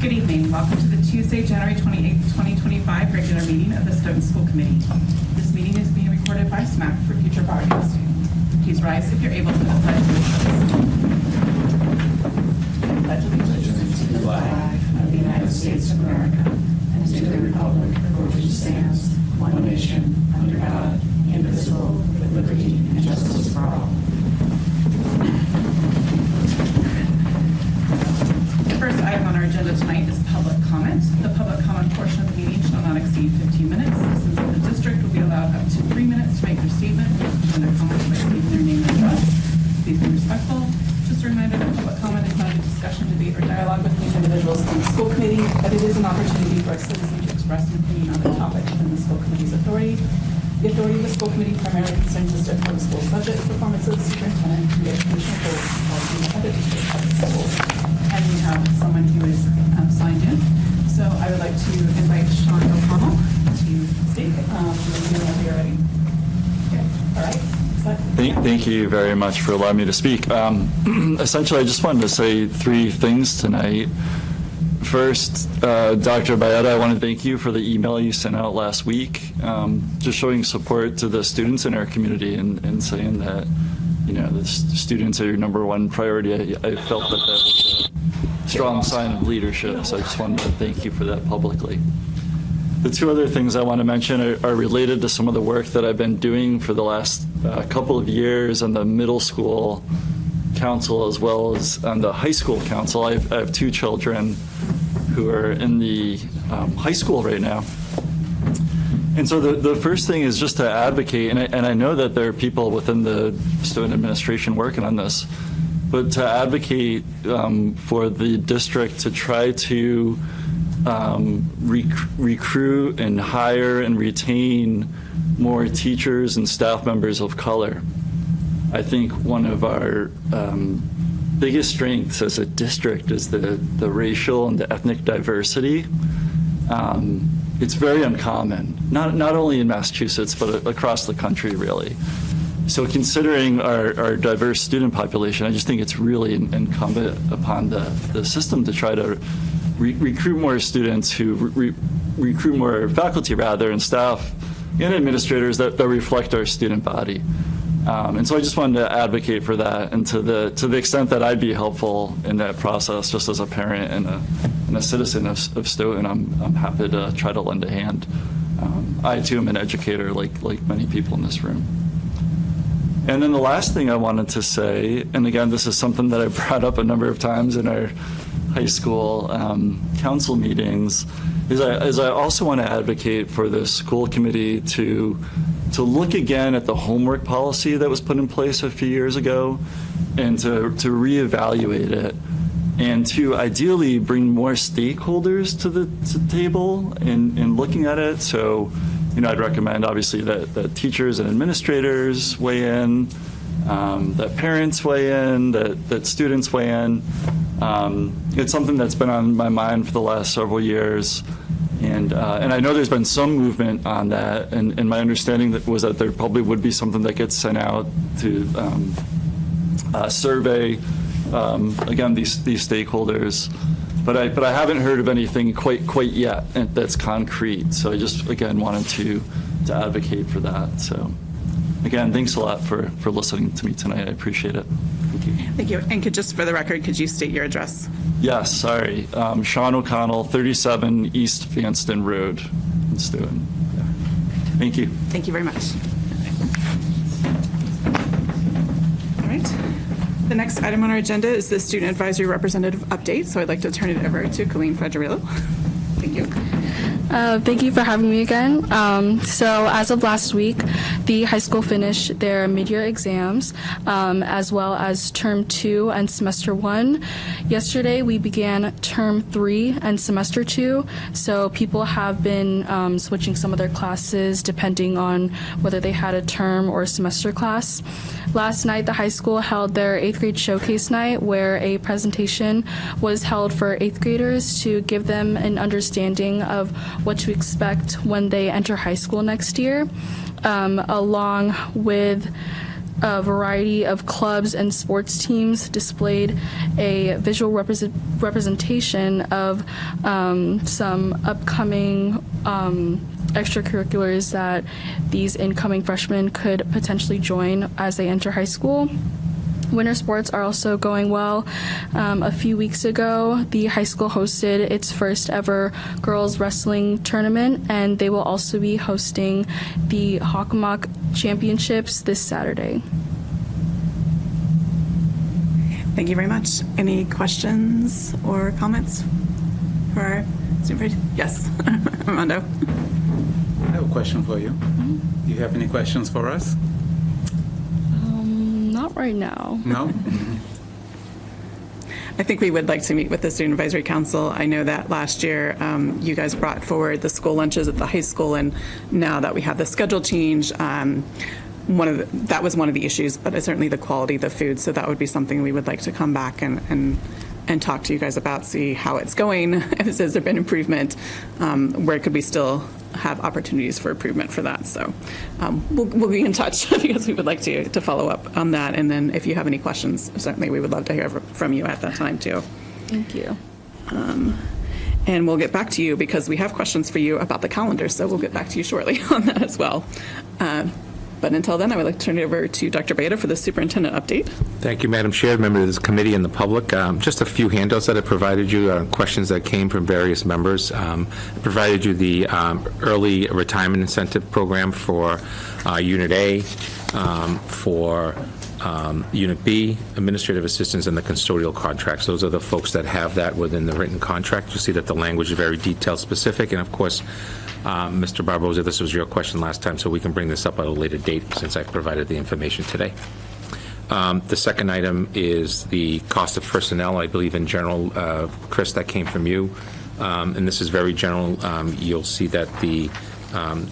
Good evening. Welcome to the Tuesday, January 28th, 2025 regular meeting of the Stoughton School Committee. This meeting is being recorded by SMAC for future broadcasting. Please rise if you're able to the Pledge of Allegiance. Pledge allegiance to the flag of the United States of America and to the republic for which it stands, one nation, under God, indivisible, with liberty and justice for all. The first item on our agenda tonight is public comment. The public comment portion of the meeting shall not exceed 15 minutes. Citizens of the district will be allowed up to 3 minutes to make their statement and their comments by stating their name and address. Please be respectful. Just a reminder that public comment is not a discussion, debate, or dialogue with these individuals on the school committee, but it is an opportunity for a citizen to express an opinion on the topic within the school committee's authority. The authority of the school committee primarily concerns the district for the school's budget, performance of the superintendent, and the educational goals and policies of the district public schools. And we have someone who is signed in. So I would like to invite Sean O'Connell to speak. Whenever you're ready. Okay. All right. Thank you very much for allowing me to speak. Essentially, I just wanted to say 3 things tonight. First, Dr. Baeta, I want to thank you for the email you sent out last week, just showing support to the students in our community and saying that, you know, the students are your #1 priority. I felt that was a strong sign of leadership, so I just wanted to thank you for that publicly. The 2 other things I want to mention are related to some of the work that I've been doing for the last couple of years on the middle school council as well as on the high school council. I have 2 children who are in the high school right now. And so the first thing is just to advocate, and I know that there are people within the Stoughton administration working on this, but to advocate for the district to try to recruit and hire and retain more teachers and staff members of color. I think one of our biggest strengths as a district is the racial and the ethnic diversity. It's very uncommon, not only in Massachusetts, but across the country, really. So considering our diverse student population, I just think it's really incumbent upon the system to try to recruit more students who recruit more faculty, rather, and staff and administrators that reflect our student body. And so I just wanted to advocate for that, and to the extent that I'd be helpful in that process, just as a parent and a citizen of Stoughton, I'm happy to try to lend a hand. I too am an educator, like many people in this room. And then the last thing I wanted to say, and again, this is something that I brought up a number of times in our high school council meetings, is I also want to advocate for the school committee to look again at the homework policy that was put in place a few years ago, and to reevaluate it, and to ideally bring more stakeholders to the table in looking at it. So, you know, I'd recommend obviously that teachers and administrators weigh in, that parents weigh in, that students weigh in. It's something that's been on my mind for the last several years. And I know there's been some movement on that, and my understanding was that there probably would be something that gets sent out to survey, again, these stakeholders. But I haven't heard of anything quite yet that's concrete. So I just, again, wanted to advocate for that. So again, thanks a lot for listening to me tonight. I appreciate it. Thank you. Thank you. And just for the record, could you state your address? Yes, sorry. Sean O'Connell, 37 East Vanston Road in Stoughton. Yeah. Thank you. Thank you very much. All right. The next item on our agenda is the Student Advisory Representative update. So I'd like to turn it over to Colleen Federillo. Thank you. Thank you for having me again. So as of last week, the high school finished their mid-year exams, as well as term 2 and semester 1. Yesterday, we began term 3 and semester 2. So people have been switching some of their classes depending on whether they had a term or a semester class. Last night, the high school held their 8th grade showcase night, where a presentation was held for 8th graders to give them an understanding of what to expect when they enter high school next year, along with a variety of clubs and sports teams displayed a visual representation of some upcoming extracurriculars that these incoming freshmen could potentially join as they enter high school. Winter sports are also going well. A few weeks ago, the high school hosted its first ever girls wrestling tournament, and they will also be hosting the Hockomock Championships this Saturday. Thank you very much. Any questions or comments for our supervisor? Yes, Armando. I have a question for you. Do you have any questions for us? Not right now. No? I think we would like to meet with the Student Advisory Council. I know that last year you guys brought forward the school lunches at the high school, and now that we have the schedule change, that was one of the issues, but certainly the quality of the food. So that would be something we would like to come back and talk to you guys about, see how it's going, if has there been improvement, where could we still have opportunities for improvement for that. So we'll be in touch because we would like to follow up on that. And then if you have any questions, certainly we would love to hear from you at that time too. Thank you. And we'll get back to you because we have questions for you about the calendar. So we'll get back to you shortly on that as well. But until then, I would like to turn it over to Dr. Beta for the superintendent update. Thank you, Madam Chair, members of this committee and the public. Just a few handouts that I provided you, questions that came from various members. I provided you the early retirement incentive program for Unit A, for Unit B, administrative assistants, and the custodial contracts. Those are the folks that have that within the written contract. You see that the language is very detailed specific, and of course, Mr. Barbosa, this was your question last time, so we can bring this up at a later date since I've provided the information today. The second item is the cost of personnel. I believe in general, Chris, that came from you, and this is very general. You'll see that the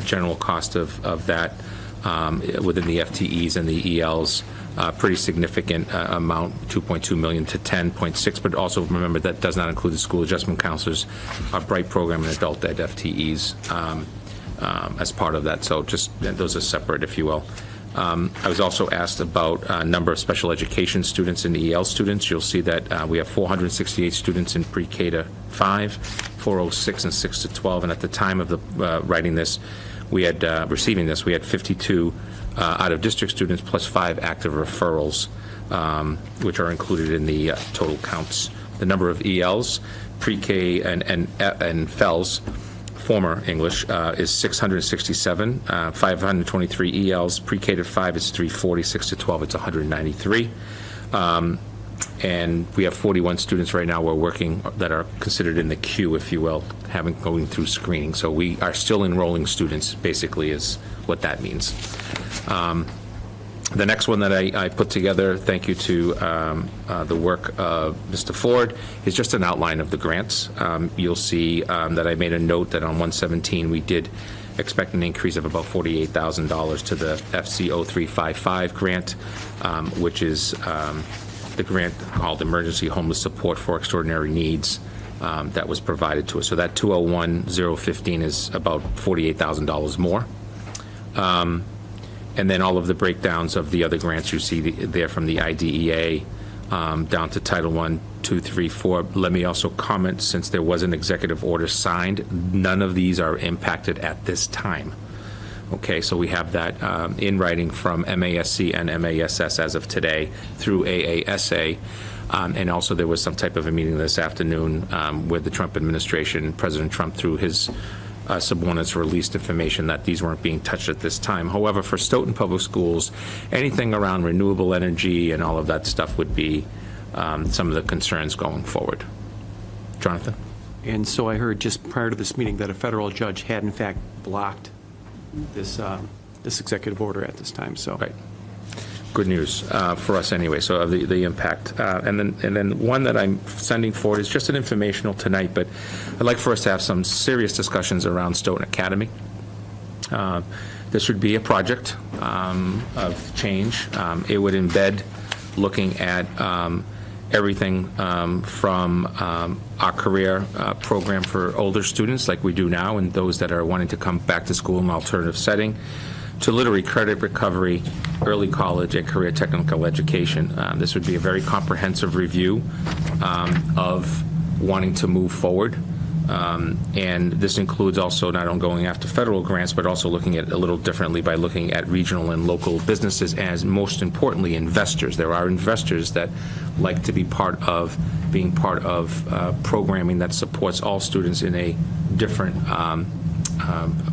general cost of that within the FTEs and the ELs, pretty significant amount, $2.2 million to $10.6, but also remember that does not include the school adjustment counselors, our BRIGHT program, and adult ed FTEs as part of that. So just those are separate, if you will. I was also asked about number of special education students and EL students. You'll see that we have 468 students in pre-K to 5, 406 and 6 to 12, and at the time of the writing this, we had receiving this, we had 52 out-of-district students plus 5 active referrals, which are included in the total counts. The number of ELs, pre-K and FELs, former English, is 667, 523 ELs, pre-K to 5 is 340, 6 to 12 it's 193. And we have 41 students right now we're working that are considered in the queue, if you will, going through screening. So we are still enrolling students, basically, is what that means. The next one that I put together, thank you to the work of Mr. Ford, is just an outline of the grants. You'll see that I made a note that on 117 we did expect an increase of about $48,000 to the FC 0355 grant, which is the grant called Emergency Homeless Support for Extraordinary Needs that was provided to us. So that 201-015 is about $48,000 more. And then all of the breakdowns of the other grants you see there from the IDEA down to Title I, 2, 3, 4. Let me also comment, since there was an executive order signed, none of these are impacted at this time. Okay, so we have that in writing from MASC and MASS as of today through AASA. And also there was some type of a meeting this afternoon where the Trump administration, President Trump, through his subordinates, released information that these weren't being touched at this time. However, for Stoughton Public Schools, anything around renewable energy and all of that stuff would be some of the concerns going forward. Jonathan? And so I heard just prior to this meeting that a federal judge had in fact blocked this executive order at this time. So right, good news for us anyway. So of the impact, and then one that I'm sending forward is just an informational tonight, but I'd like for us to have some serious discussions around Stoughton Academy. This would be a project of change. It would embed looking at everything from our career program for older students like we do now and those that are wanting to come back to school in an alternative setting, to literally credit recovery, early college, and career technical education. This would be a very comprehensive review of wanting to move forward. And this includes also not only going after federal grants, but also looking at it a little differently by looking at regional and local businesses, as most importantly, investors. There are investors that like to be being part of programming that supports all students in a different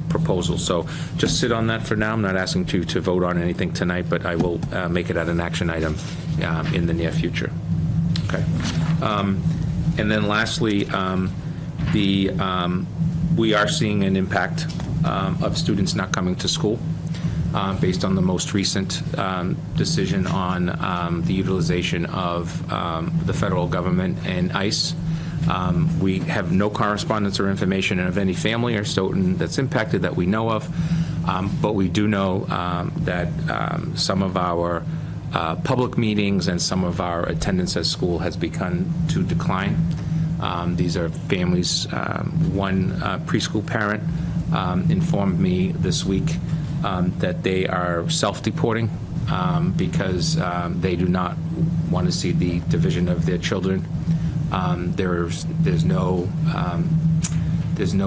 proposal. So just sit on that for now. I'm not asking you to vote on anything tonight, but I will make it an action item in the near future. Okay. And then lastly, we are seeing an impact of students not coming to school based on the most recent decision on the utilization of the federal government and ICE. We have no correspondence or information of any family or Stoughton that's impacted that we know of, but we do know that some of our public meetings and some of our attendance at school has begun to decline. These are families. One preschool parent informed me this week that they are self-deporting because they do not want to see the division of their children. There's no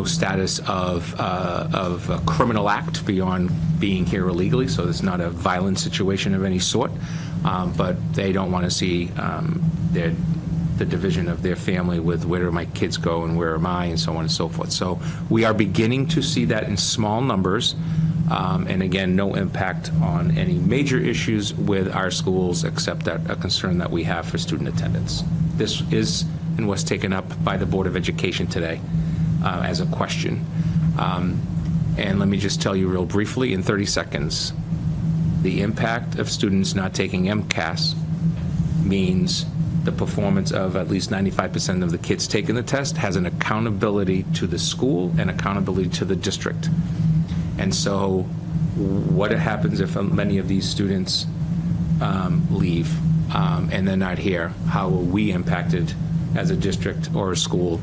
status of a criminal act beyond being here illegally, so it's not a violent situation of any sort. But they don't want to see the division of their family with where do my kids go and where am I and so on and so forth. So we are beginning to see that in small numbers. And again, no impact on any major issues with our schools except that a concern that we have for student attendance. This is and was taken up by the Board of Education today as a question. And let me just tell you real briefly in 30 seconds, the impact of students not taking MCAS means the performance of at least 95% of the kids taking the test has an accountability to the school and accountability to the district. And so what happens if many of these students leave and they're not here? How are we impacted as a district or a school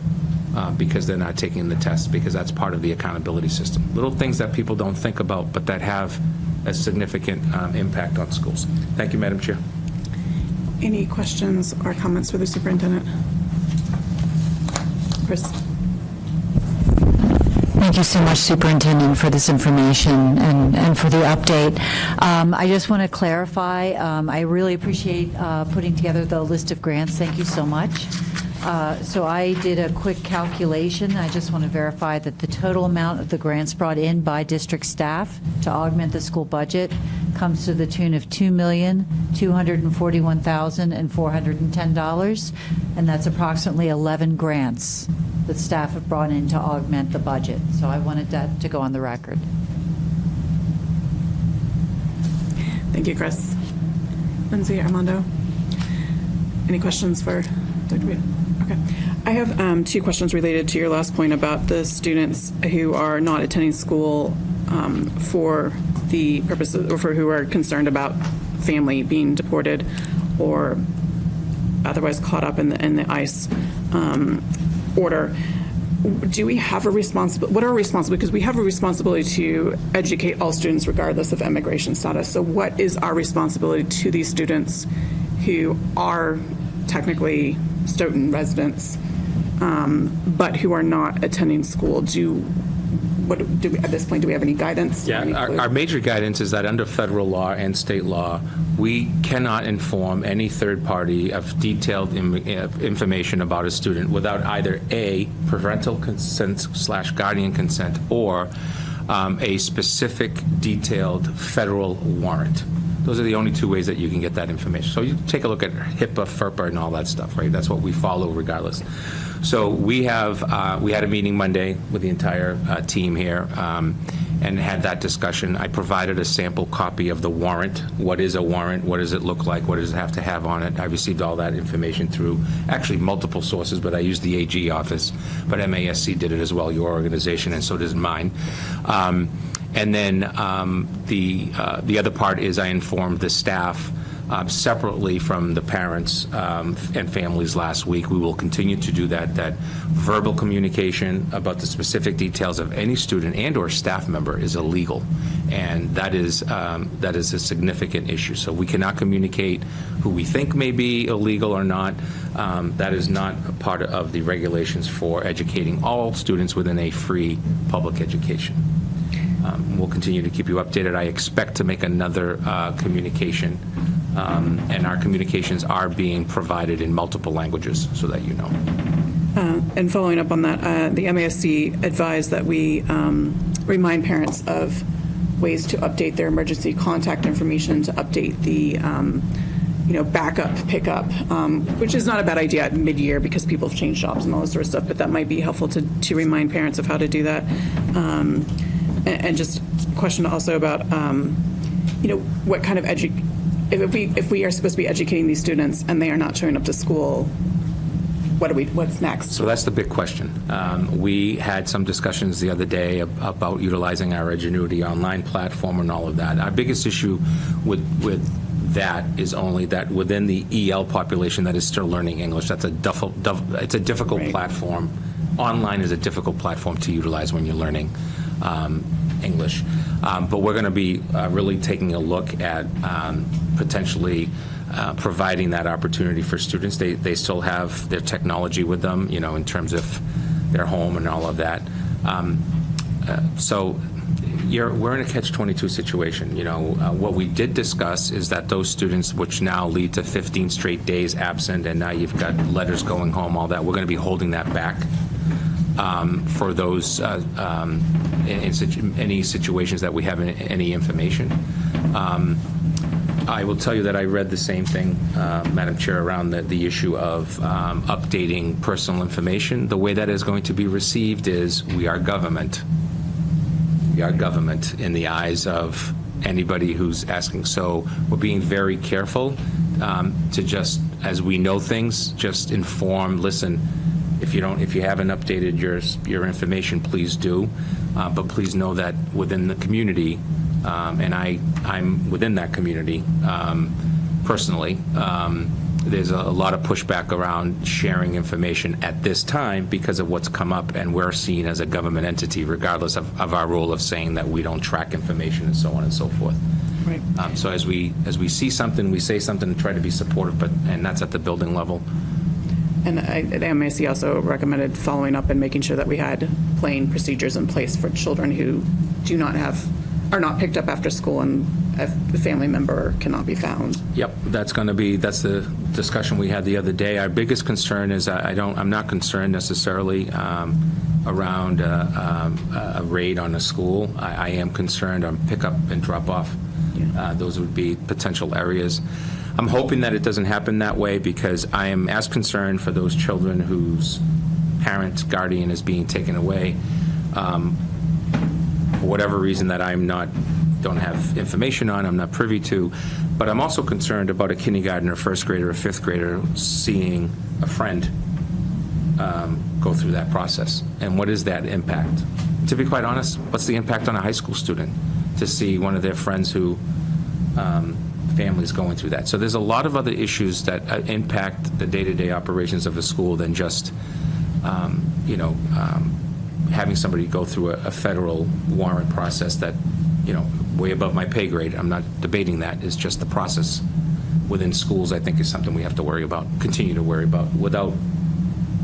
because they're not taking the test? Because that's part of the accountability system. Little things that people don't think about, but that have a significant impact on schools. Thank you, Madam Chair. Any questions or comments for the superintendent? Chris? Thank you so much, Superintendent, for this information and for the update. I just want to clarify, I really appreciate putting together the list of grants. Thank you so much. So I did a quick calculation. I just want to verify that the total amount of the grants brought in by district staff to augment the school budget comes to the tune of $2,241,410, and that's approximately 11 grants that staff have brought in to augment the budget. So I wanted that to go on the record. Thank you, Chris. Lindsay, Armando? Any questions for Dr. Beal? Okay. I have two questions related to your last point about the students who are not attending school for the purposes, or for who are concerned about family being deported or otherwise caught up in the ICE order. Do we have a responsibility? What are our responsibilities? Because we have a responsibility to educate all students regardless of immigration status. So what is our responsibility to these students who are technically Stoughton residents, but who are not attending school? At this point, do we have any guidance? Yeah, our major guidance is that under federal law and state law, we cannot inform any third party of detailed information about a student without either A, parental consent / guardian consent, or a specific detailed federal warrant. Those are the only two ways that you can get that information. So you take a look at HIPAA, FERPA, and all that stuff, right? That's what we follow regardless. So we had a meeting Monday with the entire team here and had that discussion. I provided a sample copy of the warrant. What is a warrant? What does it look like? What does it have to have on it? I received all that information through actually multiple sources, but I used the AG office. But MASC did it as well, your organization, and so does mine. And then the other part is I informed the staff separately from the parents and families last week. We will continue to do that. That verbal communication about the specific details of any student and or staff member is illegal, and that is a significant issue. So we cannot communicate who we think may be illegal or not. That is not a part of the regulations for educating all students within a free public education. We'll continue to keep you updated. I expect to make another communication, and our communications are being provided in multiple languages, so that you know. And following up on that, the MASC advised that we remind parents of ways to update their emergency contact information, to update the backup, pickup, which is not a bad idea at mid-year because people have changed jobs and all this sort of stuff, but that might be helpful to remind parents of how to do that. And just a question also about, what kind of if we are supposed to be educating these students and they are not showing up to school, what's next? So that's the big question. We had some discussions the other day about utilizing our Edgenuity online platform and all of that. Our biggest issue with that is only that within the EL population that is still learning English, it's a difficult Right. platform. Online is a difficult platform to utilize when you're learning English. But we're going to be really taking a look at potentially providing that opportunity for students. They still have their technology with them, in terms of their home and all of that. So we're in a catch-22 situation. What we did discuss is that those students, which now lead to 15 straight days absent, and now you've got letters going home, all that, we're going to be holding that back for those in any situations that we have any information. I will tell you that I read the same thing, Madam Chair, around the issue of updating personal information. The way that is going to be received is we are government. We are government in the eyes of anybody who's asking. So we're being very careful to just, as we know things, just inform, listen, if you haven't updated your information, please do. But please know that within the community, and I'm within that community personally, there's a lot of pushback around sharing information at this time because of what's come up, and we're seen as a government entity, regardless of our role of saying that we don't track information and so on and so forth. Right. So as we see something, we say something and try to be supportive, and that's at the building level. And the MASC also recommended following up and making sure that we had plain procedures in place for children who are not picked up after school and a family member cannot be found. Yep, that's the discussion we had the other day. Our biggest concern is I'm not concerned necessarily around a raid on a school. I am concerned on pickup and drop off. Yeah. Those would be potential areas. I'm hoping that it doesn't happen that way because I am as concerned for those children whose parent, guardian is being taken away for whatever reason that don't have information on, I'm not privy to. But I'm also concerned about a kindergartner, first grader, or fifth grader seeing a friend go through that process. And what is that impact? To be quite honest, what's the impact on a high school student to see one of their friends who families going through that? So there's a lot of other issues that impact the day-to-day operations of a school than just, having somebody go through a federal warrant process that, way above my pay grade. I'm not debating that. It's just the process within schools, I think, is something we have to worry about, continue to worry about, without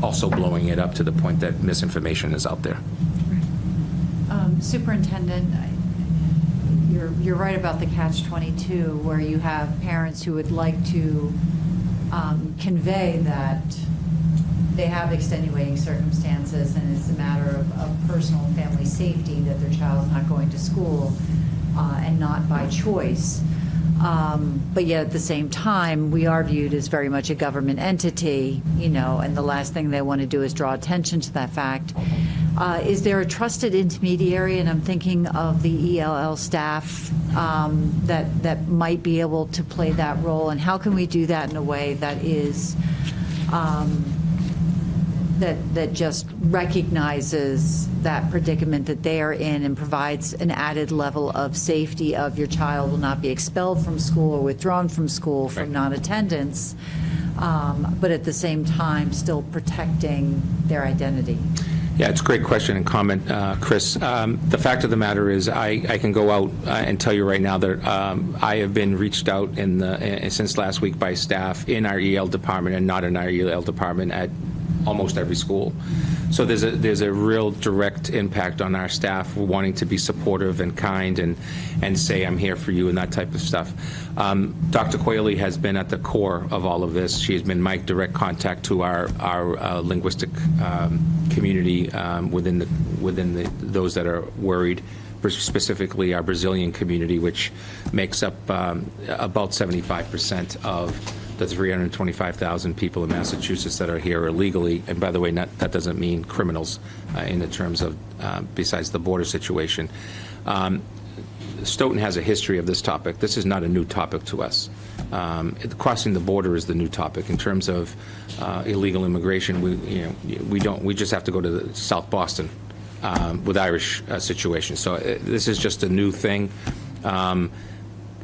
also blowing it up to the point that misinformation is out there. Superintendent, you're right about the catch-22, where you have parents who would like to convey that they have extenuating circumstances and it's a matter of personal and family safety that their child's not going to school and not by choice. But yet at the same time, we are viewed as very much a government entity, and the last thing they want to do is draw attention to that fact. Is there a trusted intermediary, and I'm thinking of the ELL staff that might be able to play that role, and how can we do that in a way that is that just recognizes that predicament that they are in and provides an added level of safety of your child will not be expelled from school or withdrawn from school from non-attendance, but at the same time still protecting their identity. Yeah, it's a great question and comment, Chris. The fact of the matter is I can go out and tell you right now that I have been reached out since last week by staff in our EL department and not in our EL department at almost every school. So there's a real direct impact on our staff wanting to be supportive and kind and say, I'm here for you, and that type of stuff. Dr. Quayle has been at the core of all of this. She has been my direct contact to our linguistic community within those that are worried, specifically our Brazilian community, which makes up about 75% of the 325,000 people in Massachusetts that are here illegally. And by the way, that doesn't mean criminals in the terms of besides the border situation. Stoughton has a history of this topic. This is not a new topic to us. Crossing the border is the new topic. In terms of illegal immigration, we just have to go to South Boston with Irish situation. So this is just a new thing.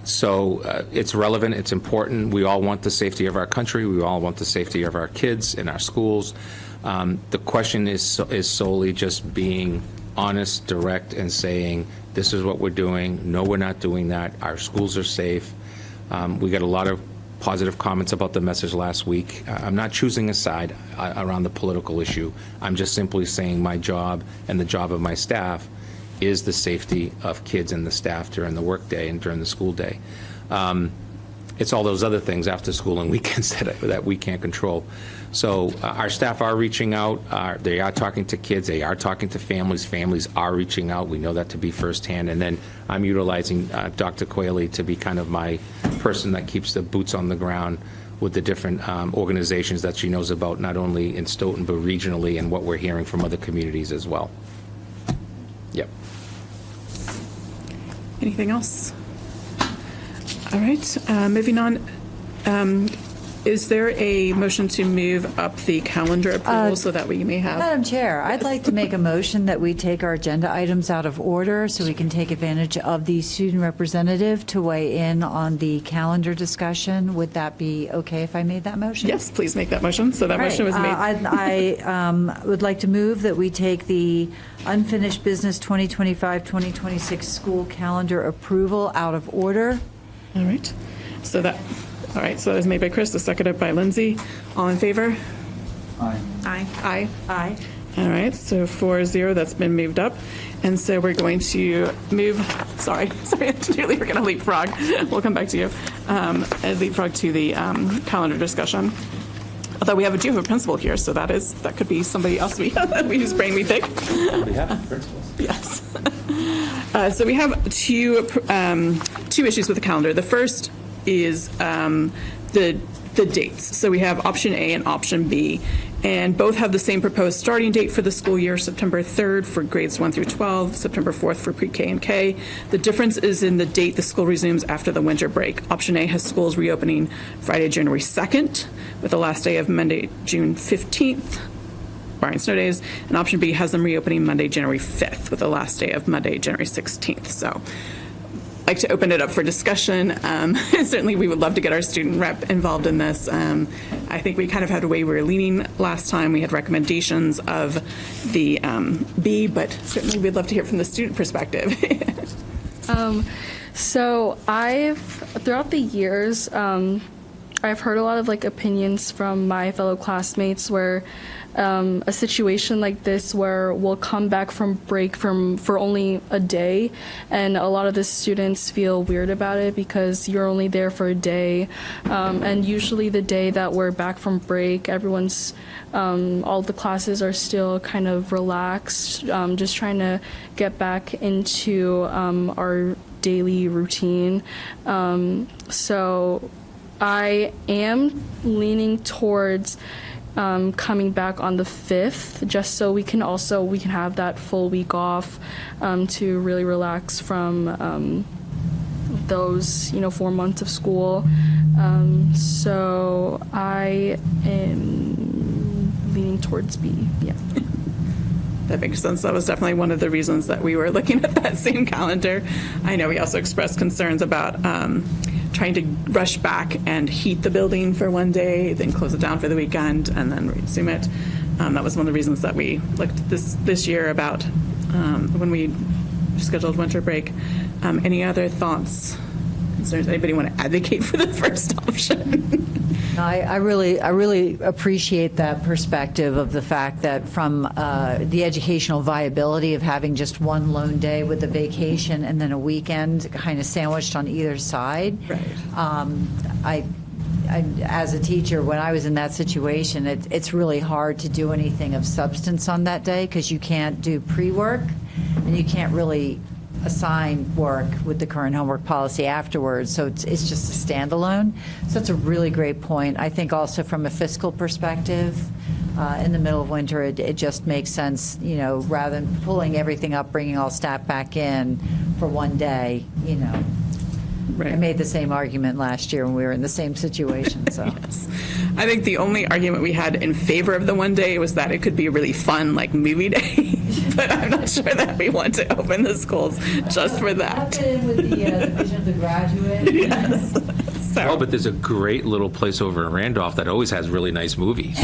So it's relevant, it's important. We all want the safety of our country. We all want the safety of our kids in our schools. The question is solely just being honest, direct, and saying, this is what we're doing. No, we're not doing that. Our schools are safe. We got a lot of positive comments about the message last week. I'm not choosing a side around the political issue. I'm just simply saying my job and the job of my staff is the safety of kids and the staff during the workday and during the school day. It's all those other things after school and weekends that we can't control. So our staff are reaching out. They are talking to kids. They are talking to families. Families are reaching out. We know that to be firsthand. And then I'm utilizing Dr. Quayle to be kind of my person that keeps the boots on the ground with the different organizations that she knows about, not only in Stoughton, but regionally, and what we're hearing from other communities as well. Yep. Anything else? All right, moving on. Is there a motion to move up the calendar approval so that we may have? Madam Chair, I'd like to make a motion that we take our agenda items out of order so we can take advantage of the student representative to weigh in on the calendar discussion. Would that be okay if I made that motion? Yes, please make that motion. So that All right, motion was made. I would like to move that we take the unfinished business 2025-2026 school calendar approval out of order. All right. So that was made by Chris, seconded by Lindsay. All in favor? Aye. Aye. Aye. All right, so 4-0, that's been moved up. And so we're going to move, sorry, Julie, we're going to leapfrog. We'll come back to you. Leapfrog to the calendar discussion. Although we do have a principal here, so that could be somebody else whose brain we think. We have principals. Yes. So we have two issues with the calendar. The first is the dates. So we have option A and option B, and both have the same proposed starting date for the school year, September 3rd for grades 1 through 12, September 4th for pre-K and K. The difference is in the date the school resumes after the winter break. Option A has schools reopening Friday, January 2nd, with the last day of Monday, June 15th, barring snow days, and option B has them reopening Monday, January 5th, with the last day of Monday, January 16th. So I'd like to open it up for discussion. Certainly we would love to get our student rep involved in this. I think we kind of had a way we were leaning last time. We had recommendations of the B, but certainly we'd love to hear from the student perspective. So throughout the years, I've heard a lot of opinions from my fellow classmates where a situation like this where we'll come back from break for only a day, and a lot of the students feel weird about it because you're only there for a day, and usually the day that we're back from break, everyone's all the classes are still kind of relaxed, just trying to get back into our daily routine. So I am leaning towards coming back on the 5th, just so we can have that full week off to really relax from those 4 months of school. So I am leaning towards B. Yeah. That makes sense. That was definitely one of the reasons that we were looking at that same calendar. I know we also expressed concerns about trying to rush back and heat the building for one day, then close it down for the weekend, and then resume it. That was one of the reasons that we looked at this year about when we scheduled winter break. Any other thoughts, concerns? Anybody want to advocate for the first option? I really appreciate that perspective of the fact that from the educational viability of having just one lone day with a vacation and then a weekend kind of sandwiched on either side. Right. I, as a teacher, when I was in that situation, it's really hard to do anything of substance on that day because you can't do pre-work and you can't really assign work with the current homework policy afterwards, so it's just a standalone. So it's a really great point. I think also from a fiscal perspective, in the middle of winter, it just makes sense, rather than pulling everything up, bringing all staff back in for one day, Right. I made the same argument last year when we were in the same situation, so. Yes. I think the only argument we had in favor of the one day was that it could be a really fun, movie day. But I'm not sure that we want to open the schools just for that. That fit in with the vision of the graduate. Yes. Oh, but there's a great little place over in Randolph that always has really nice movies.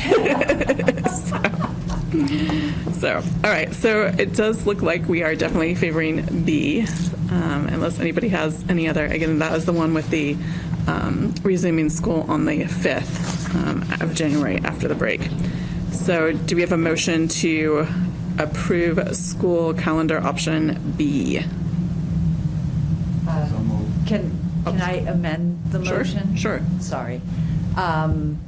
So, all right. So it does look like we are definitely favoring B, unless anybody has any other. Again, that was the one with the resuming school on the 5th of January after the break. So do we have a motion to approve school calendar option B? Can I amend the Sure, motion? sure. Sorry. Can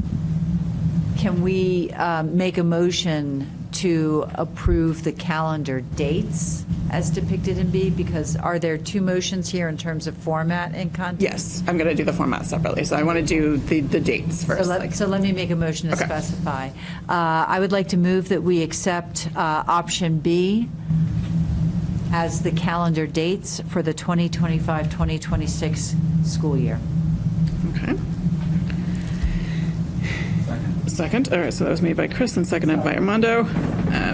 we make a motion to approve the calendar dates as depicted in B? Because are there two motions here in terms of format and content? Yes, I'm going to do the format separately. So I want to do the dates first. So let me make a motion to Okay. specify. I would like to move that we accept option B as the calendar dates for the 2025-2026 school year. Okay. Second. All right, so that was made by Chris and seconded by Armando.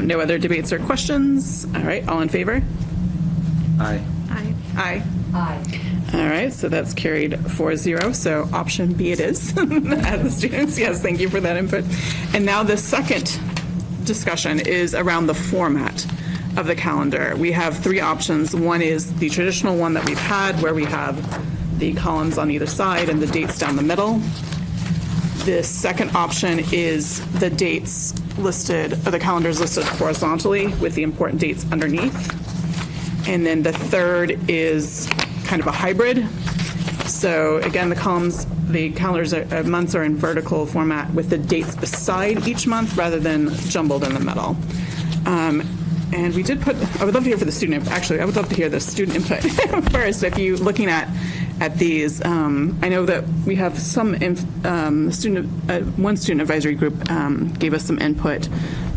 No other debates or questions? All right, all in favor? Aye. Aye. Aye. Aye. All right, so that's carried 4-0. So option B it is. As the students, yes, thank you for that input. And now the second discussion is around the format of the calendar. We have three options. One is the traditional one that we've had, where we have the columns on either side and the dates down the middle. The second option is the dates listed, or the calendars listed horizontally with the important dates underneath. And then the third is kind of a hybrid. So again, the calendars months are in vertical format with the dates beside each month rather than jumbled in the middle. And we did I would love to hear for the student, actually, I would love to hear the student input first. If you looking at these, I know that we have some one student advisory group gave us some input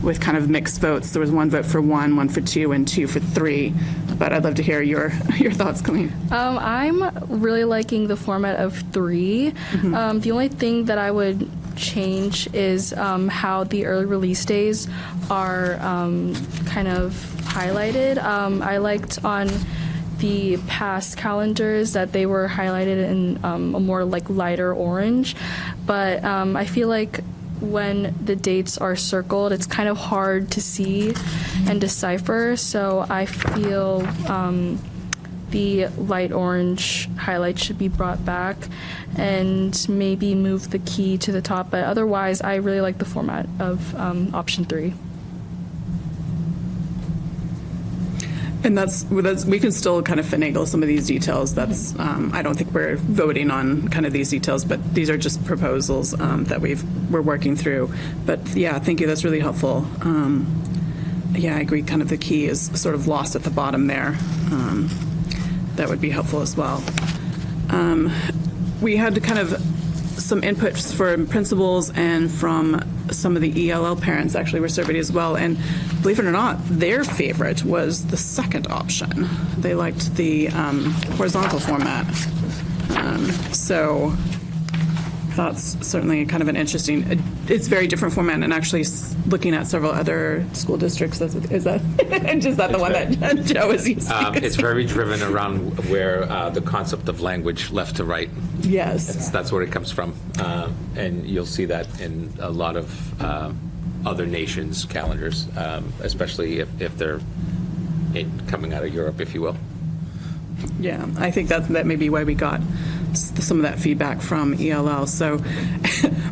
with kind of mixed votes. There was one vote for one for two, and two for three. But I'd love to hear your thoughts, Colleen. I'm really liking the format of 3. The only thing that I would change is how the early release days are kind of highlighted. I liked on the past calendars that they were highlighted in a more lighter orange, but I feel like when the dates are circled, it's kind of hard to see and decipher, so I feel the light orange highlight should be brought back and maybe move the key to the top, but otherwise I really like the format of option 3. And that's we can still kind of finagle some of these details. That's I don't think we're voting on kind of these details, but these are just proposals that we're working through. But yeah, thank you. That's really helpful. Yeah, I agree. Kind of the key is sort of lost at the bottom there. That would be helpful as well. We had kind of some inputs from principals and from some of the ELL parents actually were surveyed as well, and believe it or not, their favorite was the second option. They liked the horizontal format. So that's certainly kind of an interesting, it's very different format, and actually looking at several other school districts, is that the one that Joe is using? It's very driven around where the concept of language left to right. Yes. That's where it comes from. And you'll see that in a lot of other nations' calendars, especially if they're coming out of Europe, if you will. Yeah, I think that may be why we got some of that feedback from ELL. So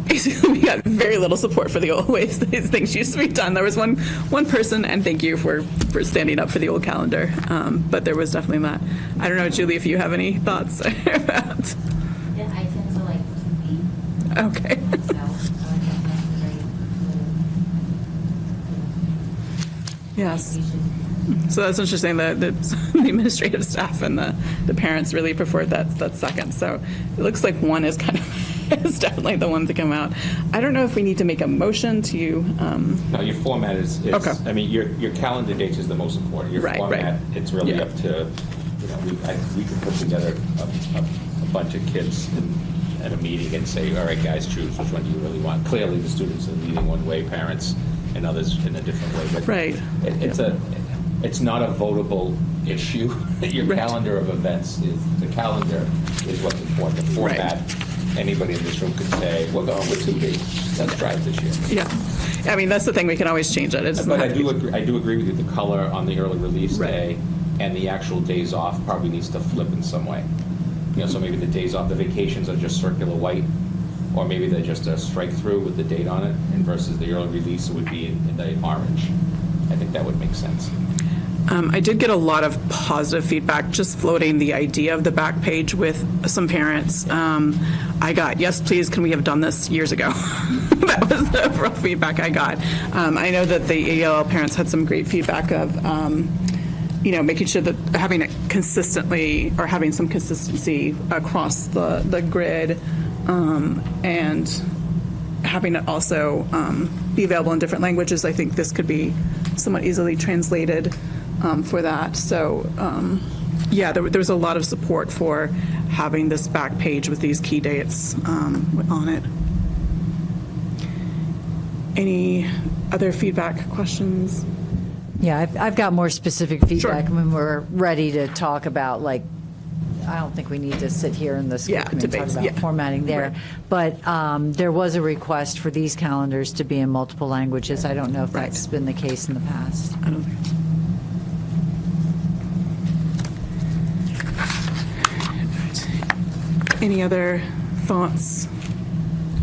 basically, we got very little support for the old ways these things used to be done. There was one person, and thank you for standing up for the old calendar. But there was definitely that. I don't know, Julie, if you have any thoughts about. Yeah, I tend to like to read. Okay. So I think that's very Yes. education. So that's interesting. The administrative staff and the parents really preferred that second. So it looks like one is kind of is definitely the one to come out. I don't know if we need to make a motion to. No, your format is Okay. I mean, your calendar dates is the most important. Your Right, format, right. it's really Yeah. up to, we can put together a bunch of kids at a meeting and say, all right, guys, choose which one do you really want. Clearly, the students are leading one way, parents and others in a different way. But Right. It's not a votable issue. Your Right. calendar of events the calendar is what's important. The Right. format, anybody in this room could say, we're going with 2B. Let's try it this year. Yeah. I mean, that's the thing. We can always change it. It doesn't But I have to do be- agree with you. The color on the early release Right. day and the actual days off probably needs to flip in some way. So maybe the days off, the vacations are just circular white, or maybe they're just a strike through with the date on it, and versus the early release would be in the orange. I think that would make sense. I did get a lot of positive feedback just floating the idea of the back page with some parents. I got, yes, please, can we have done this years ago? That was the overall feedback I got. I know that the ELL parents had some great feedback of, making sure that having it consistently, or having some consistency across the grid, and having it also be available in different languages. I think this could be somewhat easily translated for that. So, there was a lot of support for having this back page with these key dates on it. Any other feedback, questions? Yeah, I've got more specific feedback when we're ready to talk about, like, I don't think we need to sit here in the school committee and talk debates, about yeah. formatting there. Right. But there was a request for these calendars to be in multiple languages. I don't know if that's been the case in the past. I don't think. Any other thoughts?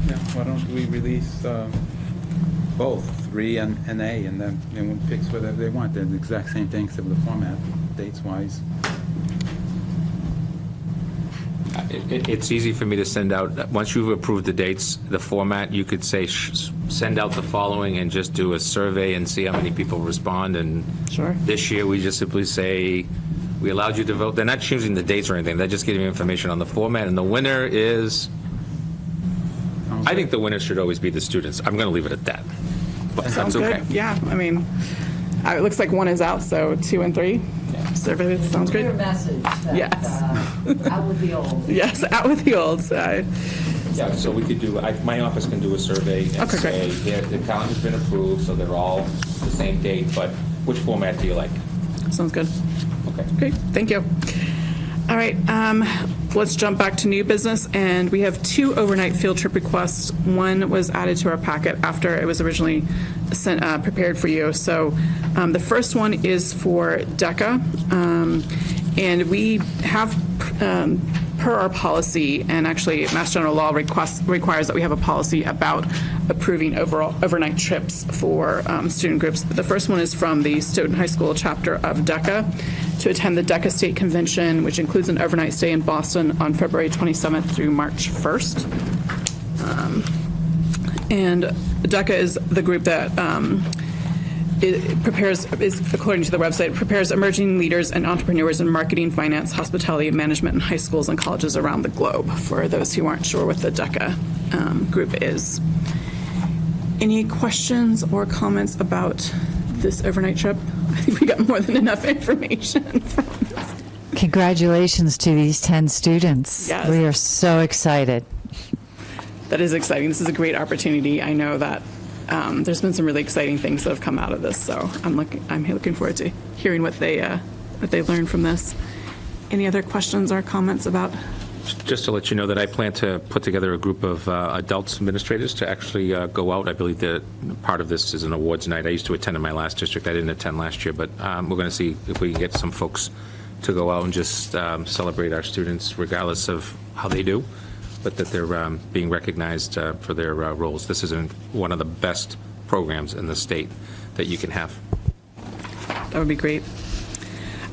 Yeah, why don't we release both 3 and A, and then everyone picks whatever they want. They're the exact same thing except with the format, dates-wise. It's easy for me to send out, once you've approved the dates, the format, you could say, send out the following and just do a survey and see how many people respond. And Sure. this year, we just simply say, we allowed you to vote. They're not choosing the dates or anything. They're just giving you information on the format. And the winner is, I think the winner should always be the students. I'm going to leave it at that. But Sounds that's okay. good. Yeah, I mean, it looks like 1 is out, so 2 and 3. Survey, sounds Clear great. message that, Yes. out with the old. Yes, out with the old side. Yeah, so we could do, my office can do a survey and Okay, say, great. here, the calendar's been approved, so they're all the same date, but which format do you like? Sounds good. Okay. Great, thank you. All right, let's jump back to new business, and we have 2 overnight field trip requests. One was added to our packet after it was originally prepared for you. So the first one is for DECA, and we have, per our policy, and actually Mass General Law requires that we have a policy about approving overnight trips for student groups. The first one is from the Stoughton High School chapter of DECA to attend the DECA State Convention, which includes an overnight stay in Boston on February 27th through March 1st. And DECA is the group that according to the website, prepares emerging leaders and entrepreneurs in marketing, finance, hospitality, management in high schools and colleges around the globe, for those who aren't sure what the DECA group is. Any questions or comments about this overnight trip? I think we got more than enough information from this. Congratulations to these 10 students. Yes. We are so excited. that is exciting. This is a great opportunity. I know that there's been some really exciting things that have come out of this, so I'm looking forward to hearing what they learned from this. Any other questions or comments about? Just to let you know that I plan to put together a group of adults administrators to actually go out. I believe that part of this is an awards night. I used to attend in my last district. I didn't attend last year, but we're going to see if we can get some folks to go out and just celebrate our students regardless of how they do, but that they're being recognized for their roles. This is one of the best programs in the state that you can have. That would be great.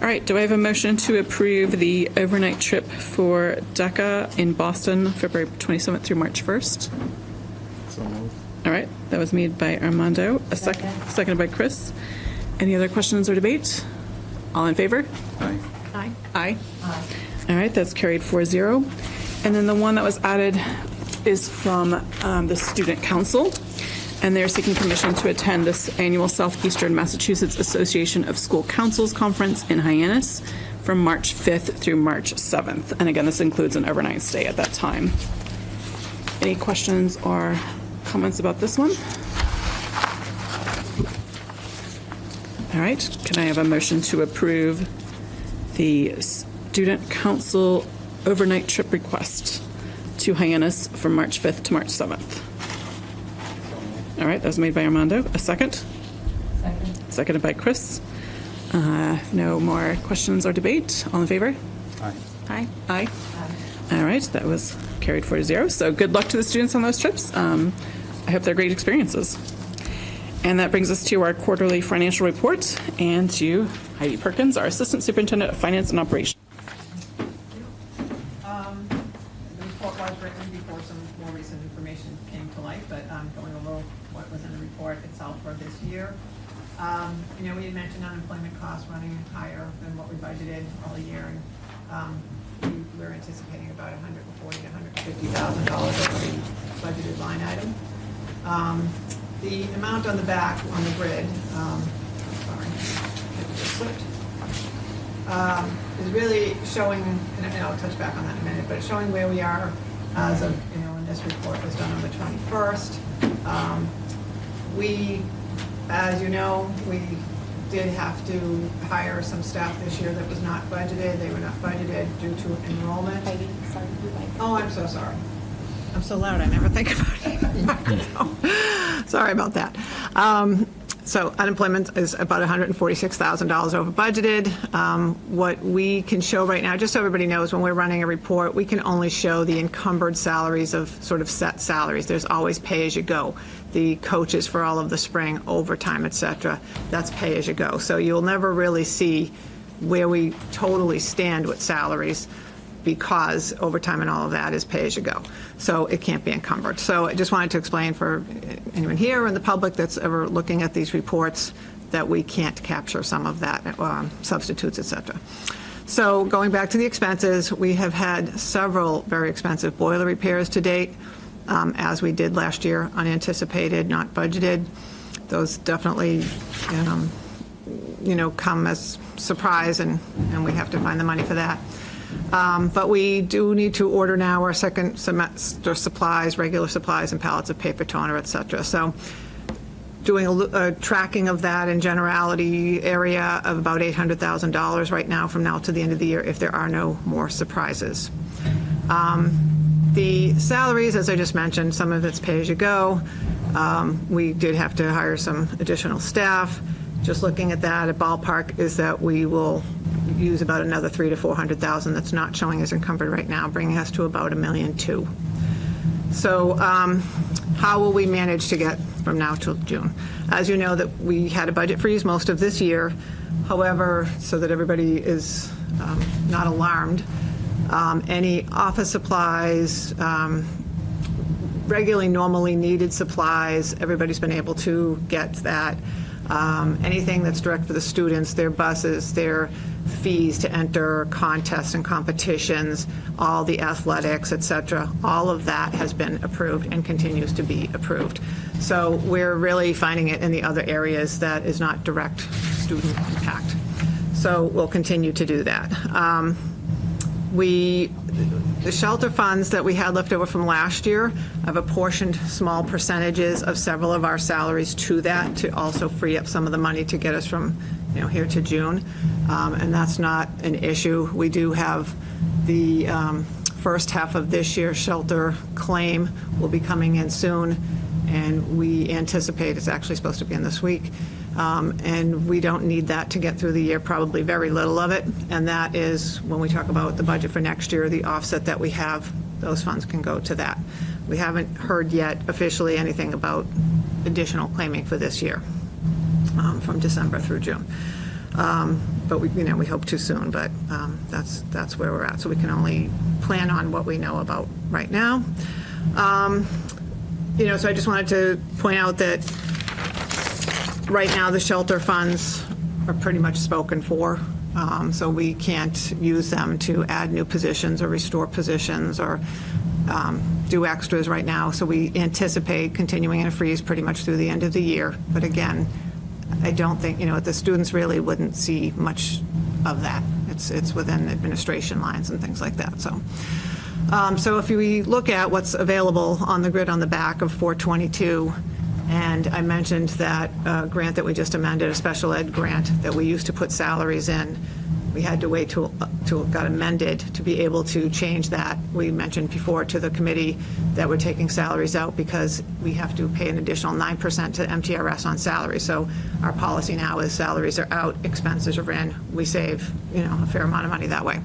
All right, do I have a motion to approve the overnight trip for DECA in Boston, February 27th through March 1st? So moved. All right, that was made by Armando, seconded by Chris. Any other questions or debate? All in favor? Aye. Aye. Aye. All right, that's carried 4-0. And then the one that was added is from the Student Council, and they're seeking permission to attend this annual Southeastern Massachusetts Association of School Councils Conference in Hyannis from March 5th through March 7th. And again, this includes an overnight stay at that time. Any questions or comments about this one? All right, can I have a motion to approve the Student Council overnight trip request to Hyannis from March 5th to March 7th? All right, that was made by Armando. A second? Second. Seconded by Chris. No more questions or debate. All in favor? Aye. Aye. Aye. All right, that was carried 4-0. So good luck to the students on those trips. I hope they're great experiences. And that brings us to our quarterly financial report and to Heidi Perkins, our Assistant Superintendent of Finance and Operations. The report was written before some more recent information came to light, but going over what was in the report itself for this year. We had mentioned unemployment costs running higher than what we budgeted all year, and we were anticipating about $140,000 to $150,000 over the budgeted line item. The amount on the back on the grid, is really showing, and I'll touch back on that in a minute, but it's showing where we are as of, when this report was done on the 21st. We, as you know, we did have to hire some staff this year that was not budgeted. They were not budgeted due to enrollment. Oh, I'm so sorry. I'm so loud, I never think about it. Sorry about that. So unemployment is about $146,000 over budgeted. What we can show right now, just so everybody knows, when we're running a report, we can only show the encumbered salaries of sort of set salaries. There's always pay as you go. The coaches for all of the spring, overtime, et cetera, that's pay as you go. So you'll never really see where we totally stand with salaries, because overtime and all of that is pay as you go. So it can't be encumbered. So I just wanted to explain for anyone here and the public that's ever looking at these reports that we can't capture some of that, substitutes, et cetera. So going back to the expenses, we have had several very expensive boiler repairs to date, as we did last year, unanticipated, not budgeted. Those definitely, come as surprise, and we have to find the money for that. But we do need to order now our second semester supplies, regular supplies, and pallets of paper toner, et cetera. So doing a tracking of that in generality area of about $800,000 right now from now to the end of the year if there are no more surprises. The salaries, as I just mentioned, some of it's pay as you go. We did have to hire some additional staff. Just looking at that, a ballpark is that we will use about another $300,000 to $400,000 that's not showing as encumbered right now, bringing us to about $1.2 million. So how will we manage to get from now till June? As you know, that we had a budget freeze most of this year. However, so that everybody is not alarmed, any office supplies, regularly normally needed supplies, everybody's been able to get that. Anything that's direct for the students, their buses, their fees to enter contests and competitions, all the athletics, et cetera, all of that has been approved and continues to be approved. So we're really finding it in the other areas that is not direct student impact. So we'll continue to do that. the shelter funds that we had left over from last year, I've apportioned small percentages of several of our salaries to that to also free up some of the money to get us from, here to June. And that's not an issue. We do have the first half of this year's shelter claim will be coming in soon, and we anticipate it's actually supposed to be in this week. And we don't need that to get through the year, probably very little of it. And that is, when we talk about the budget for next year, the offset that we have, those funds can go to that. We haven't heard yet officially anything about additional claiming for this year, from December through June. But we hope to soon, but that's where we're at. So we can only plan on what we know about right now. So I just wanted to point out that right now the shelter funds are pretty much spoken for. So we can't use them to add new positions or restore positions or do extras right now. So we anticipate continuing in a freeze pretty much through the end of the year. But again, I don't think, the students really wouldn't see much of that. It's within administration lines and things like that, so. So if we look at what's available on the grid on the back of 422, and I mentioned that grant that we just amended, a special ed grant that we used to put salaries in. We had to wait till it got amended to be able to change that. We mentioned before to the committee that we're taking salaries out because we have to pay an additional 9% to MTRS on salaries. So our policy now is salaries are out, expenses are in. We save, a fair amount of money that way.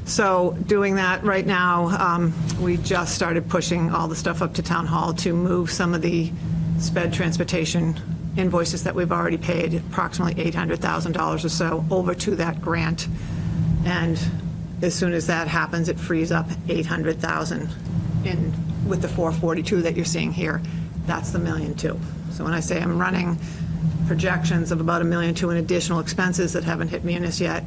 So doing that right now, we just started pushing all the stuff up to town hall to move some of the sped transportation invoices that we've already paid, approximately $800,000 or so, over to that grant. And as soon as that happens, it frees up $800,000 with the 442 that you're seeing here. That's the $1.2 million. So when I say I'm running projections of about $1.2 million in additional expenses that haven't hit munis yet,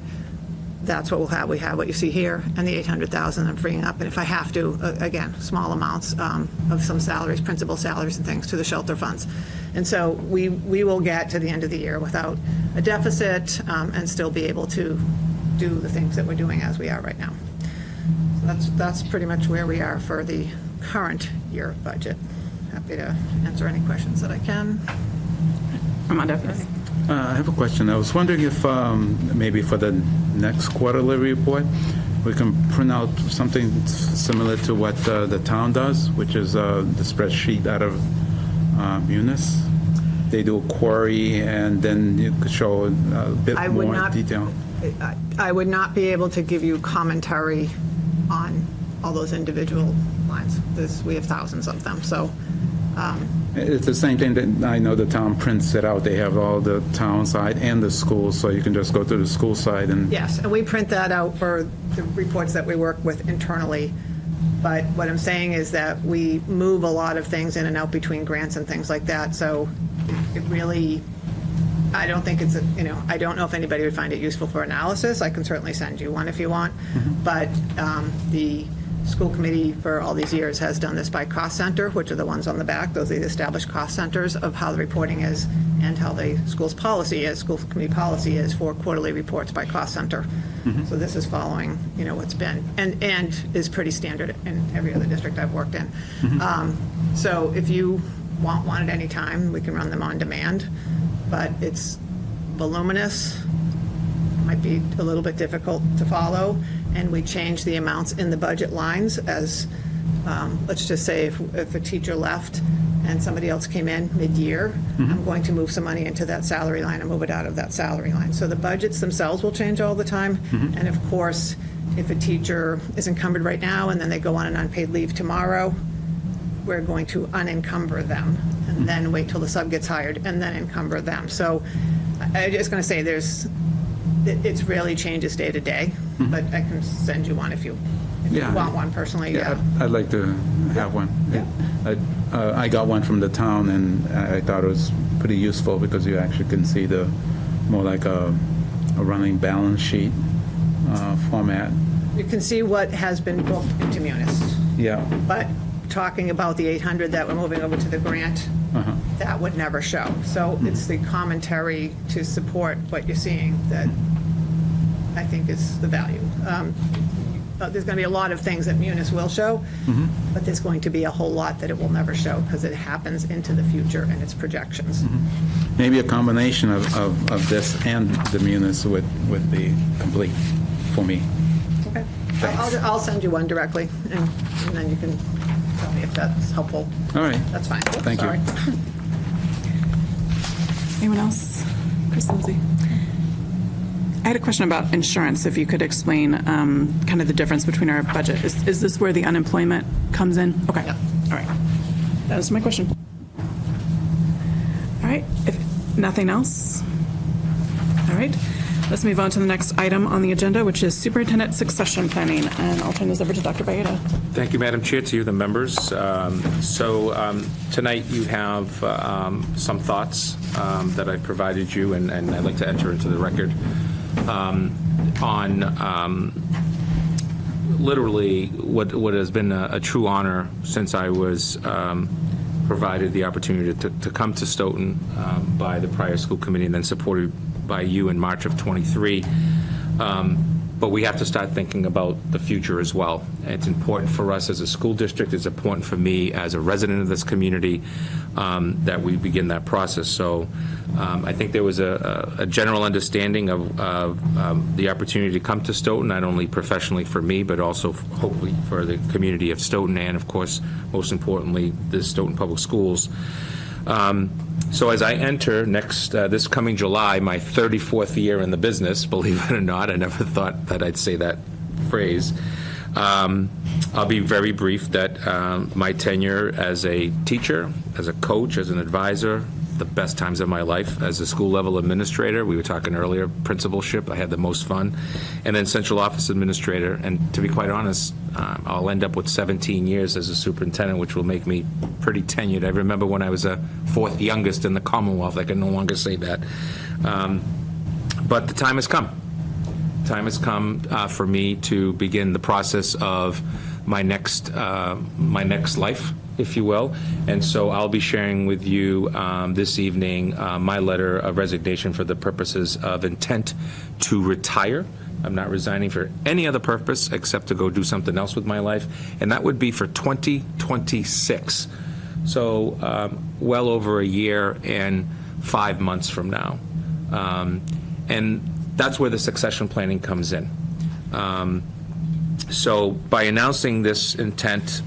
that's what we'll have. We have what you see here, and the $800,000 I'm freeing up. And if I have to, again, small amounts of some salaries, principal salaries and things to the shelter funds. And so we will get to the end of the year without a deficit and still be able to do the things that we're doing as we are right now. So that's pretty much where we are for the current year budget. Happy to answer any questions that I can. Armando, yes. I have a question. I was wondering if maybe for the next quarterly report, we can print out something similar to what the town does, which is the spreadsheet out of Munis. They do a query, and then you could show a bit more detail. I would not be able to give you commentary on all those individual lines. We have thousands of them, so. It's the same thing that I know the town prints it out. They have all the town side and the school, so you can just go to the school side and. Yes, and we print that out for the reports that we work with internally. But what I'm saying is that we move a lot of things in and out between grants and things like that. So it really, I don't think it's, I don't know if anybody would find it useful for analysis. I can certainly send you one if you want. Mm-hmm. But the school committee for all these years has done this by cost center, which are the ones on the back. Those are the established cost centers of how the reporting is and how the school's policy is, school committee policy is for quarterly reports by cost center. Mm-hmm. So this is following, what's been, and is pretty standard in every other district I've worked in. Mm-hmm. So if you want one at any time, we can run them on demand, but it's voluminous, might be a little bit difficult to follow, and we change the amounts in the budget lines as, let's just say if a teacher left and somebody else came in mid-year, mm-hmm. I'm going to move some money into that salary line and move it out of that salary line. So the budgets themselves will change all the time. Mm-hmm. And of course, if a teacher is encumbered right now and then they go on an unpaid leave tomorrow, we're going to unencumber them and mm-hmm. then wait till the sub gets hired and then encumber them. So I'm just going to say it really changes day to day, mm-hmm. but I can send you one if you want one personally. Yeah, I'd like to have one. Yeah. I got one from the town, and I thought it was pretty useful because you actually can see more like a running balance sheet format. You can see what has been booked into Munis. Yeah. But talking about the 800 that we're moving over to the grant, uh-huh. that would never show. So mm-hmm. it's the commentary to support what you're seeing that I think is the value. there's going to be a lot of things that Munis will show, but there's going to be a whole lot that it will never show because it happens into the future and its projections. Maybe a combination of this and the Munis would be complete for me. Okay. I'll send you one directly, and then you can tell me if that's helpful. All right. That's fine. Thank you. Sorry. Anyone else? Chris, Lindsay? I had a question about insurance, if you could explain kind of the difference between our budget. Is this where the unemployment comes in? Okay. Yeah. All right. That was my question. All right. If nothing else, all right. Let's move on to the next item on the agenda, which is superintendent succession planning. And I'll turn this over to Dr. Baeta. Thank you, Madam Chair, to you, the members. Tonight you have some thoughts that I provided you, and I'd like to enter into the record on literally what has been a true honor since I was provided the opportunity to come to Stoughton by the prior school committee and then supported by you in March of -- but we have to start thinking about the future as well. It's important for us as a school district. It's important for me as a resident of this community that we begin that process. So I think there was a general understanding of the opportunity to come to Stoughton, not only professionally for me, but also hopefully for the community of Stoughton and, of course, most importantly, the Stoughton Public Schools. So as I enter this coming July, my 34th year in the business, believe it or not, I never thought that I'd say that phrase. I'll be very brief that my tenure as a teacher, as a coach, as an advisor, the best times of my life. As a school level administrator, we were talking earlier, principalship, I had the most fun. And then central office administrator. And to be quite honest, I'll end up with 17 years as a superintendent, which will make me pretty tenured. I remember when I was a fourth youngest in the Commonwealth. I can no longer say that. But the time has come. Time has come for me to begin the process of my next life, if you will. And so I'll be sharing with you this evening my letter of resignation for the purposes of intent to retire. I'm not resigning for any other purpose except to go do something else with my life, and that would be for 2026. So well over a year and 5 months from now. And that's where the succession planning comes in. So by announcing this intent,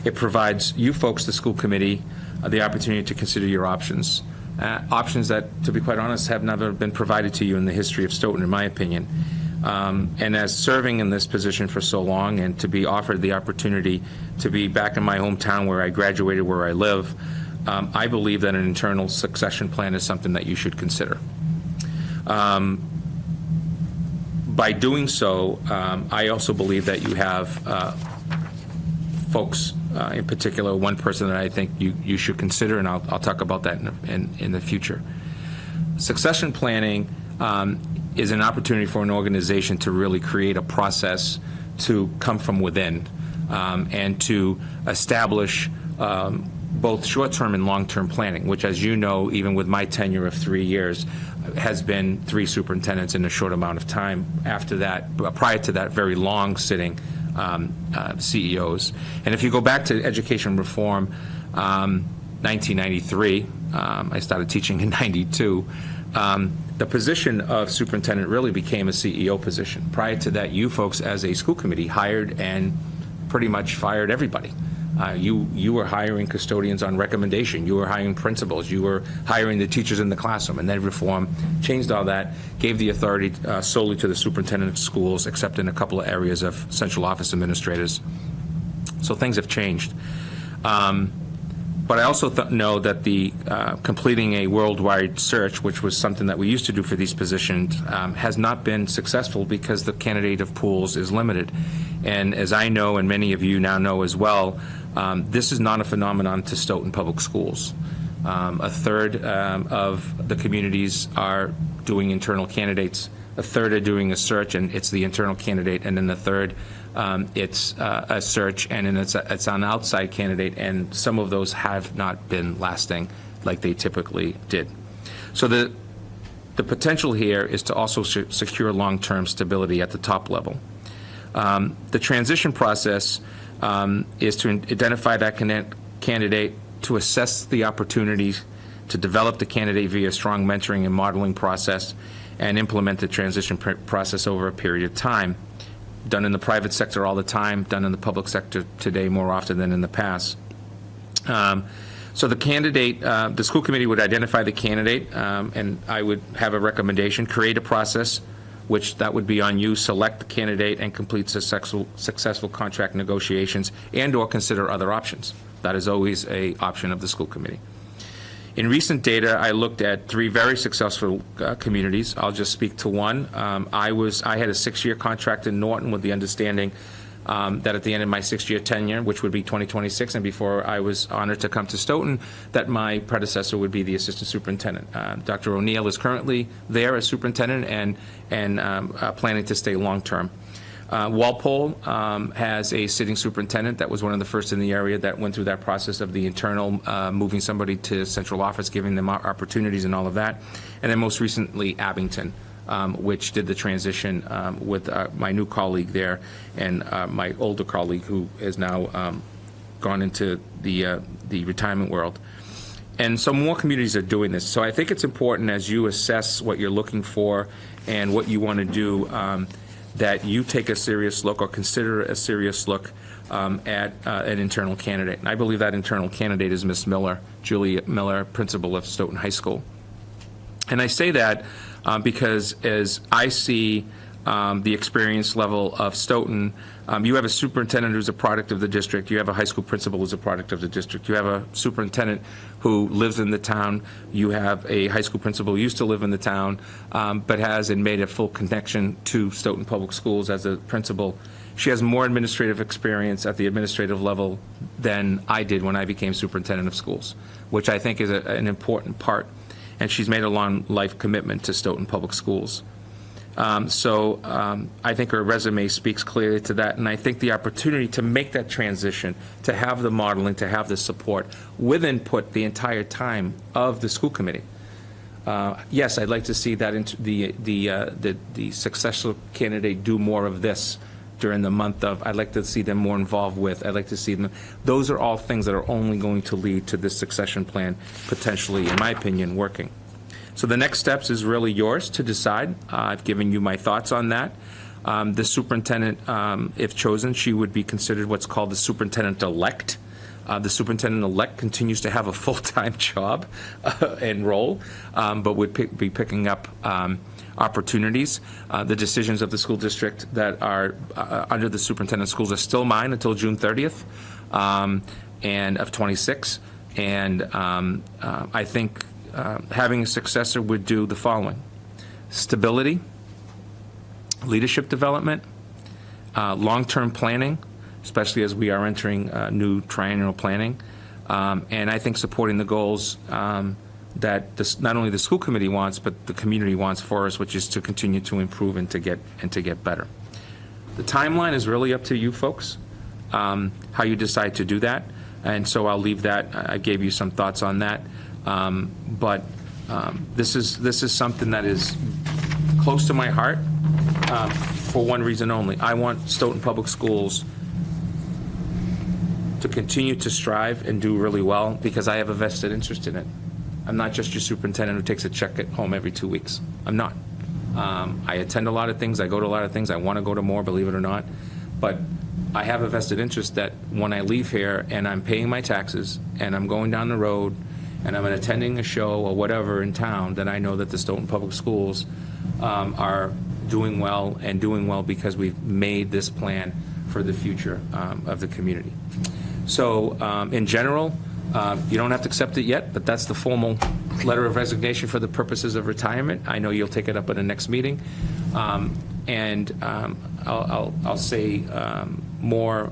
it provides you folks, the school committee, the opportunity to consider your options. Options that, to be quite honest, have never been provided to you in the history of Stoughton, in my opinion. And as serving in this position for so long and to be offered the opportunity to be back in my hometown where I graduated, where I live, I believe that an internal succession plan is something that you should consider. By doing so, I also believe that you have folks, in particular, one person that I think you should consider, and I'll talk about that in the future. Succession planning is an opportunity for an organization to really create a process to come from within and to establish both short-term and long-term planning, which, as you know, even with my tenure of 3 years, has been 3 superintendents in a short amount of time. After that, prior to that, very long-sitting CEOs. And if you go back to education reform, 1993, I started teaching in 92, the position of superintendent really became a CEO position. Prior to that, you folks as a school committee hired and pretty much fired everybody. You were hiring custodians on recommendation. You were hiring principals. You were hiring the teachers in the classroom. And then reform changed all that, gave the authority solely to the superintendent of schools, except in a couple of areas of central office administrators. So things have changed. But I also know that the completing a worldwide search, which was something that we used to do for these positions, has not been successful because the candidate of pools is limited. And as I know, and many of you now know as well, this is not a phenomenon to Stoughton Public Schools. A third of the communities are doing internal candidates. A third are doing a search, and it's the internal candidate. And then the third, it's a search, and then it's an outside candidate. And some of those have not been lasting like they typically did. So the potential here is to also secure long-term stability at the top level. The transition process is to identify that candidate, to assess the opportunities, to develop the candidate via strong mentoring and modeling process, and implement the transition process over a period of time. Done in the private sector all the time, done in the public sector today more often than in the past. So the candidate, the school committee would identify the candidate, and I would have a recommendation, create a process, which that would be on you, select the candidate and complete successful contract negotiations, and/or consider other options. That is always an option of the school committee. In recent data, I looked at 3 very successful communities. I'll just speak to one. I had a 6-year contract in Norton with the understanding that at the end of my 6-year tenure, which would be 2026, and before I was honored to come to Stoughton, that my predecessor would be the assistant superintendent. Dr. O'Neill is currently there as superintendent and planning to stay long-term. Walpole has a sitting superintendent that was one of the first in the area that went through that process of the internal, moving somebody to central office, giving them opportunities and all of that. And then most recently, Abington, which did the transition with my new colleague there and my older colleague who has now gone into the retirement world. And so more communities are doing this. So I think it's important as you assess what you're looking for and what you want to do, that you take a serious look or consider a serious look at an internal candidate. And I believe that internal candidate is Ms. Miller, Julia Miller, principal of Stoughton High School. And I say that because as I see the experience level of Stoughton, you have a superintendent who's a product of the district. You have a high school principal who's a product of the district. You have a superintendent who lives in the town. You have a high school principal who used to live in the town, but has and made a full connection to Stoughton Public Schools as a principal. She has more administrative experience at the administrative level than I did when I became superintendent of schools, which I think is an important part. And she's made a long life commitment to Stoughton Public Schools. I think her resume speaks clearly to that, and I think the opportunity to make that transition, to have the modeling, to have the support, with input the entire time of the school committee. Yes, I'd like to see that the successful candidate do more of this during the month of. I'd like to see them more involved with. I'd like to see them. Those are all things that are only going to lead to this succession plan potentially, in my opinion, working. So the next steps is really yours to decide. I've given you my thoughts on that. The superintendent, if chosen, she would be considered what's called the superintendent-elect. The superintendent-elect continues to have a full-time job and role, but would be picking up opportunities. The decisions of the school district that are under the superintendent of schools are still mine until June 30th and of 26. And I think having a successor would do the following: stability, leadership development, long-term planning, especially as we are entering new triennial planning, and I think supporting the goals that not only the school committee wants, but the community wants for us, which is to continue to improve and to get better. The timeline is really up to you folks, how you decide to do that, and so I'll leave that. I gave you some thoughts on that. But this is something that is close to my heart for one reason only. I want Stoughton Public Schools to continue to strive and do really well because I have a vested interest in it. I'm not just your superintendent who takes a check at home every 2 weeks. I'm not. I attend a lot of things. I go to a lot of things. I want to go to more, believe it or not. But I have a vested interest that when I leave here and I'm paying my taxes and I'm going down the road and I'm attending a show or whatever in town, that I know that the Stoughton Public Schools are doing well because we've made this plan for the future of the community. So in general, you don't have to accept it yet, but that's the formal letter of resignation for the purposes of retirement. I know you'll take it up at the next meeting. And I'll say more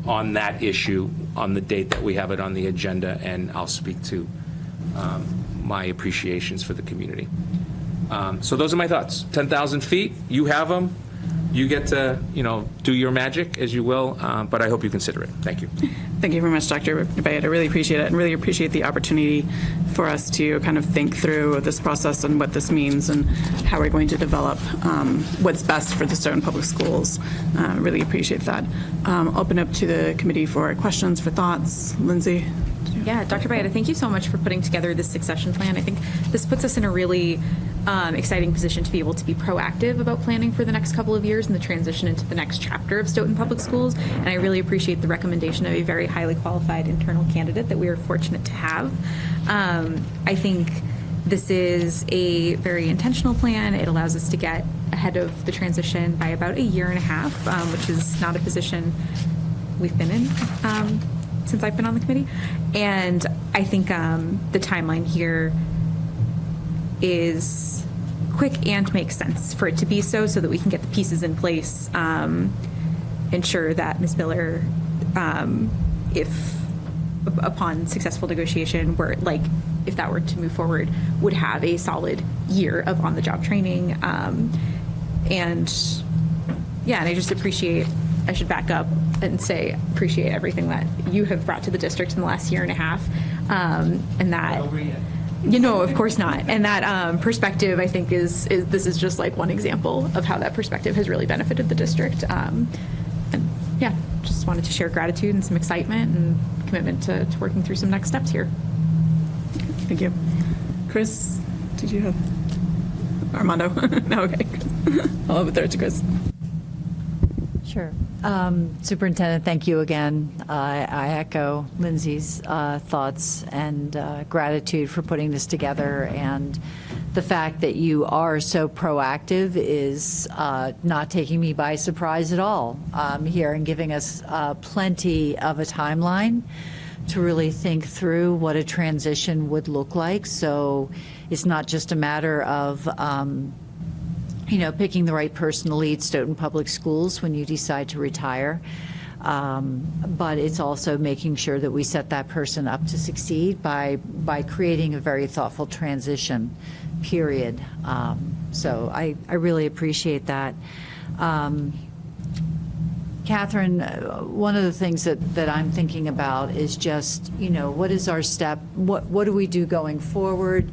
on that issue on the date that we have it on the agenda, and I'll speak to my appreciations for the community. So those are my thoughts. 10,000 feet, you have them. you get to, do your magic, as you will, but I hope you consider it. Thank you. Thank you very much, Dr. Bayet. I really appreciate it, and really appreciate the opportunity for us to kind of think through this process and what this means and how we're going to develop what's best for the Stoughton Public Schools. Really appreciate that. Open up to the committee for questions, for thoughts. Lindsay? Yeah, Dr. Bayet, thank you so much for putting together this succession plan. I think this puts us in a really exciting position to be able to be proactive about planning for the next couple of years and the transition into the next chapter of Stoughton Public Schools. And I really appreciate the recommendation of a very highly qualified internal candidate that we are fortunate to have. I think this is a very intentional plan. It allows us to get ahead of the transition by about a year and a half, which is not a position we've been in since I've been on the committee. And I think the timeline here is quick and makes sense for it to be so that we can get the pieces in place, ensure that Ms. Miller, if upon successful negotiation, if that were to move forward, would have a solid year of on-the-job training. And I just appreciate, I should back up and say, appreciate everything that you have brought to the district in the last year and a half. And that, of course not. And that perspective, I think, this is just like one example of how that perspective has really benefited the district. Just wanted to share gratitude and some excitement and commitment to working through some next steps here. Thank you. Chris, did you have? Armando? No, okay. I'll have it there to Chris. Sure. Superintendent, thank you again. I echo Lindsay's thoughts and gratitude for putting this together, and the fact that you are so proactive is not taking me by surprise at all here, and giving us plenty of a timeline to really think through what a transition would look like. So it's not just a matter of picking the right person to lead Stoughton Public Schools when you decide to retire. But it's also making sure that we set that person up to succeed by creating a very thoughtful transition period. So I really appreciate that. Catherine, one of the things that I'm thinking about is just, what is our step? What do we do going forward?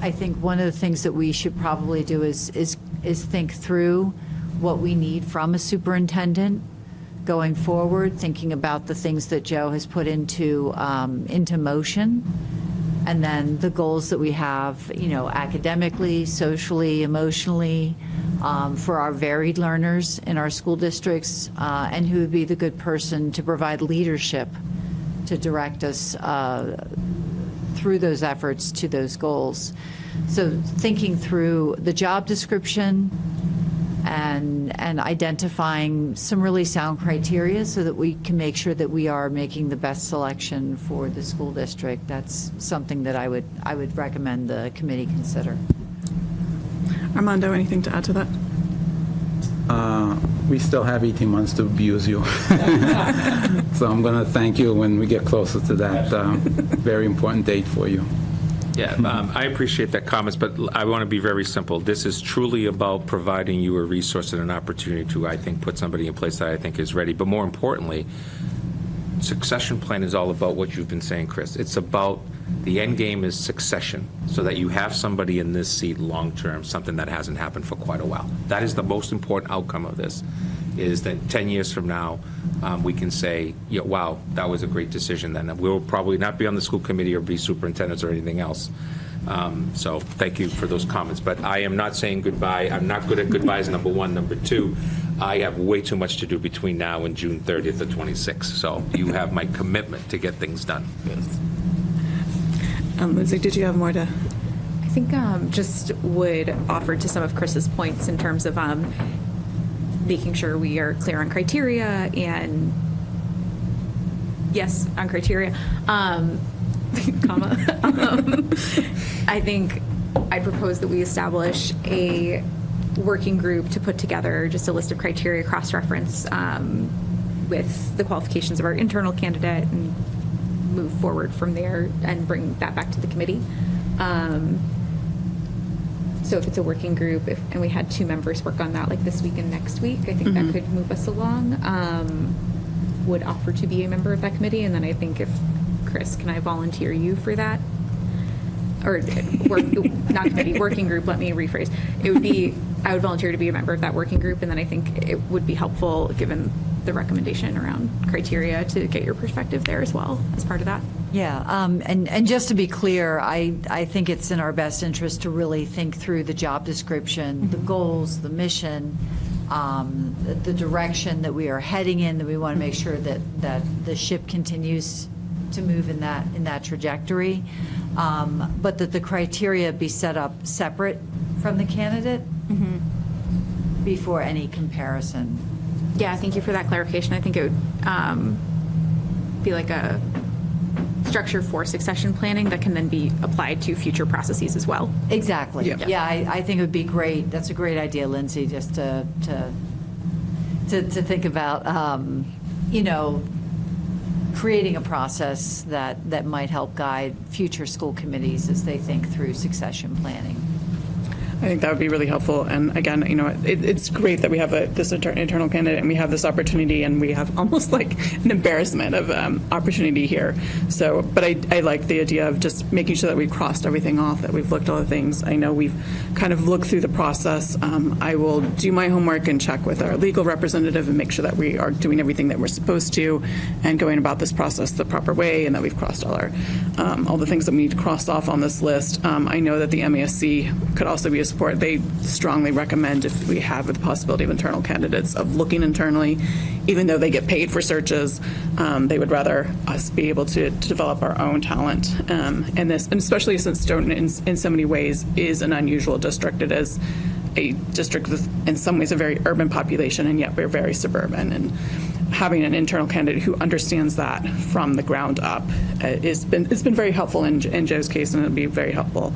I think one of the things that we should probably do is think through what we need from a superintendent going forward, thinking about the things that Joe has put into motion, and then the goals that we have, academically, socially, emotionally, for our varied learners in our school districts, and who would be the good person to provide leadership to direct us through those efforts to those goals. So thinking through the job description and identifying some really sound criteria so that we can make sure that we are making the best selection for the school district. That's something that I would recommend the committee consider. Armando, anything to add to that? We still have 18 months to abuse you. So I'm going to thank you when we get closer to that very important date for you. Yeah, I appreciate that comments, but I want to be very simple. This is truly about providing you a resource and an opportunity to, I think, put somebody in place that I think is ready. But more importantly, succession plan is all about what you've been saying, Chris. It's about the end game is succession, so that you have somebody in this seat long-term, something that hasn't happened for quite a while. That is the most important outcome of this, is that 10 years from now, we can say, wow, that was a great decision then. We'll probably not be on the school committee or be superintendents or anything else. So thank you for those comments. But I am not saying goodbye. I'm not good at goodbyes, number one. Number two, I have way too much to do between now and June 30th or 26th. So you have my commitment to get things done. Yes. Lindsay, did you have more to? I think just would offer to some of Chris's points in terms of making sure we are clear on criteria and yes, on criteria, comma. I think I propose that we establish a working group to put together just a list of criteria, cross-reference with the qualifications of our internal candidate and move forward from there and bring that back to the committee. So if it's a working group, and we had 2 members work on that like this week and next week, I think that could move us along. Would offer to be a member of that committee, and then I think if, Chris, can I volunteer you for that? Or not committee, working group, let me rephrase. It would be, I would volunteer to be a member of that working group, and then I think it would be helpful, given the recommendation around criteria, to get your perspective there as well as part of that. Yeah, and just to be clear, I think it's in our best interest to really think through the job description, the goals, the mission, the direction that we are heading in, that we want to make sure that the ship continues to move in that trajectory, but that the criteria be set up separate from the candidate before any comparison. Yeah, thank you for that clarification. I think it would be like a structure for succession planning that can then be applied to future processes as well. Exactly. Yeah. Yeah, I think it would be great. That's a great idea, Lindsay, just to think about, creating a process that might help guide future school committees as they think through succession planning. I think that would be really helpful. And again, it's great that we have this internal candidate and we have this opportunity, and we have almost like an embarrassment of opportunity here. So, but I like the idea of just making sure that we've crossed everything off, that we've looked at all the things. I know we've kind of looked through the process. I will do my homework and check with our legal representative and make sure that we are doing everything that we're supposed to and going about this process the proper way, and that we've crossed all the things that we need to cross off on this list. I know that the MASC could also be a support. They strongly recommend, if we have the possibility of internal candidates, of looking internally, even though they get paid for searches. They would rather us be able to develop our own talent. And especially since Stoughton in so many ways is an unusual district. It is a district with, in some ways, a very urban population, and yet we're very suburban. And having an internal candidate who understands that from the ground up it's been very helpful in Joe's case, and it'll be very helpful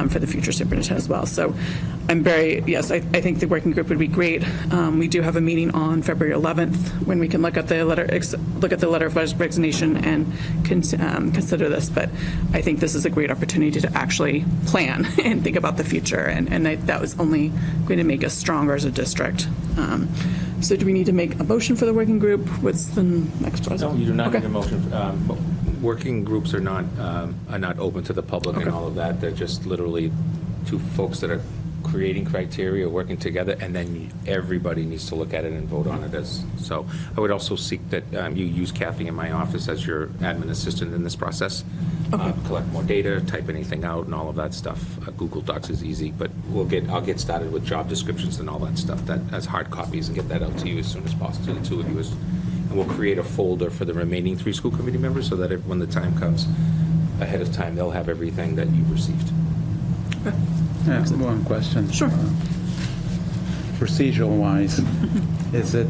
for the future superintendent as well. So I think the working group would be great. We do have a meeting on February 11th when we can look at the letter of resignation and consider this. But I think this is a great opportunity to actually plan and think about the future, and that was only going to make us stronger as a district. So do we need to make a motion for the working group? What's the next process? No, you do not Okay. need a motion. Working groups are not open to the public and all of that. They're just literally 2 folks that are creating criteria, working together, and then everybody needs to look at it and vote on it. So I would also seek that you use Kathy in my office as your admin assistant in this process. Collect more data, type anything out, and all of that stuff. Google Docs is easy, but I'll get started with job descriptions and all that stuff that as hard copies and get that out to you as soon as possible, to the 2 of you. And we'll create a folder for the remaining 3 school committee members, so that when the time comes ahead of time, they'll have everything that you've received. Yeah, one question. Sure. Procedural-wise, is it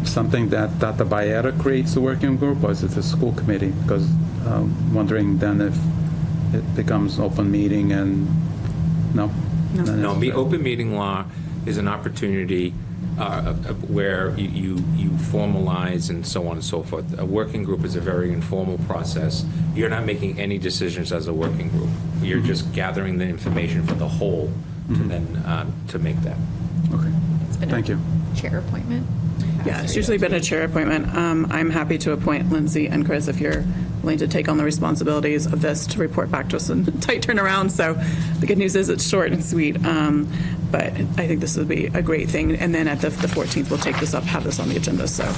something that Dr. Byetta creates the working group, or is it the school committee? Because wondering then if it becomes open meeting and, no? No, open meeting law is an opportunity where you formalize and so on and so forth. A working group is a very informal process. You're not making any decisions as a working group. You're just gathering the information for the whole to then to make that. Okay, It's been thank you. a chair appointment. Yeah, it's usually been a chair appointment. I'm happy to appoint Lindsay and Chris if you're willing to take on the responsibilities of this, to report back to us in a tight turnaround. So the good news is it's short and sweet. But I think this would be a great thing. And then at the 14th, we'll take this up, have this on the agenda. So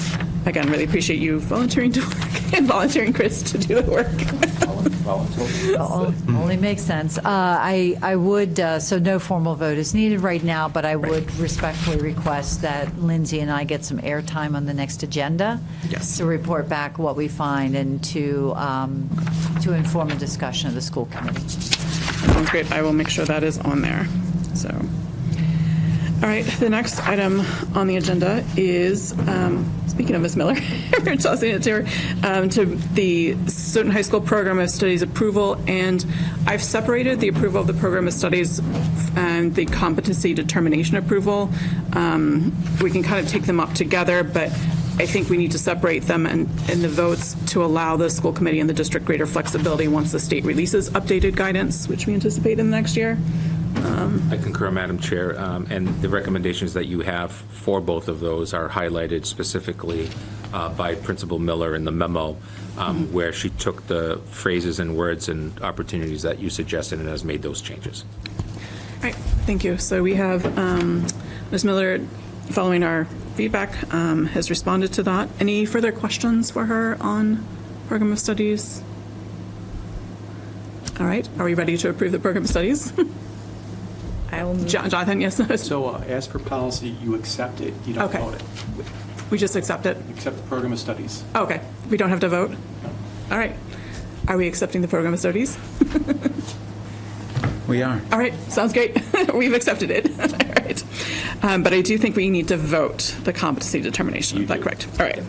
again, really appreciate you volunteering to work and volunteering Chris to do the work. Only makes sense. I would, so no formal vote is needed right now, but I would respectfully request that Lindsay and I get some airtime on the next agenda. Yes. To report back what we find and to inform a discussion of the school committee. Sounds great. I will make sure that is on there. So, all right, the next item on the agenda is, speaking of Ms. Miller, we're tossing it to her, to the Stoughton High School Program of Studies approval. And I've separated the approval of the Program of Studies and the competency determination approval. We can kind of take them up together, but I think we need to separate them in the votes to allow the school committee and the district greater flexibility once the state releases updated guidance, which we anticipate in the next year. I concur, Madam Chair, and the recommendations that you have for both of those are highlighted specifically by Principal Miller in the memo, where she took the phrases and words and opportunities that you suggested and has made those changes. All right, thank you. So we have Ms. Miller, following our feedback, has responded to that. Any further questions for her on program of studies? All right, are we ready to approve the program of studies? Jonathan, yes? So as per policy, you accept it, you don't Okay. vote it. We just accept it? You accept the program of studies. Okay, we don't have to vote? All right. Are we accepting the program of studies? We are. All right, sounds great. We've accepted it. All right. But I do think we need to vote the competency determination. Is that correct? All right.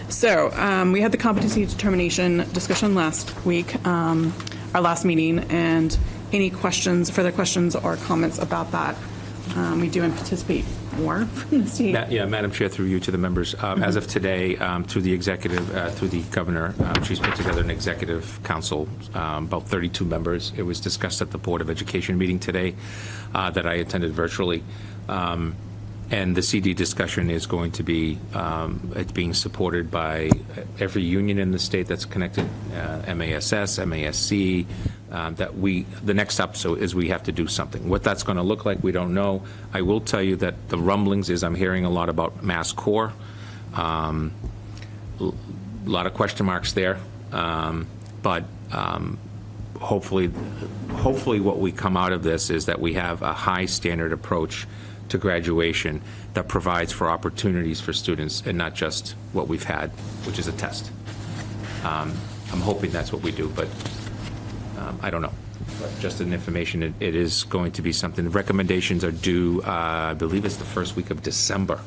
So we had the competency determination discussion last week, our last meeting, and any questions, further questions or comments about that? We do anticipate more from the state. Yeah, Madam Chair, through you to the members. As of today, through the executive, through the governor, she's put together an executive council, about 32 members. It was discussed at the Board of Education meeting today that I attended virtually. And the CD discussion is going to be, it's being supported by every union in the state that's connected, MASS, MASC, the next step is we have to do something. What that's going to look like, we don't know. I will tell you that the rumblings is I'm hearing a lot about Mass Core, a lot of question marks there, but hopefully what we come out of this is that we have a high standard approach to graduation that provides for opportunities for students and not just what we've had, which is a test. I'm hoping that's what we do, but I don't know. But just an information, it is going to be something. The recommendations are due, I believe it's the first week of December.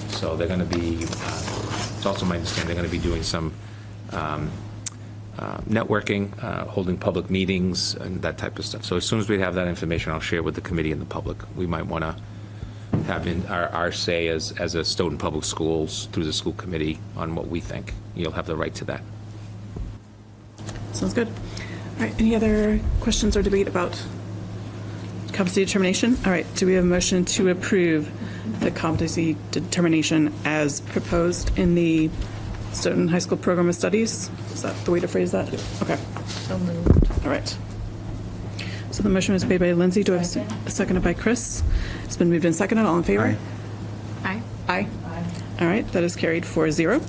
So they're going to be, it's also my understanding, they're going to be doing some networking, holding public meetings, and that type of stuff. So as soon as we have that information, I'll share with the committee and the public. We might want to have our say as a Stoughton Public Schools through the school committee on what we think. You'll have the right to that. Sounds good. All right, any other questions or debate about competency determination? All right, do we have a motion to approve the competency determination as proposed in the Stoughton High School Program of Studies? Is that the way to phrase that? Okay. So moved. All right. So the motion was made by Lindsay. Do I have a seconded by Chris? It's been moved and seconded. All in favor? Aye. Aye. All right, that is carried 4-0.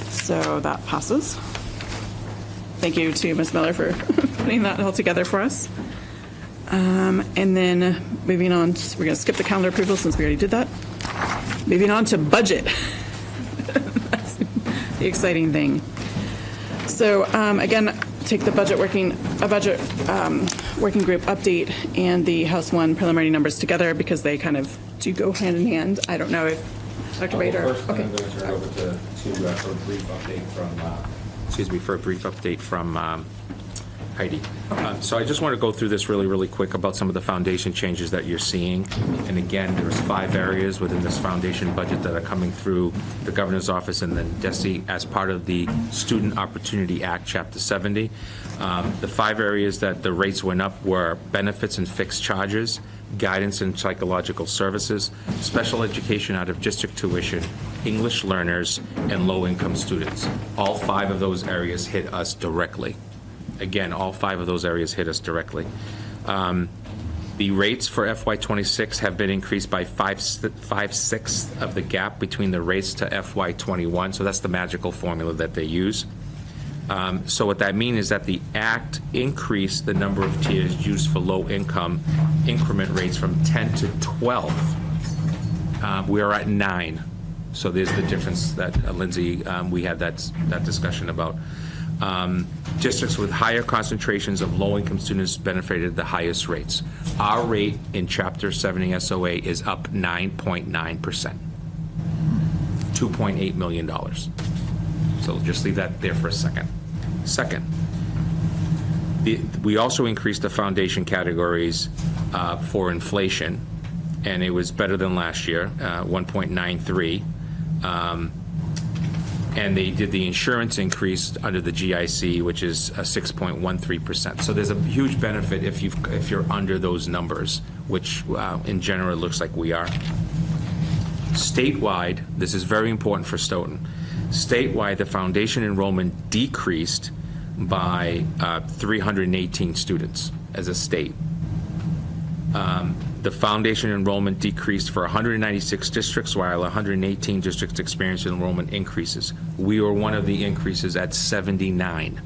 So that passes. Thank you to Ms. Miller for putting that all together for us. And then moving on, we're going to skip the calendar approval since we already did that. Moving on to budget. That's the exciting thing. So again, take the budget working group update and the House 1 preliminary numbers together because they kind of do go hand in hand. I don't know if Dr. Bader. First, I'm going to turn it over to for a brief update from, Heidi. So I just want to go through this really, really quick about some of the foundation changes that you're seeing. And again, there's 5 areas within this foundation budget that are coming through the governor's office and then DESE as part of the Student Opportunity Act, Chapter 70. The 5 areas that the rates went up were benefits and fixed charges, guidance and psychological services, special education out of district tuition, English learners, and low-income students. All 5 of those areas hit us directly. Again, all 5 of those areas hit us directly. The rates for FY26 have been increased by 5/6 of the gap between the rates to FY21, so that's the magical formula that they use. So what that means is that the Act increased the number of tiers used for low-income increment rates from 10 to 12. We are at 9. So there's the difference that, Lindsay, we had that discussion about. Districts with higher concentrations of low-income students benefited the highest rates. Our rate in Chapter 70 SOA is up 9.9%, $2.8 million. So just leave that there for a second. Second, we also increased the foundation categories for inflation, and it was better than last year, 1.93. And they did the insurance increase under the GIC, which is a 6.13%. So there's a huge benefit if you're under those numbers, which in general it looks like we are. Statewide, this is very important for Stoughton. Statewide, the foundation enrollment decreased by 318 students as a state. The foundation enrollment decreased for 196 districts, while 118 districts experienced enrollment increases. We were one of the increases at 79.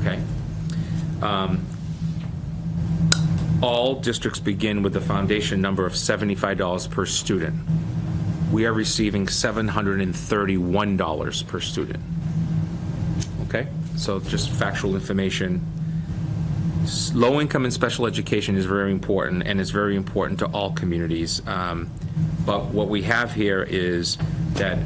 Okay. All districts begin with a foundation number of $75 per student. We are receiving $731 per student. Okay, so just factual information. Low income and special education is very important, and it's very important to all communities. But what we have here is that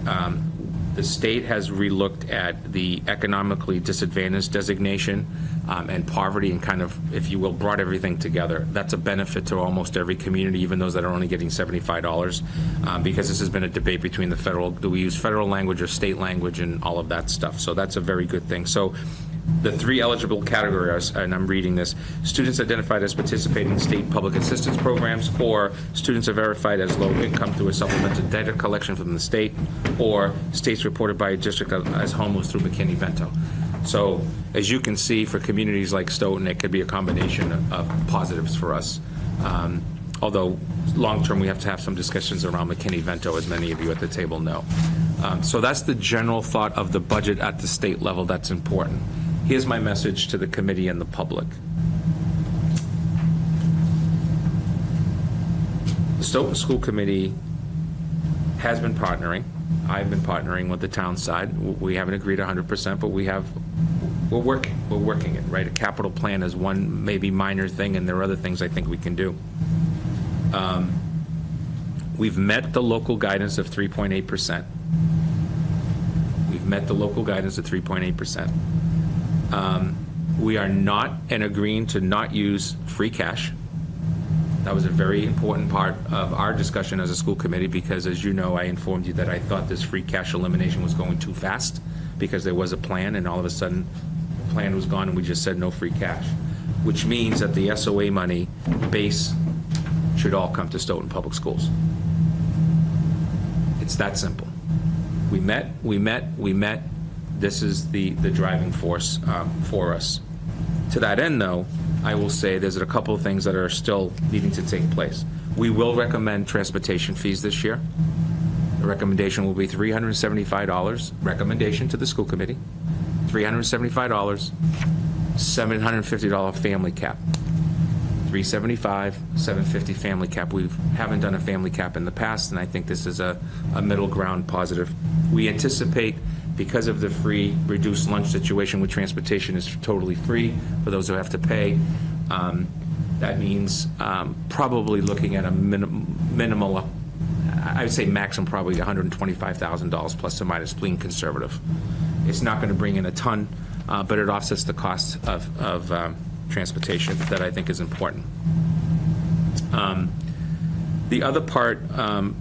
the state has relooked at the economically disadvantaged designation and poverty, and kind of, if you will, brought everything together. That's a benefit to almost every community, even those that are only getting $75, because this has been a debate between the federal, do we use federal language or state language and all of that stuff. So that's a very good thing. So the three eligible categories, and I'm reading this: students identified as participating in state public assistance programs, or students are verified as low income through a supplemental data collection from the state, or states reported by a district as homeless through McKinney-Vento. So as you can see, for communities like Stoughton, it could be a combination of positives for us. Although long-term, we have to have some discussions around McKinney-Vento, as many of you at the table know. So that's the general thought of the budget at the state level that's important. Here's my message to the committee and the public. The Stoughton School Committee has been partnering. I've been partnering with the town side. We haven't agreed 100%, but we're working it, right? A capital plan is one maybe minor thing, and there are other things I think we can do. We've met the local guidance of 3.8%. We've met the local guidance of 3.8%. We are not and agreeing to not use free cash. That was a very important part of our discussion as a school committee, because, as you know, I informed you that I thought this free cash elimination was going too fast, because there was a plan, and all of a sudden the plan was gone and we just said no free cash, which means that the SOA money base should all come to Stoughton Public Schools. It's that simple. We met. This is the driving force for us. To that end, though, I will say there's a couple of things that are still needing to take place. We will recommend transportation fees this year. The recommendation will be $375, recommendation to the school committee, $375, $750 family cap. $375, $750 family cap. We haven't done a family cap in the past, and I think this is a middle ground positive. We anticipate, because of the free reduced lunch situation with transportation is totally free for those who have to pay, that means probably looking at a minimal, I would say maximum probably $125,000 plus or minus, being conservative. It's not going to bring in a ton, but it offsets the cost of transportation that I think is important. The other part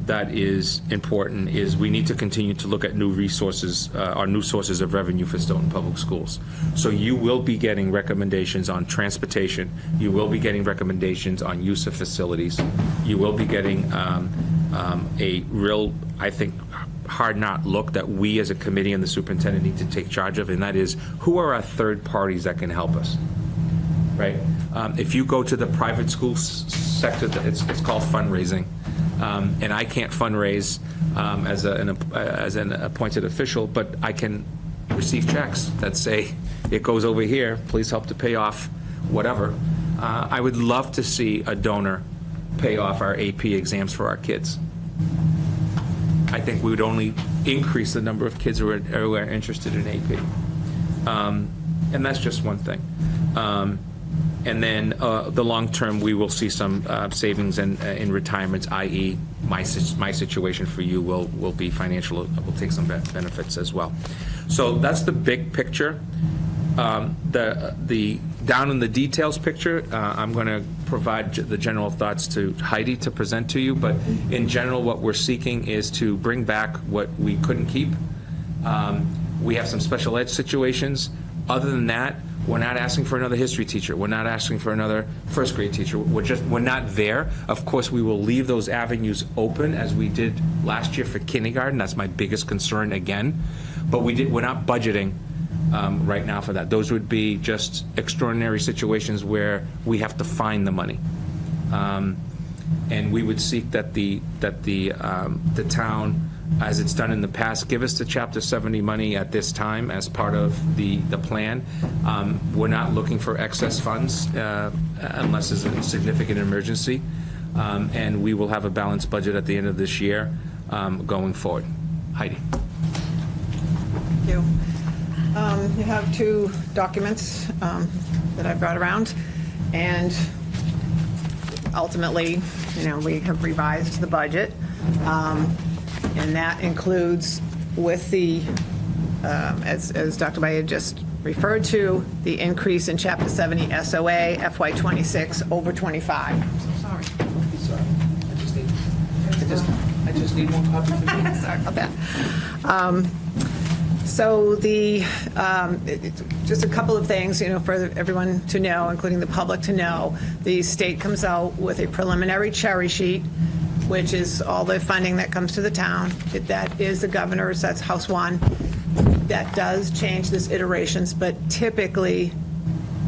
that is important is we need to continue to look at new resources, or new sources of revenue for Stoughton Public Schools. So you will be getting recommendations on transportation. You will be getting recommendations on use of facilities. You will be getting a real, I think, hard-knot look that we as a committee and the superintendent need to take charge of, and that is, who are our third parties that can help us? Right? If you go to the private school sector, it's called fundraising, and I can't fundraise as an appointed official, but I can receive checks that say it goes over here, please help to pay off whatever. I would love to see a donor pay off our AP exams for our kids. I think we would only increase the number of kids who are interested in AP. And that's just one thing. And then the long term, we will see some savings in retirements, i.e. my situation for you will be financial, will take some benefits as well. So that's the big picture. The down in the details picture, I'm going to provide the general thoughts to Heidi to present to you, but in general what we're seeking is to bring back what we couldn't keep, We have some special ed situations. Other than that, we're not asking for another history teacher. We're not asking for another first grade teacher. We're not there. Of course, we will leave those avenues open as we did last year for kindergarten. That's my biggest concern again. But we're not budgeting right now for that. Those would be just extraordinary situations where we have to find the money. And we would seek that the town, as it's done in the past, give us the Chapter 70 money at this time as part of the plan. We're not looking for excess funds unless there's a significant emergency. And we will have a balanced budget at the end of this year going forward. Heidi. Thank you. You have two documents that I brought around, and ultimately, we have revised the budget, and that includes with the, as Dr. Bayer just referred to, the increase in Chapter 70 SOA FY26 over 25. Sorry. Sorry. I just need one copy for me. Sorry about that. So just a couple of things, for everyone to know, including the public to know, the state comes out with a preliminary cherry sheet, which is all the funding that comes to the town. That is the governor's, that's House 1. That does change this iterations, but typically,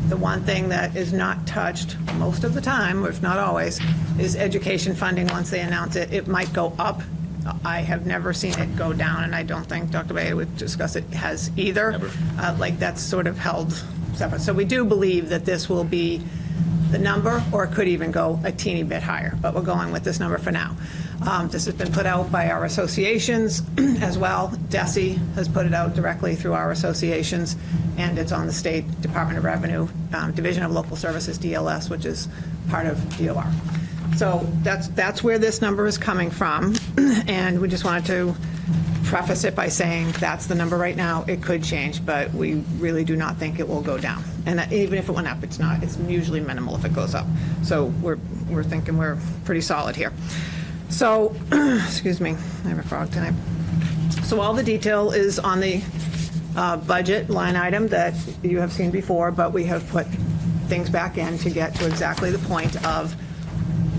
the one thing that is not touched most of the time, or if not always, is education funding. Once they announce it, it might go up. I have never seen it go down, and I don't think Dr. Bayer, we've discussed it, has either. Never. That's sort of held separate. So we do believe that this will be the number, or it could even go a teeny bit higher, but we're going with this number for now. This has been put out by our associations as well. DESE has put it out directly through our associations, and it's on the State Department of Revenue, Division of Local Services, DLS, which is part of DOR. So that's where this number is coming from, and we just wanted to preface it by saying that's the number right now. It could change, but we really do not think it will go down. And even if it went up, it's usually minimal if it goes up. So we're thinking we're pretty solid here. So, excuse me, I have a frog tonight. So all the detail is on the budget line item that you have seen before, but we have put things back in to get to exactly the point of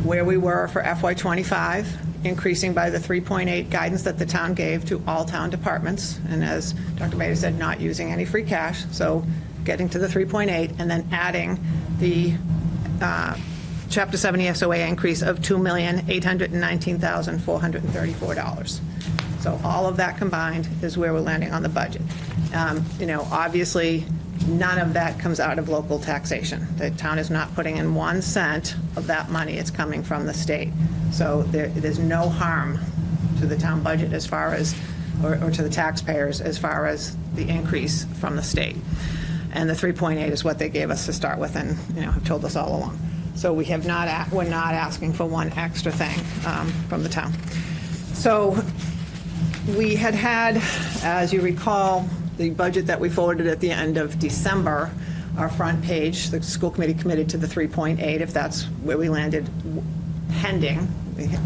where we were for FY25, increasing by the 3.8 guidance that the town gave to all town departments, and as Dr. Bader said, not using any free cash, so getting to the 3.8, and then adding the Chapter 70 SOA increase of $2,819,434. So all of that combined is where we're landing on the budget. Obviously, none of that comes out of local taxation. The town is not putting in 1 cent of that money. It's coming from the state. So there's no harm to the town budget as far as, or to the taxpayers as far as the increase from the state. And the 3.8 is what they gave us to start with, and have told us all along. So we're not asking for one extra thing from the town. So we had, as you recall, the budget that we forwarded at the end of December, our front page, the school committee committed to the 3.8, if that's where we landed, pending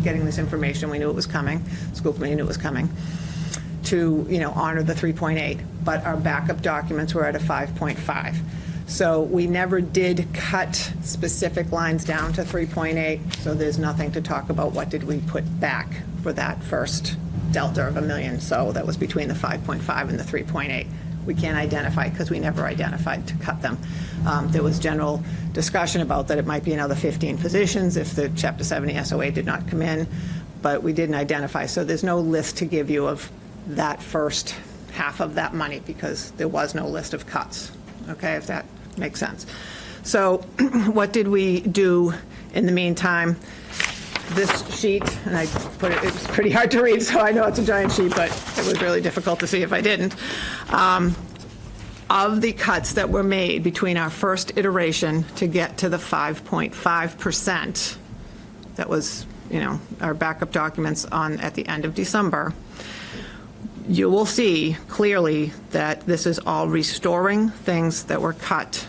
getting this information. We knew it was coming. The school committee knew it was coming, to honor the 3.8. But our backup documents were at a 5.5. So we never did cut specific lines down to 3.8. So there's nothing to talk about what did we put back for that first delta of $1 million. So that was between the 5.5 and the 3.8. We can't identify because we never identified to cut them. There was general discussion about that it might be another 15 positions if the Chapter 70 SOA did not come in, but we didn't identify. So there's no list to give you of that first half of that money because there was no list of cuts, okay, if that makes sense. So what did we do in the meantime? This sheet, and I put it, it's pretty hard to read, so I know it's a giant sheet, but it was really difficult to see if I didn't. Of the cuts that were made between our first iteration to get to the 5.5%, that was, our backup documents at the end of December, you will see clearly that this is all restoring things that were cut,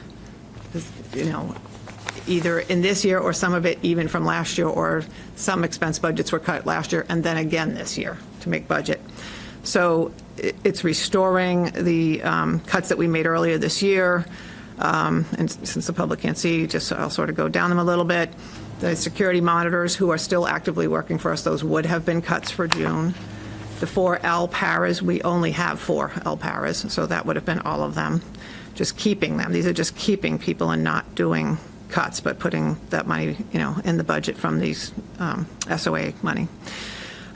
either in this year or some of it even from last year, or some expense budgets were cut last year and then again this year to make budget. So it's restoring the cuts that we made earlier this year. And since the public can't see, just I'll sort of go down them a little bit. The security monitors who are still actively working for us, those would have been cuts for June. The 4 L paras, we only have 4 L paras, so that would have been all of them. Just keeping them. These are just keeping people and not doing cuts, but putting that money, in the budget from these SOA money.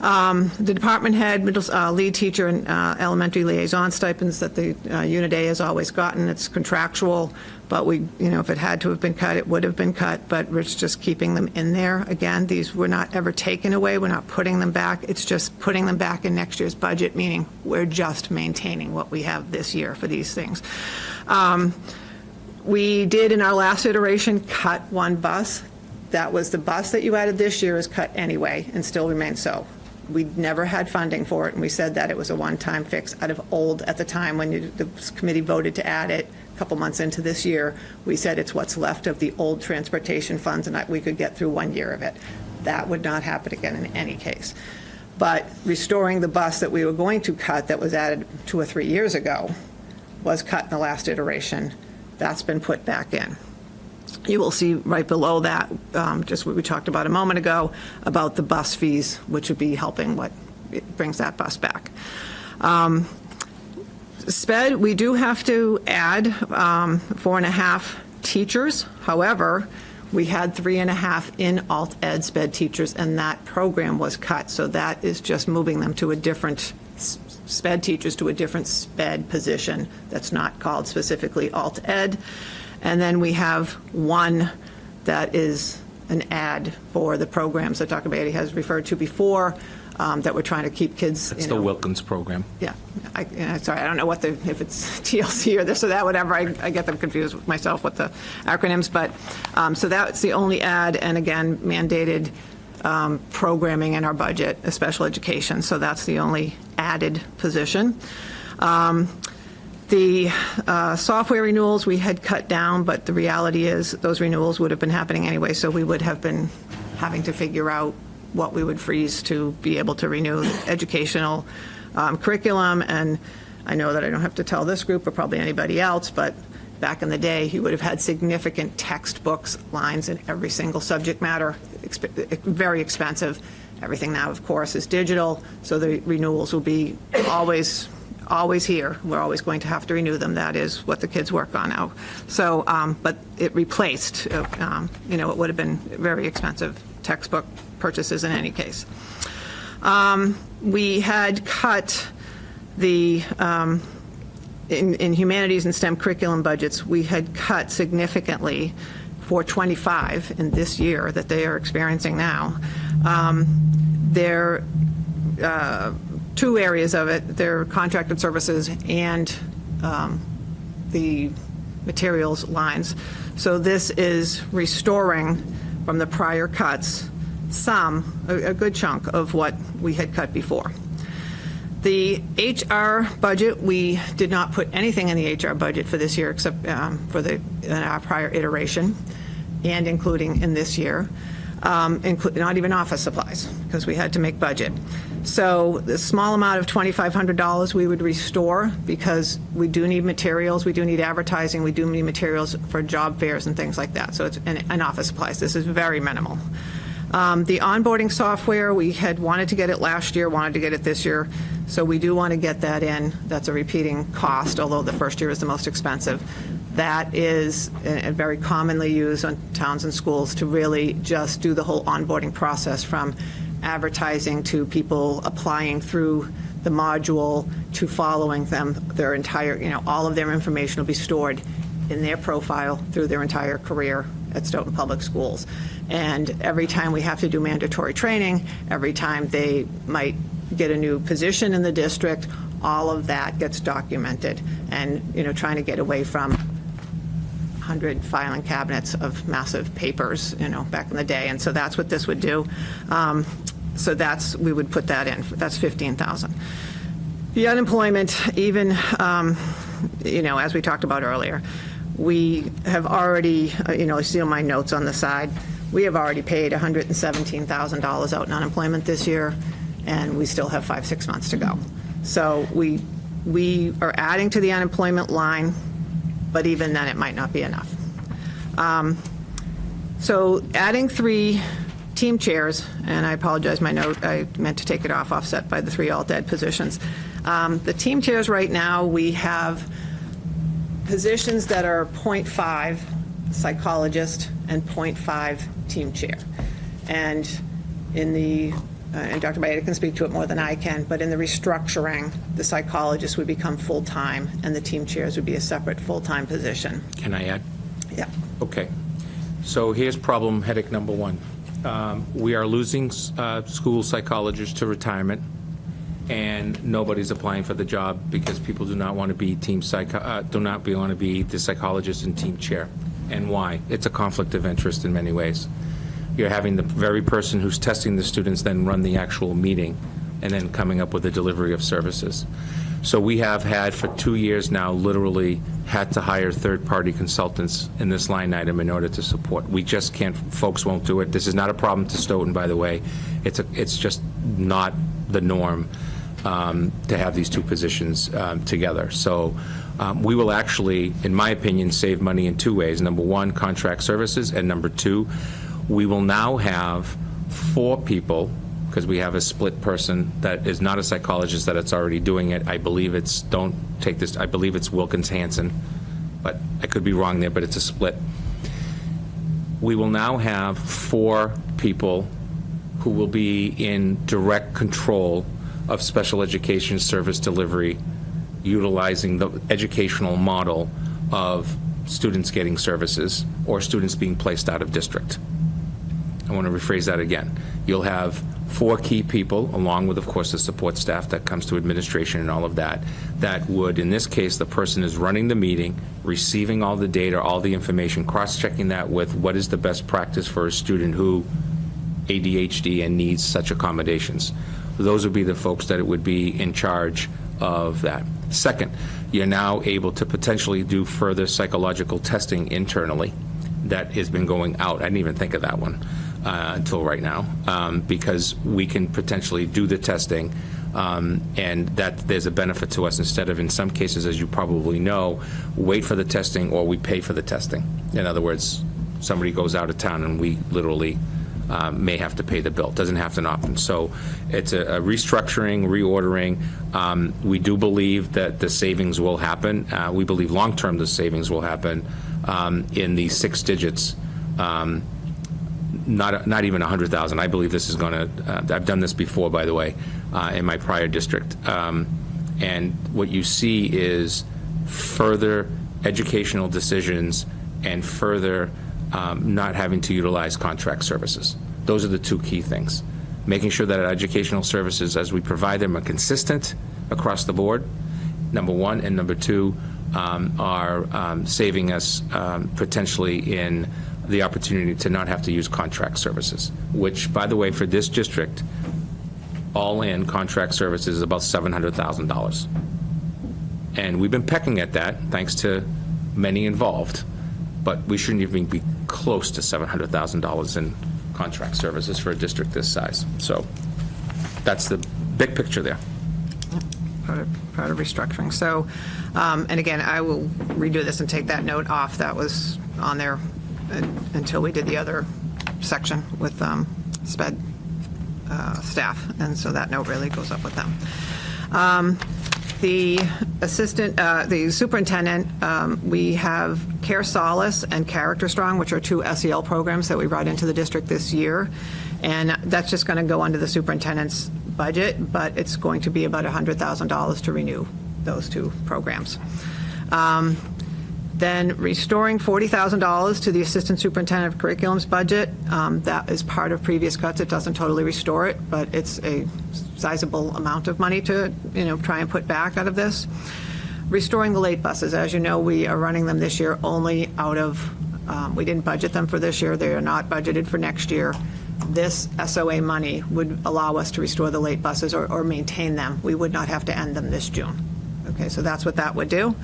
The department head, lead teacher, and elementary liaison stipends that the Unit A has always gotten. It's contractual, but we, if it had to have been cut, it would have been cut, but we're just keeping them in there. Again, these were not ever taken away. We're not putting them back. It's just putting them back in next year's budget, meaning we're just maintaining what we have this year for these things. We did, in our last iteration, cut 1 bus. That was the bus that you added this year is cut anyway and still remains so. We never had funding for it, and we said that it was a one-time fix out of old at the time when the committee voted to add it a couple months into this year. We said it's what's left of the old transportation funds, and that we could get through 1 year of it. That would not happen again in any case. But restoring the bus that we were going to cut that was added 2 or 3 years ago was cut in the last iteration. That's been put back in. You will see right below that, just what we talked about a moment ago, about the bus fees, which would be helping what brings that bus back. SPED, we do have to add 4.5 teachers. However, we had 3.5 in alt ed SPED teachers, and that program was cut. So that is just moving them to a different SPED teachers to a different SPED position that's not called specifically alt ed. And then we have 1 that is an ad for the programs that Dr. Beatty has referred to before, that we're trying to keep kids. It's the Wilkins program. Yeah. Sorry, I don't know if it's TLC or this or that, whatever. I get them confused with myself with the acronyms. But so that's the only ad, and again, mandated programming in our budget, a special education. So that's the only added position. The software renewals we had cut down, but the reality is those renewals would have been happening anyway, so we would have been having to figure out what we would freeze to be able to renew educational curriculum. And I know that I don't have to tell this group or probably anybody else, but back in the day, he would have had significant textbooks, lines in every single subject matter, very expensive. Everything now, of course, is digital, so the renewals will be always here. We're always going to have to renew them. That is what the kids work on now. So, but it replaced, it would have been very expensive textbook purchases in any case. We had cut the, in humanities and STEM curriculum budgets, we had cut significantly for 25 in this year that they are experiencing now. They're 2 areas of it. They're contracted services and the materials lines. So this is restoring from the prior cuts a good chunk of what we had cut before. The HR budget, we did not put anything in the HR budget for this year except for in our prior iteration and including in this year. Not even office supplies, because we had to make budget. So the small amount of $2,500 we would restore, because we do need materials, we do need advertising, we do need materials for job fairs and things like that. So it's an office supplies. This is very minimal. The onboarding software, we had wanted to get it last year, wanted to get it this year, so we do want to get that in. That's a repeating cost, although the first year is the most expensive. That is very commonly used on towns and schools to really just do the whole onboarding process, from advertising to people applying through the module to following them. Their entire, all of their information will be stored in their profile through their entire career at Stoughton Public Schools. And every time we have to do mandatory training, every time they might get a new position in the district, all of that gets documented, and trying to get away from 100 filing cabinets of massive papers, back in the day. And so that's what this would do. So we would put that in. That's $15,000. The unemployment, even, as we talked about earlier, we have already, I see on my notes on the side, we have already paid $117,000 out in unemployment this year, and we still have 5-6 months to go. So we are adding to the unemployment line, but even then, it might not be enough. So adding 3 team chairs, and I apologize, my note, I meant to take it off, offset by the 3 alt-ed positions. The team chairs right now, we have positions that are 0.5 psychologist and 0.5 team chair. And in the, and Dr. Maeda can speak to it more than I can, but in the restructuring, the psychologist would become full-time and the team chairs would be a separate full-time position. Can I add? Yeah. Okay. So here's problem headache number 1. We are losing school psychologists to retirement, and nobody's applying for the job because people do not want to be want to be the psychologist and team chair. And why? It's a conflict of interest in many ways. You're having the very person who's testing the students then run the actual meeting and then coming up with the delivery of services. So we have had for 2 years now literally had to hire third-party consultants in this line item in order to support. We just can't, folks won't do it. This is not a problem to Stoughton, by the way. It's just not the norm to have these 2 positions together. So we will actually, in my opinion, save money in 2 ways. Number 1, contract services, and number 2, we will now have 4 people, because we have a split person that is not a psychologist that's already doing it. I believe it's, don't take this, I believe it's Wilkins Hanson, but I could be wrong there, but it's a split. We will now have 4 people who will be in direct control of special education service delivery, utilizing the educational model of students getting services or students being placed out of district. I want to rephrase that again. You'll have 4 key people, along with, of course, the support staff that comes to administration and all of that, that would, in this case, the person is running the meeting, receiving all the data, all the information, cross-checking that with what is the best practice for a student who ADHD and needs such accommodations. Those would be the folks that it would be in charge of that. Second, you're now able to potentially do further psychological testing internally. That has been going out. I didn't even think of that one until right now, because we can potentially do the testing, and that there's a benefit to us instead of, in some cases, as you probably know, wait for the testing or we pay for the testing. In other words, somebody goes out of town and we literally may have to pay the bill. It doesn't happen often. So it's a restructuring, reordering. We do believe that the savings will happen. We believe long-term the savings will happen in the 6 digits, not even 100,000. I believe this is going to, I've done this before, by the way, in my prior district. And what you see is further educational decisions and further not having to utilize contract services. Those are the 2 key things. Making sure that our educational services, as we provide them, are consistent across the board, number 1, and number 2, are saving us potentially in the opportunity to not have to use contract services, which, by the way, for this district, all in contract services is about $700,000. And we've been pecking at that, thanks to many involved, but we shouldn't even be close to $700,000 in contract services for a district this size. So that's the big picture there. Part of restructuring. So, and again, I will redo this and take that note off. That was on there until we did the other section with SPED staff, and so that note really goes up with them. The assistant, the superintendent, we have Care Solace and Character Strong, which are 2 SEL programs that we brought into the district this year. And that's just going to go under the superintendent's budget, but it's going to be about $100,000 to renew those 2 programs. Then restoring $40,000 to the assistant superintendent of curriculum's budget. That is part of previous cuts. It doesn't totally restore it, but it's a sizable amount of money to, try and put back out of this. Restoring the late buses. As you know, we are running them this year only out of, we didn't budget them for this year. They are not budgeted for next year. This SOA money would allow us to restore the late buses or maintain them. We would not have to end them this June. Okay, so that's what that would do.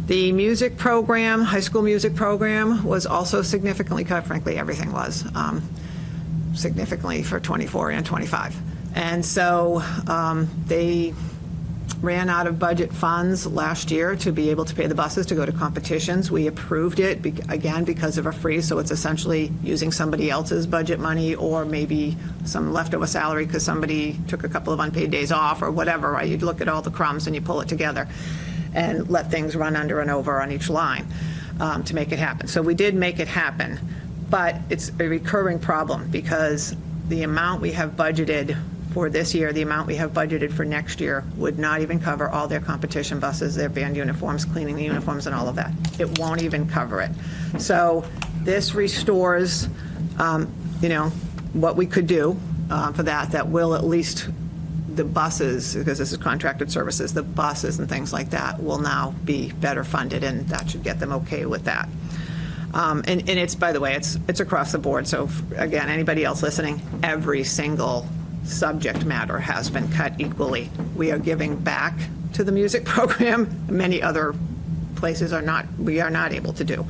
The music program, high school music program, was also significantly cut. Frankly, everything was significantly for 24 and 25. And so they ran out of budget funds last year to be able to pay the buses to go to competitions. We approved it, again, because of a freeze, so it's essentially using somebody else's budget money or maybe some leftover salary because somebody took a couple of unpaid days off or whatever, right? You'd look at all the crumbs and you pull it together and let things run under and over on each line to make it happen. So we did make it happen, but it's a recurring problem because the amount we have budgeted for this year, the amount we have budgeted for next year would not even cover all their competition buses, their band uniforms, cleaning the uniforms and all of that. It won't even cover it. So this restores, what we could do for that will at least the buses, because this is contracted services, the buses and things like that will now be better funded, and that should get them okay with that. And it's, by the way, it's across the board. So again, anybody else listening, every single subject matter has been cut equally. We are giving back to the music program. Many other places we are not able to do.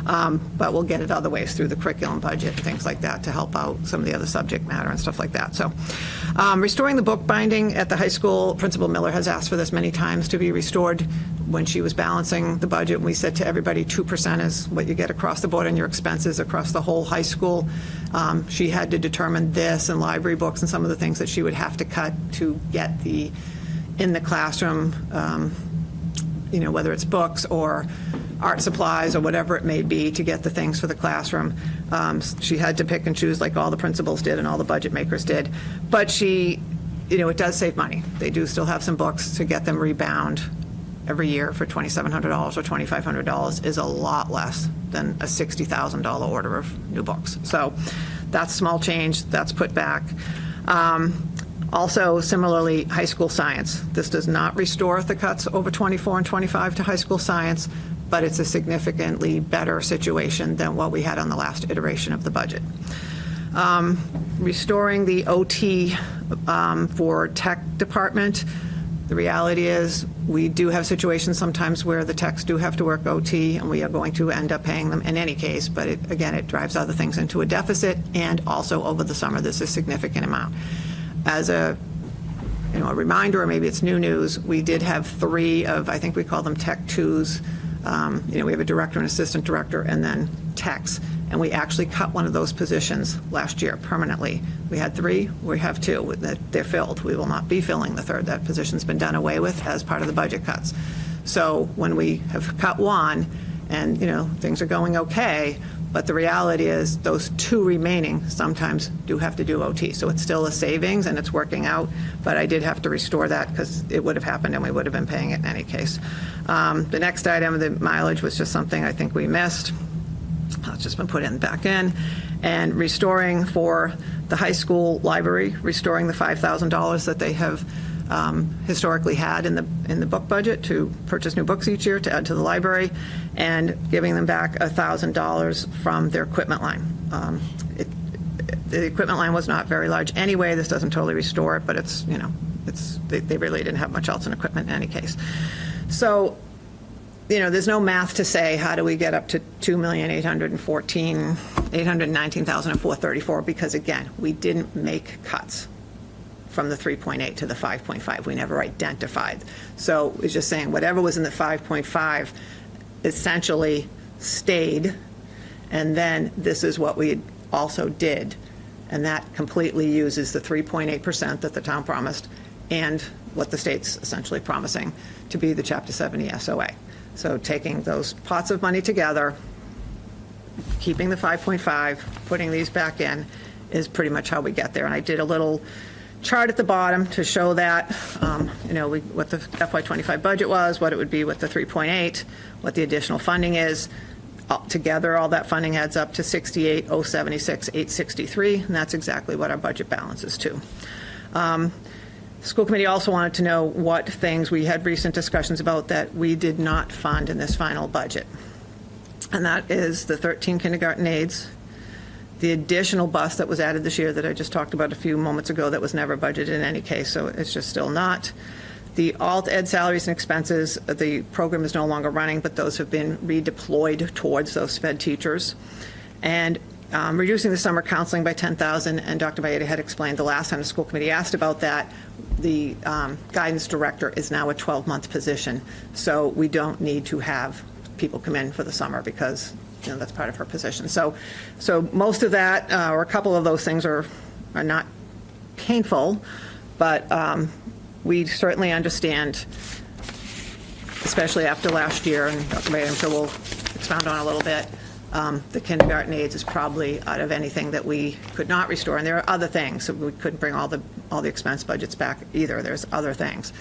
But we'll get it other ways through the curriculum budget and things like that to help out some of the other subject matter and stuff like that. So restoring the book binding at the high school, Principal Miller has asked for this many times to be restored. When she was balancing the budget, we said to everybody 2% is what you get across the board on your expenses across the whole high school. She had to determine this and library books and some of the things that she would have to cut to get in the classroom, whether it's books or art supplies or whatever it may be to get the things for the classroom. She had to pick and choose like all the principals did and all the budget makers did. But it does save money. They do still have some books to get them rebound every year for $2,700 or $2,500 is a lot less than a $60,000 order of new books. So that's small change. That's put back. Also, similarly, high school science. This does not restore the cuts over 24 and 25 to high school science, but it's a significantly better situation than what we had on the last iteration of the budget. Restoring the OT for tech department. The reality is we do have situations sometimes where the techs do have to work OT, and we are going to end up paying them in any case, but it drives other things into a deficit, and also over the summer, this is a significant amount. As a reminder, or maybe it's new news, we did have 3 of, I think we call them Tech 2s. We have a director and assistant director and then techs, and we actually cut one of those positions last year permanently. We had 3, we have 2. They're filled. We will not be filling the 3rd. That position's been done away with as part of the budget cuts. So when we have cut one and, things are going okay, but the reality is those 2 remaining sometimes do have to do OT. So it's still a savings and it's working out, but I did have to restore that because it would have happened and we would have been paying it in any case. The next item, the mileage, was just something I think we missed. It's just been put back in. And restoring for the high school library, restoring the $5,000 that they have historically had in the book budget to purchase new books each year to add to the library, and giving them back $1,000 from their equipment line. The equipment line was not very large anyway. This doesn't totally restore it, but they really didn't have much else in equipment in any case. So, there's no math to say how do we get up to $2,819,434, because again, we didn't make cuts from the 3.8 to the 5.5. We never identified. So it's just saying whatever was in the 5.5 essentially stayed, and then this is what we also did, and that completely uses the 3.8% that the town promised and what the state's essentially promising to be the Chapter 70 SOA. So taking those pots of money together, keeping the 5.5, putting these back in is pretty much how we get there. And I did a little chart at the bottom to show that, what the FY25 budget was, what it would be with the 3.8, what the additional funding is. Together, all that funding adds up to $68,076,863, and that's exactly what our budget balance is too. School committee also wanted to know what things we had recent discussions about that we did not fund in this final budget. And that is the 13 kindergarten aides, the additional bus that was added this year that I just talked about a few moments ago that was never budgeted in any case, so it's just still not. The alt ed salaries and expenses, the program is no longer running, but those have been redeployed towards those sped teachers. And reducing the summer counseling by $10,000, and Dr. Baeta had explained the last time the school committee asked about that, the guidance director is now a 12-month position, so we don't need to have people come in for the summer because, that's part of her position. So most of that, or a couple of those things are not painful, but we certainly understand, especially after last year, and Dr. Baeta, I'm sure will expound on a little bit, the kindergarten aides is probably out of anything that we could not restore. And there are other things. So we couldn't bring all the expense budgets back either. There's other things.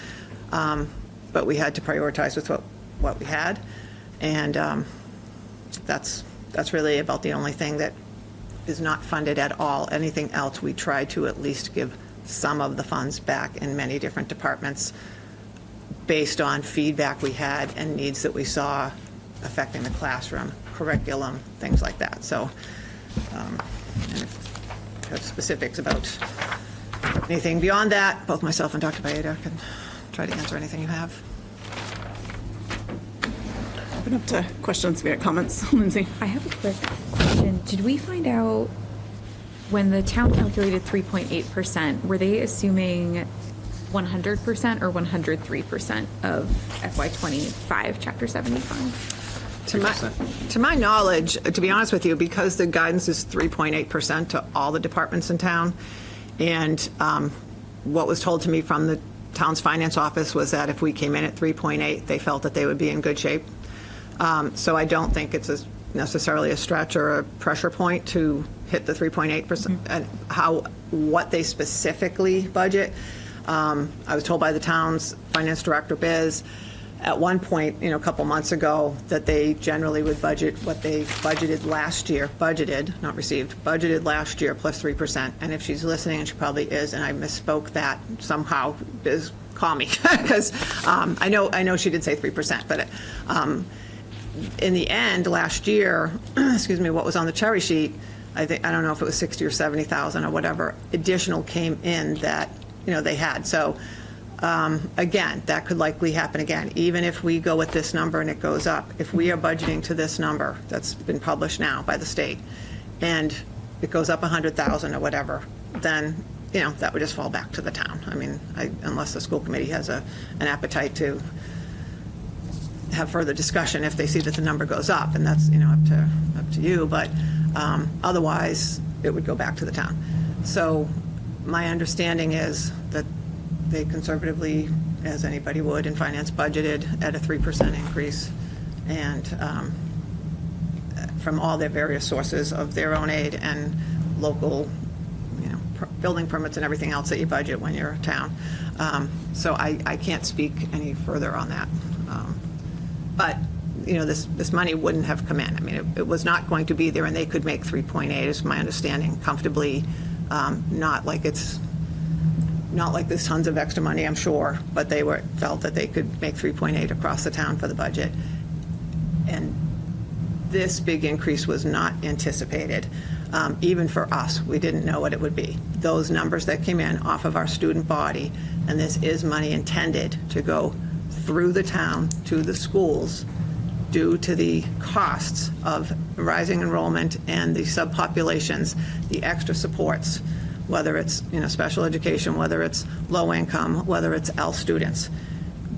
But we had to prioritize with what we had. And that's really about the only thing that is not funded at all. Anything else, we try to at least give some of the funds back in many different departments based on feedback we had and needs that we saw affecting the classroom, curriculum, things like that. So, and if you have specifics about anything beyond that, both myself and Dr. Baeta can try to answer anything you have. Open up to questions via comments. Lindsay? I have a quick question. Did we find out when the town calculated 3.8%, were they assuming 100% or 103% of FY25 Chapter 70 funds? To my knowledge, to be honest with you, because the guidance is 3.8% to all the departments in town, and what was told to me from the town's finance office was that if we came in at 3.8, they felt that they would be in good shape. So I don't think it's necessarily a stretch or a pressure point to hit the 3.8%. And what they specifically budget, I was told by the town's finance director, Biz, at one point, a couple months ago, that they generally would budget what they budgeted last year, not received, budgeted last year plus 3%. And if she's listening, and she probably is, and I misspoke that somehow, Biz, call me, because I know she did say 3%, but in the end, last year, excuse me, what was on the cherry sheet, I don't know if it was 60 or 70,000 or whatever additional came in that they had. So again, that could likely happen again, even if we go with this number and it goes up. If we are budgeting to this number that's been published now by the state, and it goes up 100,000 or whatever, then that would just fall back to the town. I mean, unless the school committee has an appetite to have further discussion if they see that the number goes up, and that's up to you. But otherwise, it would go back to the town. So my understanding is that they conservatively, as anybody would in finance, budgeted at a 3% increase, and from all their various sources of their own aid and local, building permits and everything else that you budget when you're a town. So I can't speak any further on that. But this money wouldn't have come in. I mean, it was not going to be there, and they could make 3.8, is my understanding, comfortably. Not like there's tons of extra money, I'm sure, but they felt that they could make 3.8 across the town for the budget. And this big increase was not anticipated, even for us. We didn't know what it would be. Those numbers that came in off of our student body, and this is money intended to go through the town to the schools due to the costs of rising enrollment and the subpopulations, the extra supports, whether it's special education, whether it's low income, whether it's EL students.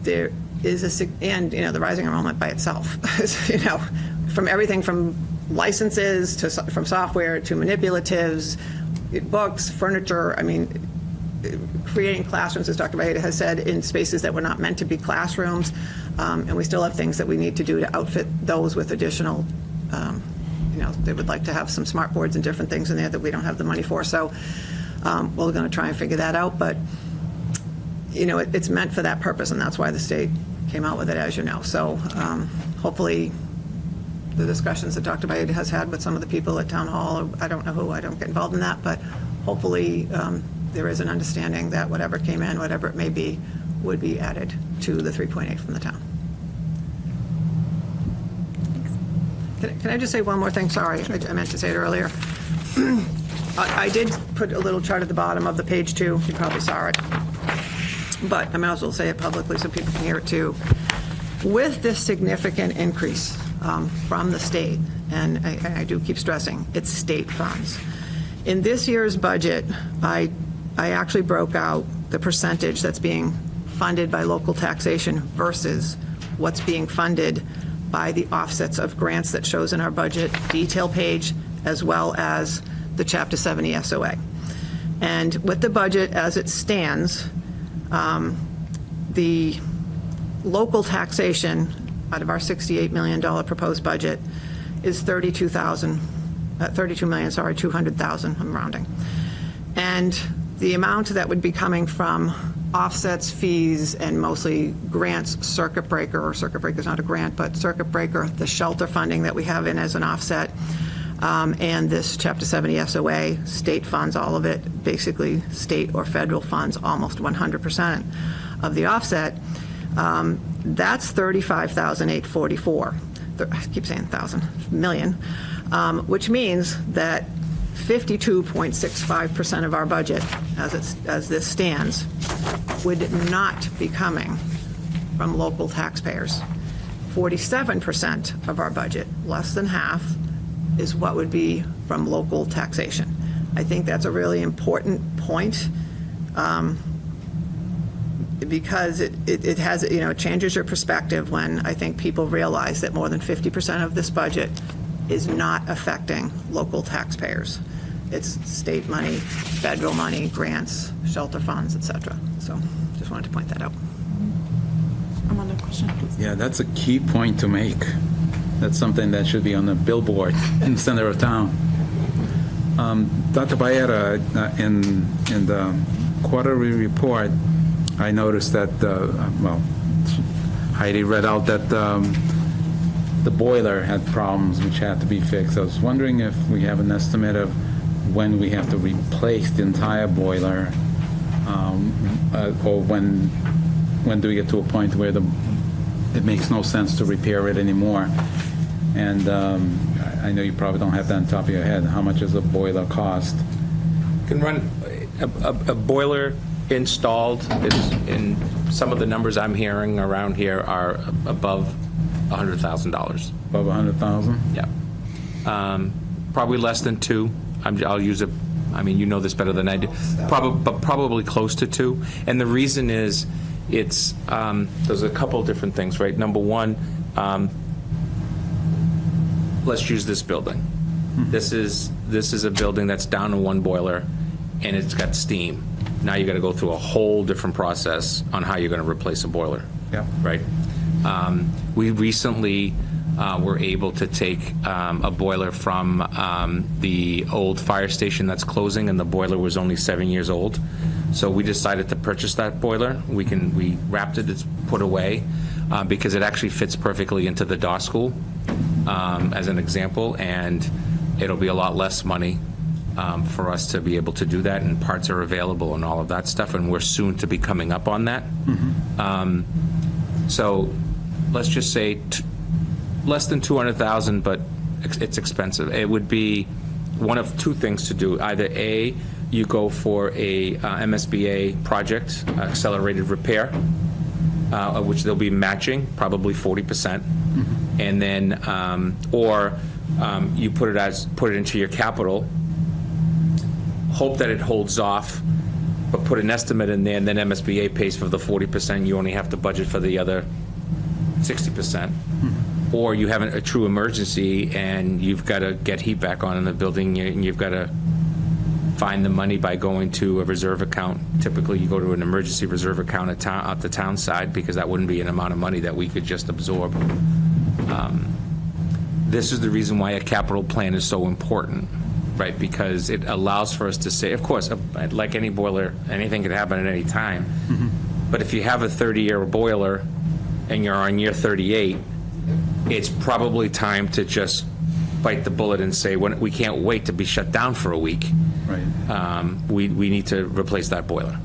There is and the rising enrollment by itself, from everything from licenses from software to manipulatives, books, furniture. I mean, creating classrooms, as Dr. Baeta has said, in spaces that were not meant to be classrooms, and we still have things that we need to do to outfit those with additional, they would like to have some smart boards and different things in there that we don't have the money for. So we're going to try and figure that out, but it's meant for that purpose, and that's why the state came out with it, as you know. So hopefully the discussions that Dr. Baeta has had with some of the people at Town Hall, or I don't know who, I don't get involved in that, but hopefully there is an understanding that whatever came in, whatever it may be, would be added to the 3.8 from the town. Can I just say one more thing? Sorry, I meant to say it earlier. I did put a little chart at the bottom of the page 2. You probably saw it. But I might as well say it publicly so people can hear it too. With this significant increase from the state, and I do keep stressing, it's state funds. In this year's budget, I actually broke out the percentage that's being funded by local taxation versus what's being funded by the offsets of grants that shows in our budget detail page, as well as the Chapter 70 SOA. And with the budget as it stands, the local taxation out of our $68 million proposed budget is 200,000, I'm rounding. And the amount that would be coming from offsets, fees, and mostly grants, circuit breaker is not a grant, but circuit breaker, the shelter funding that we have in as an offset, and this Chapter 70 SOA, state funds, all of it, basically state or federal funds, almost 100% of the offset, that's $35,844. I keep saying million, which means that 52.65% of our budget, as this stands, would not be coming from local taxpayers. 47% of our budget, less than half, is what would be from local taxation. I think that's a really important point, because it has, it changes your perspective when I think people realize that more than 50% of this budget is not affecting local taxpayers. It's state money, federal money, grants, shelter funds, et cetera. So just wanted to point that out. Armando, question, please. Yeah, that's a key point to make. That's something that should be on the billboard in the center of town. Dr. Baeta, in the quarterly report, I noticed that, Heidi read out that the boiler had problems which had to be fixed. I was wondering if we have an estimate of when we have to replace the entire boiler, or when do we get to a point where it makes no sense to repair it anymore? And I know you probably don't have that on top of your head. How much does a boiler cost? Can run a boiler installed is, in some of the numbers I'm hearing around here, are above $100,000. Above $100,000? Yeah. Probably less than two. I'll use it. I mean, you know this better than I do. Probably close to two. And the reason is, there's a couple of different things, right? Number one, let's use this building. This is a building that's down to one boiler, and it's got steam. Now you got to go through a whole different process on how you're going to replace a boiler. Yeah. Right. We recently were able to take a boiler from the old fire station that's closing, and the boiler was only 7 years old. So we decided to purchase that boiler. We wrapped it, it's put away, because it actually fits perfectly into the DAW school, as an example, and it'll be a lot less money for us to be able to do that, and parts are available and all of that stuff, and we're soon to be coming up on that. So let's just say less than 200,000, but it's expensive. It would be one of two things to do. Either A, you go for a MSBA project, accelerated repair, which they'll be matching, probably 40%, and then or you put it into your capital, hope that it holds off, but put an estimate in there, and then MSBA pays for the 40%. You only have to budget for the other 60%. Or you have a true emergency and you've got to get heat back on in the building, and you've got to find the money by going to a reserve account. Typically, you go to an emergency reserve account at the town side, because that wouldn't be an amount of money that we could just absorb. This is the reason why a capital plan is so important, right? Because it allows for us to say, of course, like any boiler, anything could happen at any time. But if you have a 30-year boiler and you're on year 38, it's probably time to just bite the bullet and say, we can't wait to be shut down for a week. Right. We need to replace that boiler.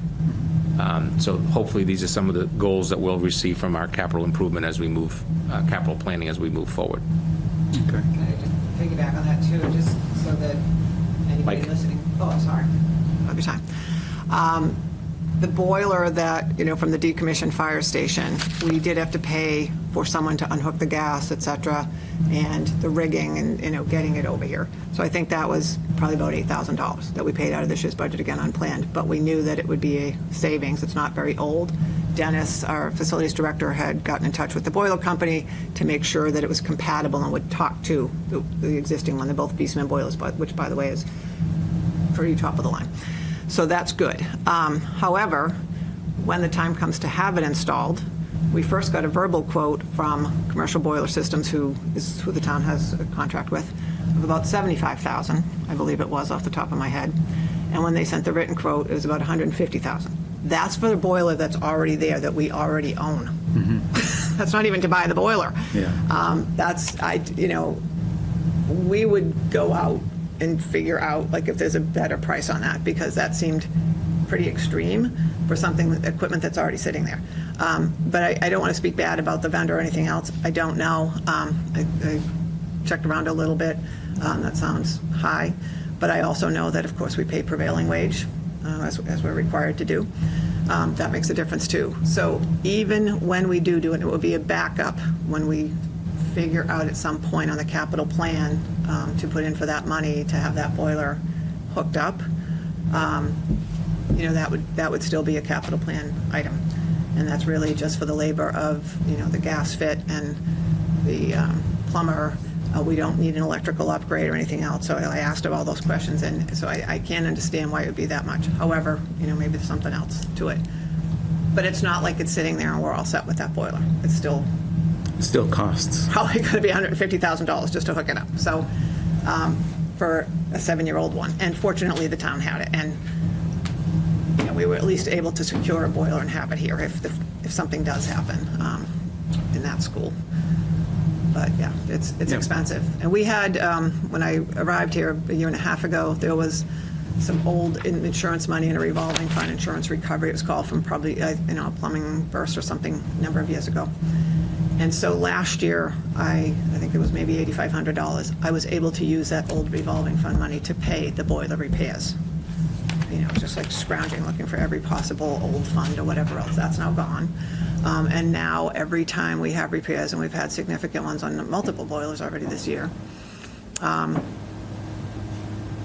So hopefully these are some of the goals that we'll receive from our capital improvement as we move, capital planning as we move forward. Okay. Can I just piggyback on that too, just so that anybody Mike. listening, sorry, I'll be time. The boiler that, from the decommissioned fire station, we did have to pay for someone to unhook the gas, et cetera, and the rigging and, getting it over here. So I think that was probably about $8,000 that we paid out of this year's budget, again, unplanned. But we knew that it would be a savings. It's not very old. Dennis, our facilities director, had gotten in touch with the boiler company to make sure that it was compatible and would talk to the existing one. They're both Beastman boilers, which, by the way, is pretty top of the line. So that's good. However, when the time comes to have it installed, we first got a verbal quote from Commercial Boiler Systems, who is who the town has a contract with, of about $75,000, I believe it was off the top of my head. And when they sent the written quote, it was about $150,000. That's for the boiler that's already there, that we already own. Mm-hmm. That's not even to buy the boiler. Yeah. We would go out and figure out like if there's a better price on that, because that seemed pretty extreme for equipment that's already sitting there. But I don't want to speak bad about the vendor or anything else. I don't know. I checked around a little bit. That sounds high. But I also know that, of course, we pay prevailing wage, as we're required to do. That makes a difference, too. So even when we do it, it will be a backup when we figure out at some point on the capital plan to put in for that money to have that boiler hooked up. That would still be a capital plan item. And that's really just for the labor of, the gas fit and the plumber. We don't need an electrical upgrade or anything else. So I asked him all those questions, and so I can't understand why it would be that much. However, maybe there's something else to it. But it's not like it's sitting there and we're all set with that boiler. It's still costs. probably going to be $150,000 just to hook it up. So for a 7-year-old one. And fortunately, the town had it. And we were at least able to secure a boiler and have it here if something does happen in that school. But yeah, it's expensive. And we had, when I arrived here a year and a half ago, there was some old insurance money in a revolving fund insurance recovery. It was called from probably, a plumbing burst or something a number of years ago. And so last year, I think it was maybe $8,500, I was able to use that old revolving fund money to pay the boiler repairs. Just like scrounging, looking for every possible old fund or whatever else. That's now gone. And now every time we have repairs, and we've had significant ones on multiple boilers already this year,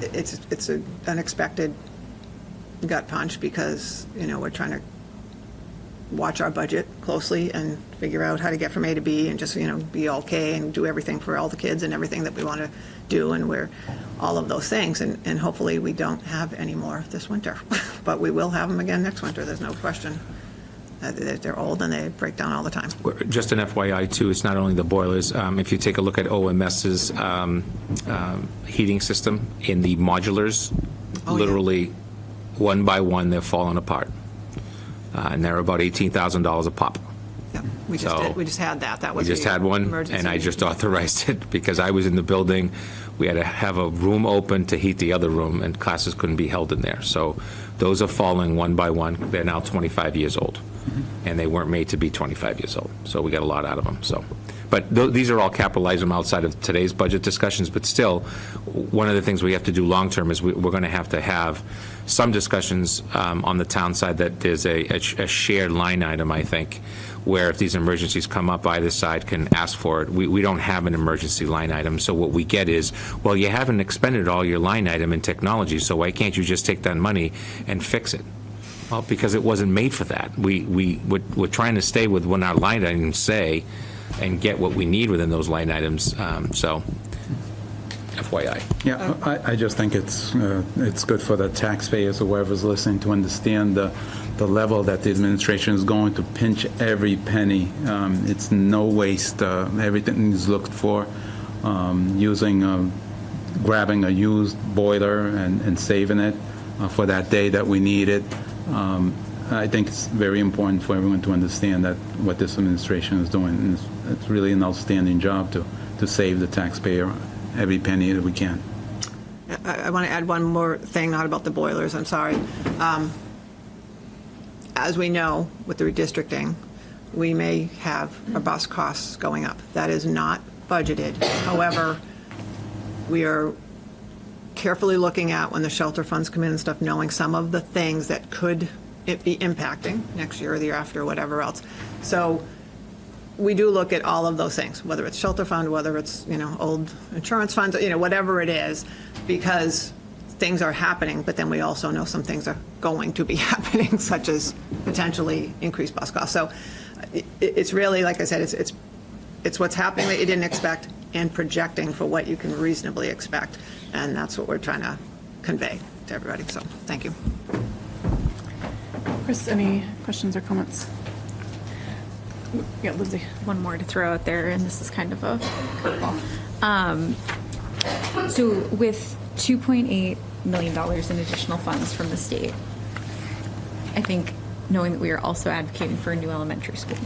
it's an unexpected gut punch because, we're trying to watch our budget closely and figure out how to get from A to B and just, be okay and do everything for all the kids and everything that we want to do, and we're all of those things. And hopefully we don't have any more this winter, but we will have them again next winter. There's no question. They're old and they break down all the time. Just an FYI, too, it's not only the boilers. If you take a look at OMS's heating system in the modulars, literally one by one, they're falling apart. And they're about $18,000 a pop. Yeah, we just had that. That was we just had one, and I just authorized it because I was in the building. We had to have a room open to heat the other room, and classes couldn't be held in there. So those are falling one by one. They're now 25 years old, and they weren't made to be 25 years old. So we got a lot out of them. So, but these are all capitalized them outside of today's budget discussions. But still, one of the things we have to do long term is we're going to have some discussions on the town side that there's a shared line item, I think, where if these emergencies come up, either side can ask for it. We don't have an emergency line item, so what we get is, well, you haven't expended all your line item in technology, so why can't you just take that money and fix it? Well, because it wasn't made for that. We're trying to stay with what our line items say and get what we need within those line items, so FYI. Yeah, I just think it's good for the taxpayers or whoever's listening to understand the level that the administration is going to pinch every penny. It's no waste. Everything is looked for. Grabbing a used boiler and saving it for that day that we need it. I think it's very important for everyone to understand that what this administration is doing. And it's really an outstanding job to save the taxpayer every penny that we can. I want to add one more thing, not about the boilers, I'm sorry. As we know, with the redistricting, we may have our bus costs going up. That is not budgeted. However, we are carefully looking at when the shelter funds come in and stuff, knowing some of the things that could be impacting next year or the year after or whatever else. So we do look at all of those things, whether it's shelter fund, whether it's, old insurance funds, whatever it is, because things are happening, but then we also know some things are going to be happening, such as potentially increased bus costs. So it's really, like I said, it's what's happening that you didn't expect and projecting for what you can reasonably expect. And that's what we're trying to convey to everybody. So thank you. Chris, any questions or comments? Yeah, Lindsay. One more to throw out there, and this is kind of a curveball. So with $2.8 million in additional funds from the state, I think knowing that we are also advocating for a new elementary school,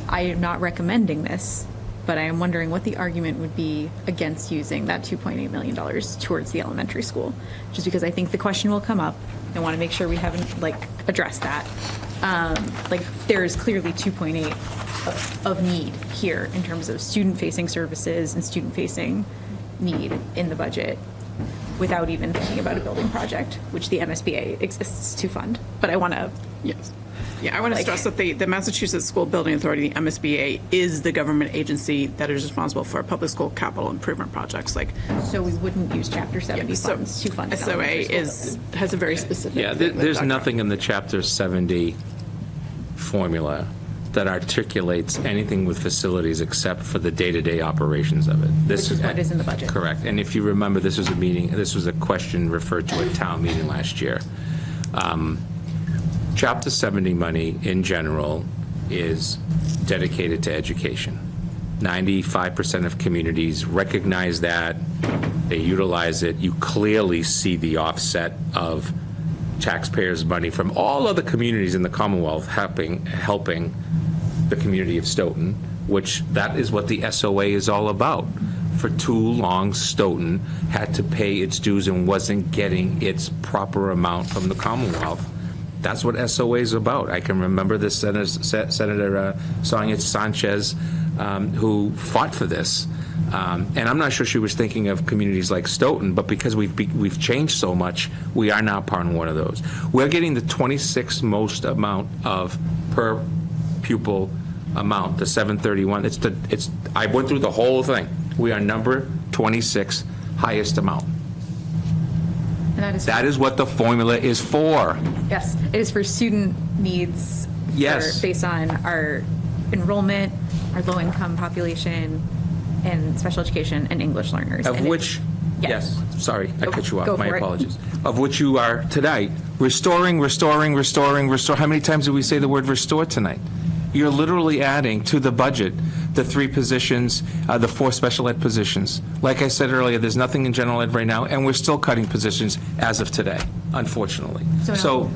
I am not recommending this, but I am wondering what the argument would be against using that $2.8 million towards the elementary school, just because I think the question will come up. I want to make sure we haven't addressed that. There is clearly 2.8 of need here in terms of student-facing services and student-facing need in the budget, without even thinking about a building project, which the MSBA exists to fund. But I want to. Yes. Yeah, I want to stress that the Massachusetts School Building Authority, the MSBA, is the government agency that is responsible for public school capital improvement projects. So we wouldn't use Chapter 70 funds to fund an SOA elementary school has a very specific. Yeah, there's nothing in the Chapter 70 formula that articulates anything with facilities except for the day-to-day operations of it. Which is what is in the budget. Correct. And if you remember, this was a question referred to at town meeting last year. Chapter 70 money in general is dedicated to education. 95% of communities recognize that. They utilize it. You clearly see the offset of taxpayers' money from all other communities in the Commonwealth helping the community of Stoughton, which that is what the SOA is all about. For too long, Stoughton had to pay its dues and wasn't getting its proper amount from the Commonwealth. That's what SOA is about. I can remember the Senator Sonia Sanchez, who fought for this. And I'm not sure she was thinking of communities like Stoughton, but because we've changed so much, we are now part of one of those. We're getting the 26th most amount of per pupil amount, the 731. I went through the whole thing. We are number 26, highest amount. And that is what the formula is for. Yes, it is for student needs. Yes. Based on our enrollment, our low-income population, and special education and English learners. Of which, yes, sorry, I cut you off, my apologies. Of which you are tonight, restoring. How many times did we say the word restore tonight? You're literally adding to the budget the 3 positions, the 4 special ed positions. Like I said earlier, there's nothing in general ed right now, and we're still cutting positions as of today, unfortunately. So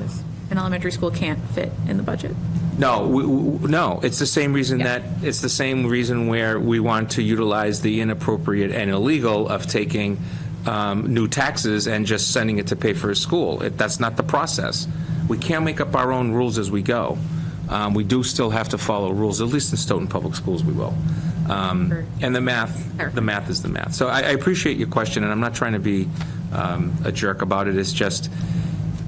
an elementary school can't fit in the budget? No, no. It's the same reason where we want to utilize the inappropriate and illegal of taking new taxes and just sending it to pay for a school. That's not the process. We can't make up our own rules as we go. We do still have to follow rules, at least in Stoughton Public Schools we will. And the math is the math. So I appreciate your question, and I'm not trying to be a jerk about it. It's just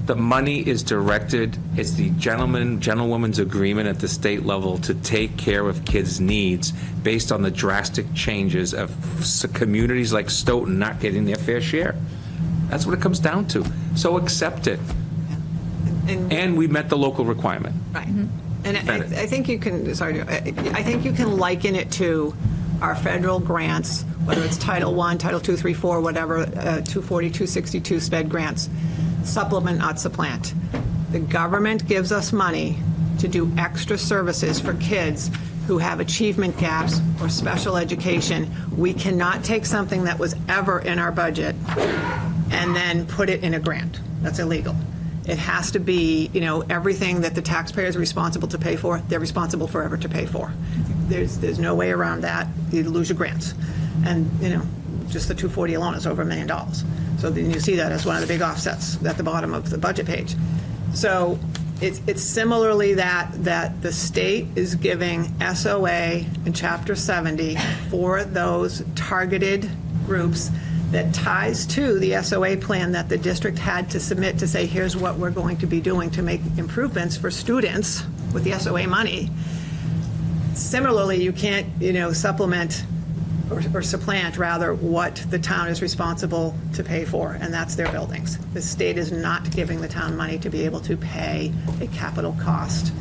the money is directed. It's the gentlewoman's agreement at the state level to take care of kids' needs based on the drastic changes of communities like Stoughton not getting their fair share. That's what it comes down to. So accept it. And we met the local requirement. Right. And I think you can, I think you can liken it to our federal grants, whether it's Title I, Title II, 3, 4, whatever, 240, 262 SPED grants, supplement, not supplant. The government gives us money to do extra services for kids who have achievement gaps or special education. We cannot take something that was ever in our budget and then put it in a grant. That's illegal. It has to be, everything that the taxpayer is responsible to pay for, they're responsible forever to pay for. There's no way around that. You lose your grants. And, just the 240 alone is over $1 million. So then you see that as one of the big offsets at the bottom of the budget page. So it's similarly that the state is giving SOA in Chapter 70 for those targeted groups that ties to the SOA plan that the district had to submit to say, here's what we're going to be doing to make improvements for students with the SOA money. Similarly, you can't, supplement or supplant, rather, what the town is responsible to pay for, and that's their buildings. The state is not giving the town money to be able to pay a capital cost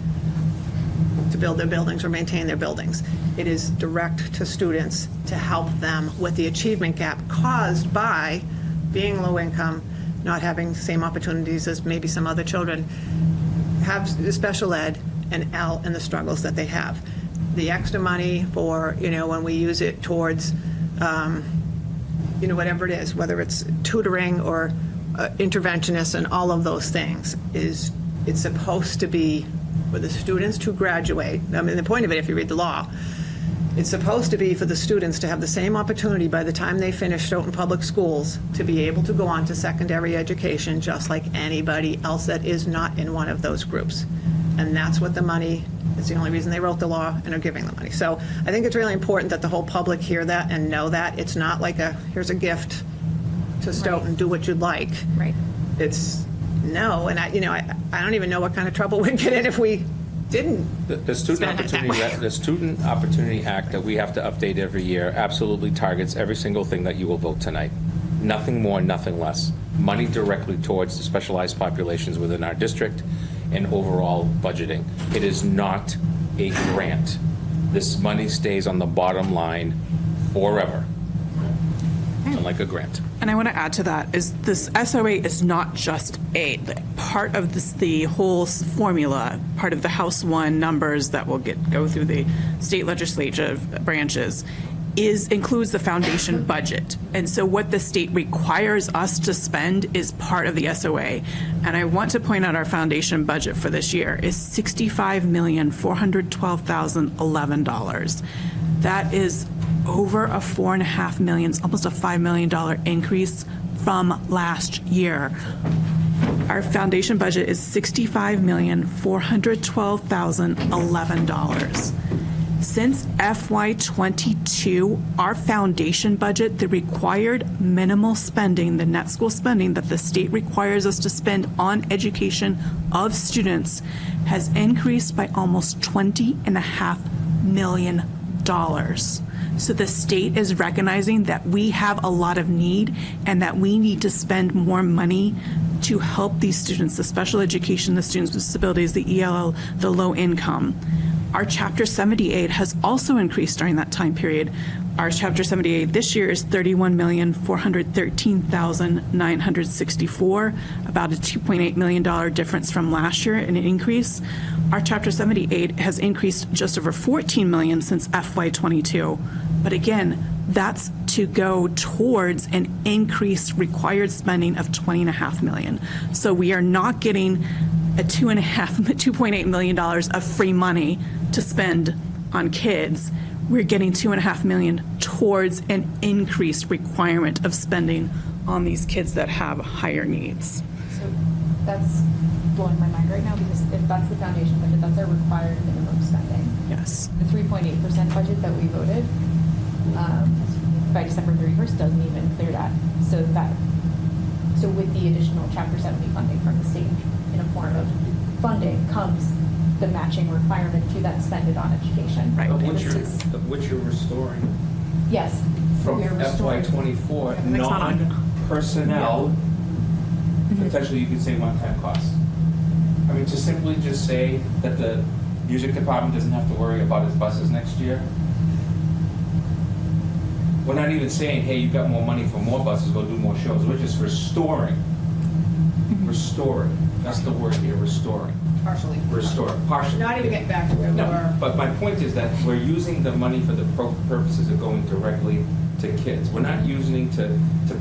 to build their buildings or maintain their buildings. It is direct to students to help them with the achievement gap caused by being low income, not having the same opportunities as maybe some other children, have special ed and the struggles that they have. The extra money for, when we use it towards, whatever it is, whether it's tutoring or interventionists and all of those things, it's supposed to be for the students to graduate. I mean, the point of it, if you read the law, it's supposed to be for the students to have the same opportunity by the time they finish Stoughton Public Schools to be able to go on to secondary education just like anybody else that is not in one of those groups. And that's what the money, it's the only reason they wrote the law and are giving the money. So I think it's really important that the whole public hear that and know that. It's not like here's a gift to Stoughton, do what you'd like. Right. It's no, and I don't even know what kind of trouble we'd get in if we didn't. The Student Opportunity Act that we have to update every year absolutely targets every single thing that you will vote tonight. Nothing more, nothing less. Money directly towards the specialized populations within our district and overall budgeting. It is not a grant. This money stays on the bottom line forever, unlike a grant. And I want to add to that is this SOA is not just a part of the whole formula, part of the House 1 numbers that will go through the state legislative branches, includes the foundation budget. And so what the state requires us to spend is part of the SOA. And I want to point out our foundation budget for this year is $65,412,011. That is over a $4.5 million, almost a $5 million increase from last year. Our foundation budget is $65,412,011. Since FY22, our foundation budget, the required minimal spending, the net school spending that the state requires us to spend on education of students, has increased by almost $20.5 million. So the state is recognizing that we have a lot of need and that we need to spend more money to help these students, the special education, the students with disabilities, the ELL, the low income. Our Chapter 78 has also increased during that time period. Our Chapter 78 this year is $31,413,964, about a $2.8 million difference from last year, an increase. Our Chapter 78 has increased just over $14 million since FY22. But again, that's to go towards an increased required spending of $20.5 million. So we are not getting a $2.8 million of free money to spend on kids. We're getting $2.5 million towards an increased requirement of spending on these kids that have higher needs. So that's blowing my mind right now, because if that's the foundation budget, that's our required minimum spending. Yes. The 3.8% budget that we voted by December 31st doesn't even clear that. So with the additional Chapter 70 funding from the state in a form of funding comes the matching requirement to that spend it on education. Right. Of which you're restoring Yes. from We are restoring. FY24, Mix that on. non-personnel, potentially you could say one-time costs. I mean, to simply just say that the music department doesn't have to worry about its buses next year. We're not even saying, hey, you've got more money for more buses, go do more shows. We're just restoring. Restoring. That's the word here, restoring. Partially. Restoring, partially. Not even getting back to where we No, were. but my point is that we're using the money for the purposes of going directly to kids. We're not using to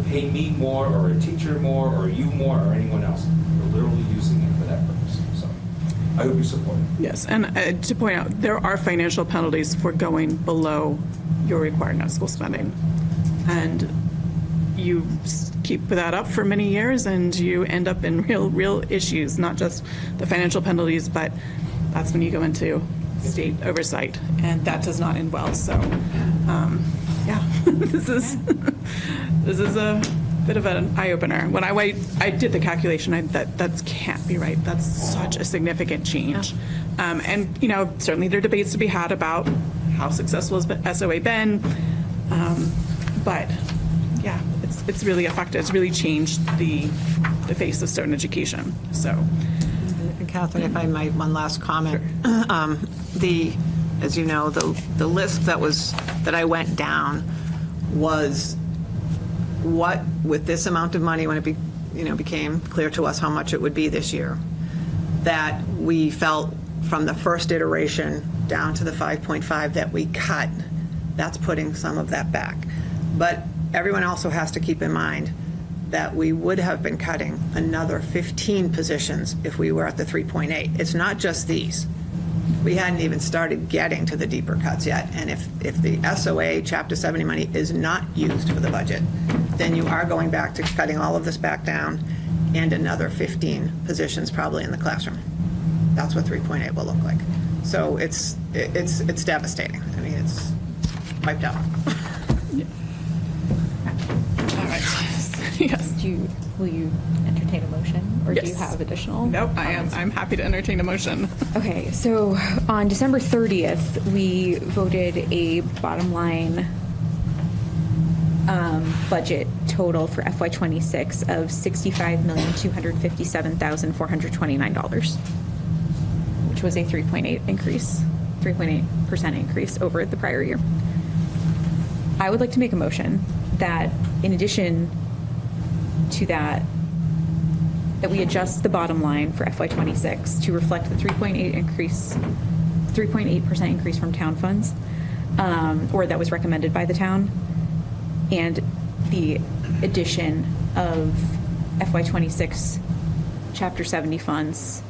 pay me more, or a teacher more, or you more, or anyone else. We're literally using it for that purpose. So I hope you support it. Yes, and to point out, there are financial penalties for going below your required net school spending. And you keep that up for many years and you end up in real issues, not just the financial penalties, but that's when you go into state oversight, and that does not end well. So, yeah, this is a bit of an eye-opener. When I did the calculation, that can't be right. That's such a significant change. And, certainly there are debates to be had about how successful has SOA been. But, yeah, it's really affected. It's really changed the face of Stoughton education. So, And Catherine, if I might, one last comment. As you know, the list that I went down was what, with this amount of money, when it became clear to us how much it would be this year, that we felt from the first iteration down to the 5.5 that we cut, that's putting some of that back. But everyone also has to keep in mind that we would have been cutting another 15 positions if we were at the 3.8. It's not just these. We hadn't even started getting to the deeper cuts yet. And if the SOA Chapter 70 money is not used for the budget, then you are going back to cutting all of this back down and another 15 positions probably in the classroom. That's what 3.8 will look like. So it's devastating. I mean, it's wiped out. all right. Yes. Will you entertain a motion, or do you Yes. have additional? Nope, comments? I'm happy to entertain a motion. Okay, so on December 30th, we voted a bottom line budget total for FY26 of $65,257,429, which was a 3.8% increase over the prior year. I would like to make a motion that in addition to that we adjust the bottom line for FY26 to reflect the 3.8% increase from town funds, or that was recommended by the town, and the addition of FY26 Chapter 70 funds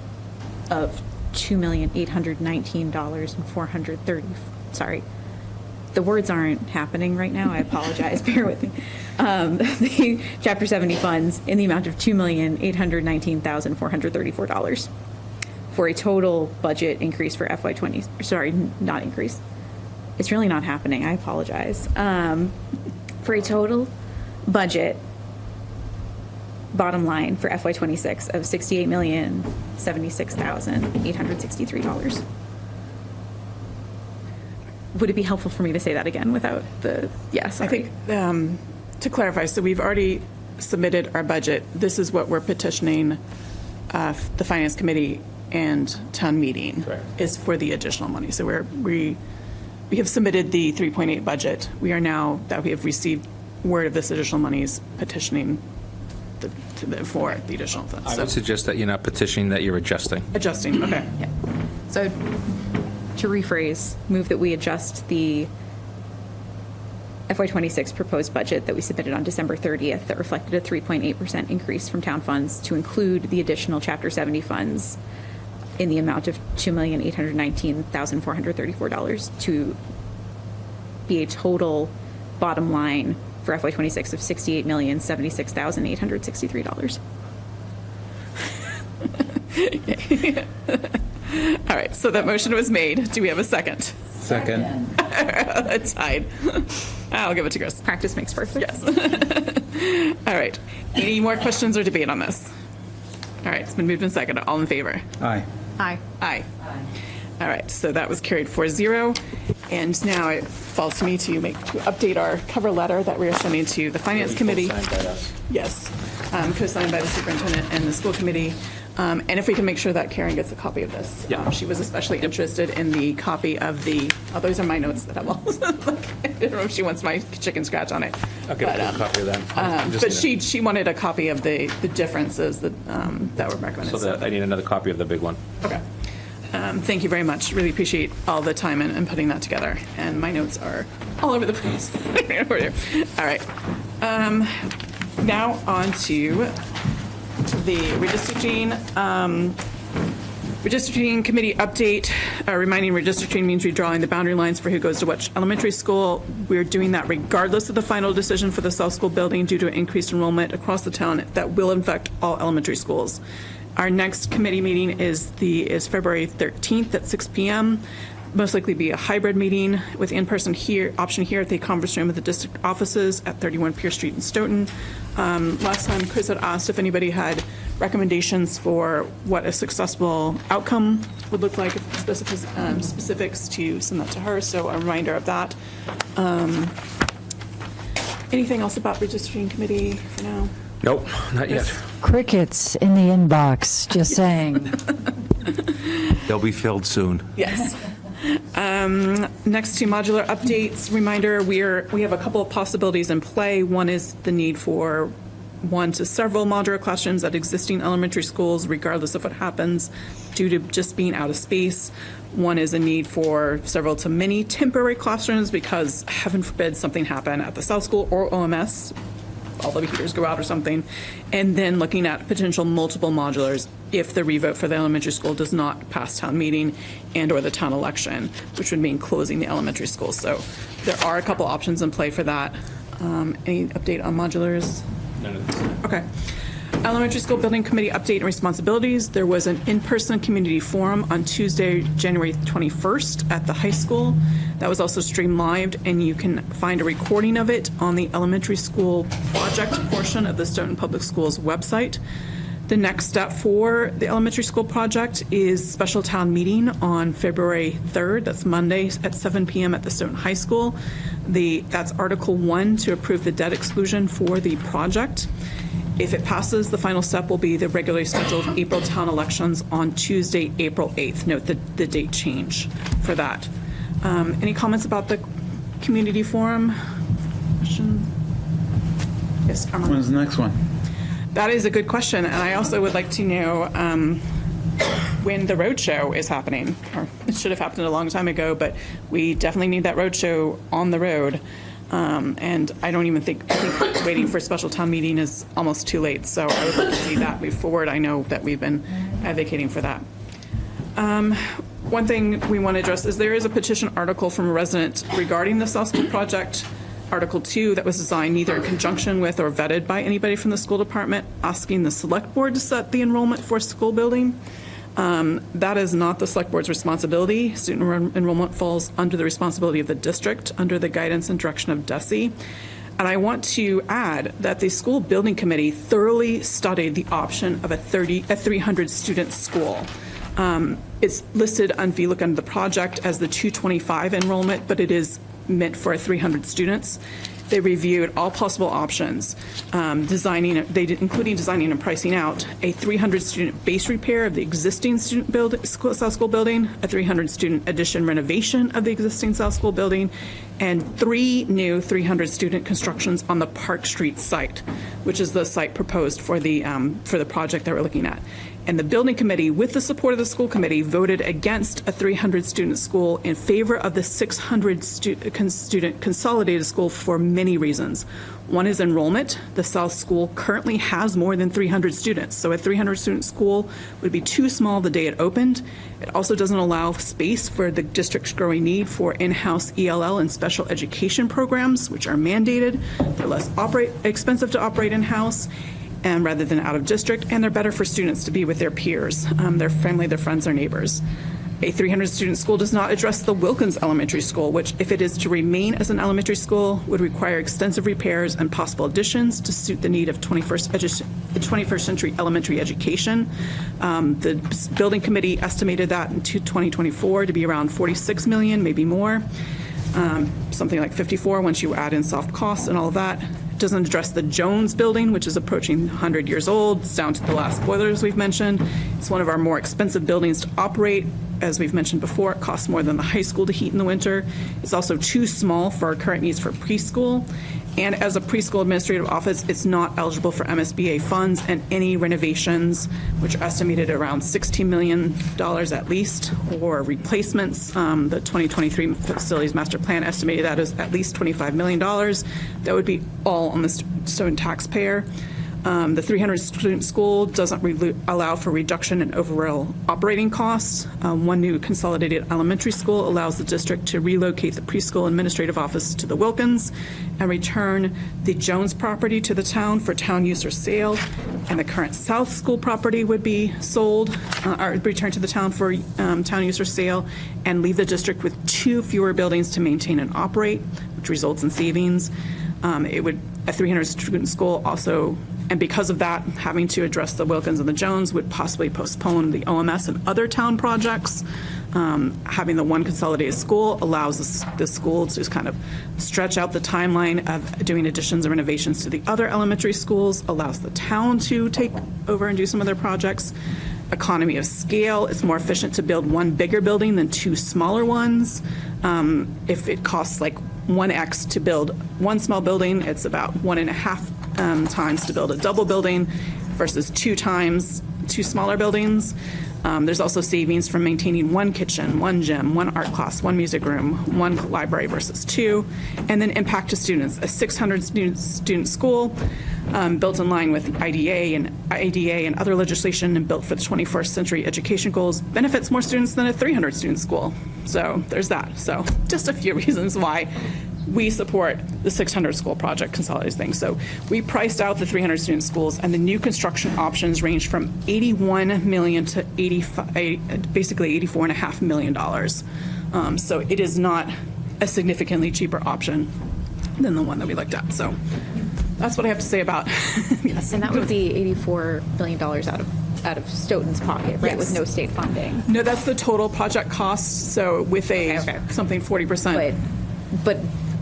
of $2,819,430. Sorry. The words aren't happening right now. I apologize. Bear with me. The Chapter 70 funds in the amount of $2,819,434 for a total budget increase for FY20. Sorry, not increase. It's really not happening. I apologize. For a total budget bottom line for FY26 of $68,076,863. Would it be helpful for me to say that again without the, yes, I think, to clarify, so we've already submitted our budget. This is what we're petitioning the Finance Committee and Town Meeting. Correct. Is for the additional money. So we have submitted the 3.8 budget. We are now, that we have received word of this additional money, is petitioning for the additional funds. I So would suggest that you're not petitioning, that you're adjusting. adjusting, okay. yeah. So to rephrase, move that we adjust the FY26 proposed budget that we submitted on December 30th that reflected a 3.8% increase from town funds to include the additional Chapter 70 funds in the amount of $2,819,434 to be a total bottom line for FY26 of $68,076,863. All right, so that motion was made. Do we have a second? Second. It's tied. I'll give it to Chris. Practice makes perfect. Yes. All right. Any more questions or debate on this? All right, it's been moved and seconded. All in favor? Aye. Aye. Aye. All right, so that was carried 4-0. And now it falls to me to update our cover letter that we are sending to the Finance Committee. Signed by us. Yes, co-signed by the superintendent and the school committee. And if we can make sure that Karen gets a copy of this. Yeah. She was especially interested in the copy of the, those are my notes that I'm all, I don't know if she wants my chicken scratch on it. I'll get a copy of that. I'm just But gonna- she wanted a copy of the differences that were recommended. So that I need another copy of the big one. Okay. Thank you very much. Really appreciate all the time and putting that together. And my notes are all over the place. All right. Now on to the redistricting committee update. Reminding redistricting means redrawing the boundary lines for who goes to which elementary school. We're doing that regardless of the final decision for the South School building due to increased enrollment across the town that will affect all elementary schools. Our next committee meeting is February 13th at 6 p.m. Most likely be a hybrid meeting with in-person option here at the conference room of the district offices at 31 Pierce Street in Stoughton. Last time, Chris had asked if anybody had recommendations for what a successful outcome would look like, specifics to send that to her, so a reminder of that. Anything else about registering committee for now? Nope, not yet. Crickets in the inbox, just saying. They'll be filled soon. Yes. Next to modular updates, reminder, we have a couple of possibilities in play. One is the need for 1 to several modular classrooms at existing elementary schools, regardless of what happens, due to just being out of space. One is a need for several to many temporary classrooms because, heaven forbid, something happen at the South School or OMS, all the heaters go out or something, and then looking at potential multiple modulars if the revote for the elementary school does not pass town meeting and or the town election, which would mean closing the elementary school. So there are a couple options in play for that. Any update on modulars? None of this. Okay. Elementary School Building Committee update and responsibilities. There was an in-person community forum on Tuesday, January 21st at the high school. That was also streamed live, and you can find a recording of it on the elementary school project portion of the Stoughton Public Schools website. The next step for the elementary school project is special town meeting on February 3rd. That's Monday at 7 p.m. at the Stoughton High School. That's Article 1 to approve the debt exclusion for the project. If it passes, the final step will be the regularly scheduled April town elections on Tuesday, April 8th. Note the date change for that. Any comments about the community forum? Question? Yes, Armand. When's the next one? That is a good question, and I also would like to know when the roadshow is happening. Or it should have happened a long time ago, but we definitely need that roadshow on the road. And I think waiting for a special town meeting is almost too late. So I would like to see that move forward. I know that we've been advocating for that. One thing we want to address is there is a petition article from a resident regarding the South School project, Article 2, that was designed neither in conjunction with or vetted by anybody from the school department, asking the select board to set the enrollment for school building. That is not the select board's responsibility. Student enrollment falls under the responsibility of the district, under the guidance and direction of DESE. And I want to add that the school building committee thoroughly studied the option of a 300 student school. It's listed if you look under the project as the 225 enrollment, but it is meant for 300 students. They reviewed all possible options, including designing and pricing out a 300-student base repair of the existing South School building, a 300-student addition renovation of the existing South School building, and 3 new 300-student constructions on the Park Street site, which is the site proposed for the project that we're looking at. And the building committee, with the support of the school committee, voted against a 300-student school in favor of the 600-student consolidated school for many reasons. One is enrollment. The South School currently has more than 300 students, so a 300-student school would be too small the day it opened. It also doesn't allow space for the district's growing need for in-house ELL and special education programs, which are mandated. They're less expensive to operate in-house, and rather than out of district, and they're better for students to be with their peers, their family, their friends, their neighbors. A 300-student school does not address the Wilkins Elementary School, which, if it is to remain as an elementary school, would require extensive repairs and possible additions to suit the need of 21st century elementary education. The building committee estimated that in 2024 to be around $46 million, maybe more, something like 54 once you add in soft costs and all of that. Doesn't address the Jones building, which is approaching 100 years old. It's down to the last boilers we've mentioned. It's one of our more expensive buildings to operate. As we've mentioned before, it costs more than the high school to heat in the winter. It's also too small for our current needs for preschool. And as a preschool administrative office, it's not eligible for MSBA funds, and any renovations, which are estimated around $16 million at least, or replacements. The 2023 Facilities Master Plan estimated that as at least $25 million. That would be all on the Stoughton taxpayer. The 300-student school doesn't allow for reduction in overall operating costs. One new consolidated elementary school allows the district to relocate the preschool administrative office to the Wilkins and return the Jones property to the town for town use or sale. And the current South School property would be sold or returned to the town for town use or sale, and leave the district with 2 fewer buildings to maintain and operate, which results in savings. It would a 300-student school also, and because of that, having to address the Wilkins and the Jones would possibly postpone the OMS and other town projects. Having the one consolidated school allows the school to just kind of stretch out the timeline of doing additions and renovations to the other elementary schools, allows the town to take over and do some of their projects. Economy of scale, it's more efficient to build one bigger building than two smaller ones. If it costs like 1x to build one small building, it's about 1.5 times to build a double building versus 2 times two smaller buildings. There's also savings from maintaining one kitchen, one gym, one art class, one music room, one library versus 2. And then impact to students, a 600-student school built in line with IDA and other legislation and built for the 21st century education goals benefits more students than a 300-student school. So there's that. So just a few reasons why we support the 600 school project consolidated thing. So we priced out the 300 student schools, and the new construction options range from $81 million to basically $84.5 million. So it is not a significantly cheaper option than the one that we looked at. So that's what I have to say about. Yes. And that would be $84 million out of Stoughton's pocket, right? Yes. With no state funding. No, that's the total project cost. So with something 40%. But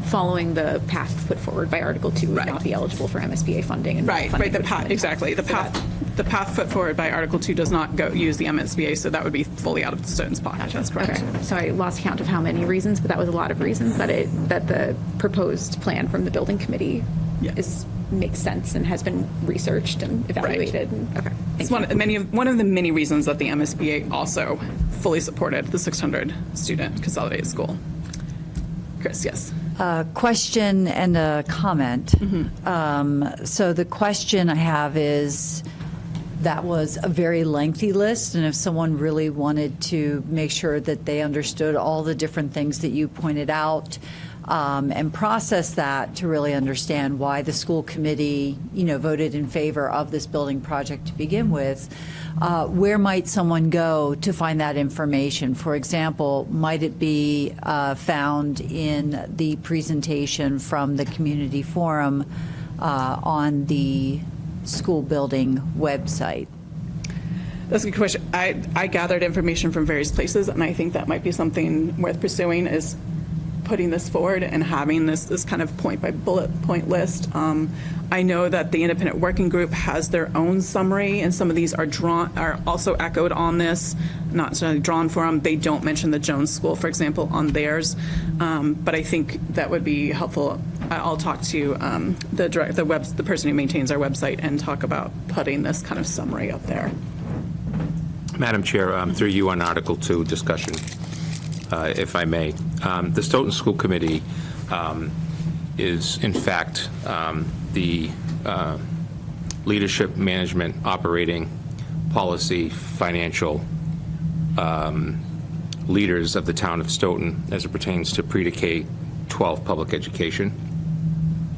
following the path put forward by Article 2 would not be eligible for MSBA funding. And Right. The path, exactly. The path put forward by Article 2 does not use the MSBA, so that would be fully out of Stoughton's pocket. That's correct. Okay. So I lost count of how many reasons, but that was a lot of reasons that the proposed plan from the building committee makes sense and has been researched and evaluated. Right. Okay. It's one of the many reasons that the MSBA also fully supported the 600 student consolidated school. Chris, yes. A question and a comment. So the question I have is, that was a very lengthy list, and if someone really wanted to make sure that they understood all the different things that you pointed out, and process that to really understand why the school committee, voted in favor of this building project to begin with, where might someone go to find that information? For example, might it be found in the presentation from the community forum on the school building website? That's a good question. I gathered information from various places, and I think that might be something worth pursuing, is putting this forward and having this kind of point by bullet point list. I know that the independent working group has their own summary, and some of these are also echoed on this, not necessarily drawn for them. They don't mention the Jones School, for example, on theirs, but I think that would be helpful. I'll talk to the person who maintains our website and talk about putting this kind of summary up there. Madam Chair, through you on Article 2 discussion, if I may. The Stoughton School Committee is, in fact, the leadership, management, operating, policy, financial leaders of the town of Stoughton as it pertains to pre-K-12 public education.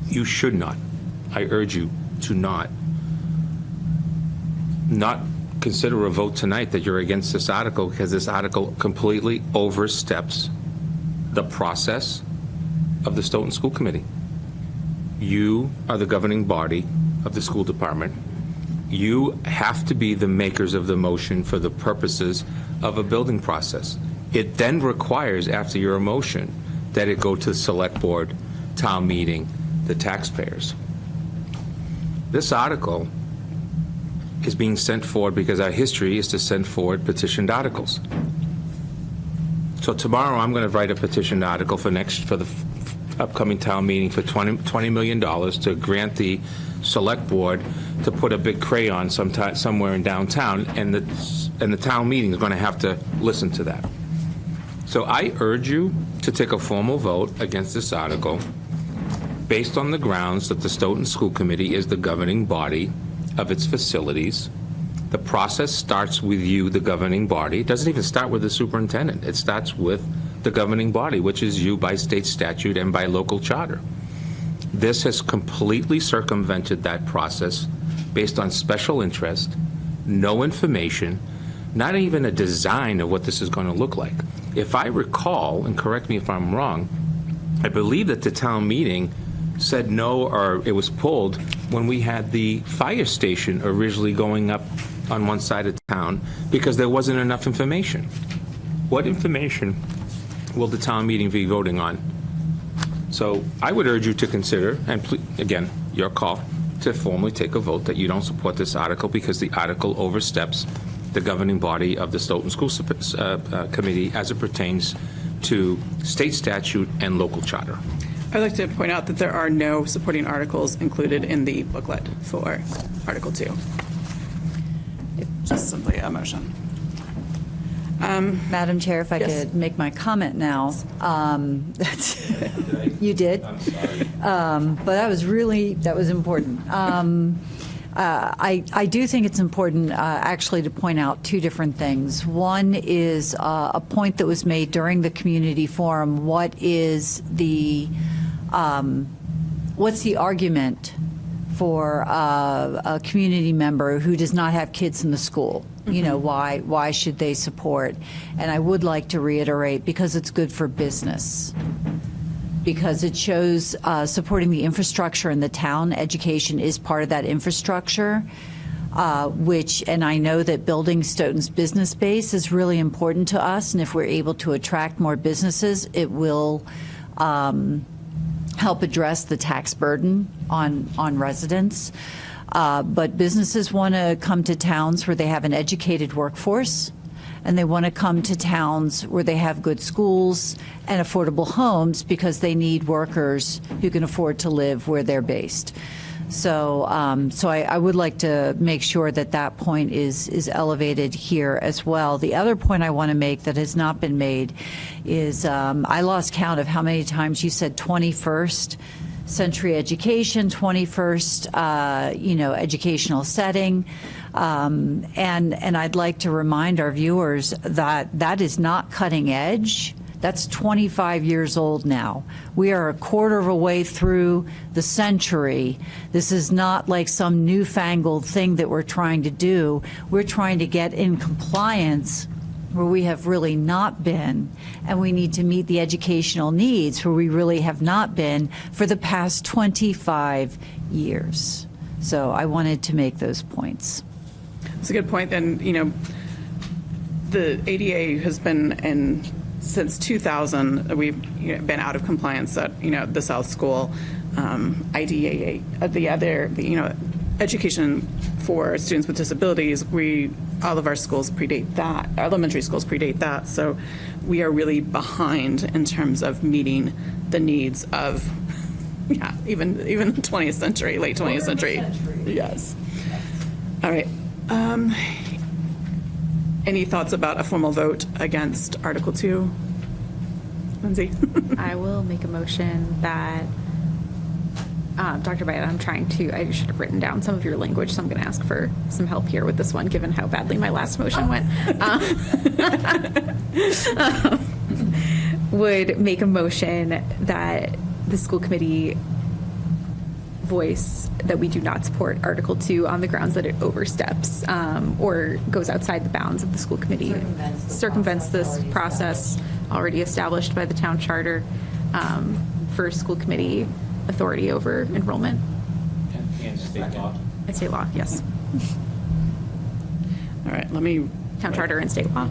You should not, I urge you to not consider a vote tonight that you're against this article, because this article completely oversteps the process of the Stoughton School Committee. You are the governing body of the school department. You have to be the makers of the motion for the purposes of a building process. It then requires, after your motion, that it go to the select board, town meeting, the taxpayers. This article is being sent forward because our history is to send forward petitioned articles. So tomorrow I'm going to write a petitioned article for the upcoming town meeting for $20 million to grant the select board to put a big crayon somewhere in downtown, and the town meeting is going to have to listen to that. So I urge you to take a formal vote against this article based on the grounds that the Stoughton School Committee is the governing body of its facilities. The process starts with you, the governing body. It doesn't even start with the superintendent. It starts with the governing body, which is you by state statute and by local charter. This has completely circumvented that process based on special interest, no information, not even a design of what this is going to look like. If I recall, and correct me if I'm wrong, I believe that the town meeting said no or it was pulled when we had the fire station originally going up on one side of town because there wasn't enough information. What information will the town meeting be voting on? So I would urge you to consider, and again, your call, to formally take a vote that you don't support this article because the article oversteps the governing body of the Stoughton School Committee as it pertains to state statute and local charter. I'd like to point out that there are no supporting articles included in the booklet for Article 2. It's just simply a motion. Madam Chair, if I Yes. could make my comment now. You did? I'm sorry. But that was important. I do think it's important actually to point out two different things. One is a point that was made during the community forum. What's the argument for a community member who does not have kids in the school? You know, why should they support? And I would like to reiterate, because it's good for business. Because it shows supporting the infrastructure in the town. Education is part of that infrastructure, and I know that building Stoughton's business base is really important to us, and if we're able to attract more businesses, it will help address the tax burden on residents. But businesses want to come to towns where they have an educated workforce, and they want to come to towns where they have good schools and affordable homes because they need workers who can afford to live where they're based. So I would like to make sure that that point is elevated here as well. The other point I want to make that has not been made is I lost count of how many times you said 21st century education, 21st, educational setting. And I'd like to remind our viewers that that is not cutting edge. That's 25 years old now. We are a quarter of a way through the century. This is not like some newfangled thing that we're trying to do. We're trying to get in compliance where we have really not been, and we need to meet the educational needs where we really have not been for the past 25 years. So I wanted to make those points. It's a good point. And, the ADA has been since 2000, we've been out of compliance at, the South School, IDEA, education for students with disabilities. All of our schools predate that. Our elementary schools predate that. So we are really behind in terms of meeting the needs of, even the 20th century, late 20th century. Yes. All right. Any thoughts about a formal vote against Article 2? Lindsay? I will make a motion that, Dr. Byett, I should have written down some of your language, so I'm going to ask for some help here with this one, given how badly my last motion went. Would make a motion that the school committee voice that we do not support Article 2 on the grounds that it oversteps or goes outside the bounds of the school committee, circumvents this process already established by the town charter for school committee authority over enrollment. And state law. And state law, yes. All right, let me. Town charter and state law.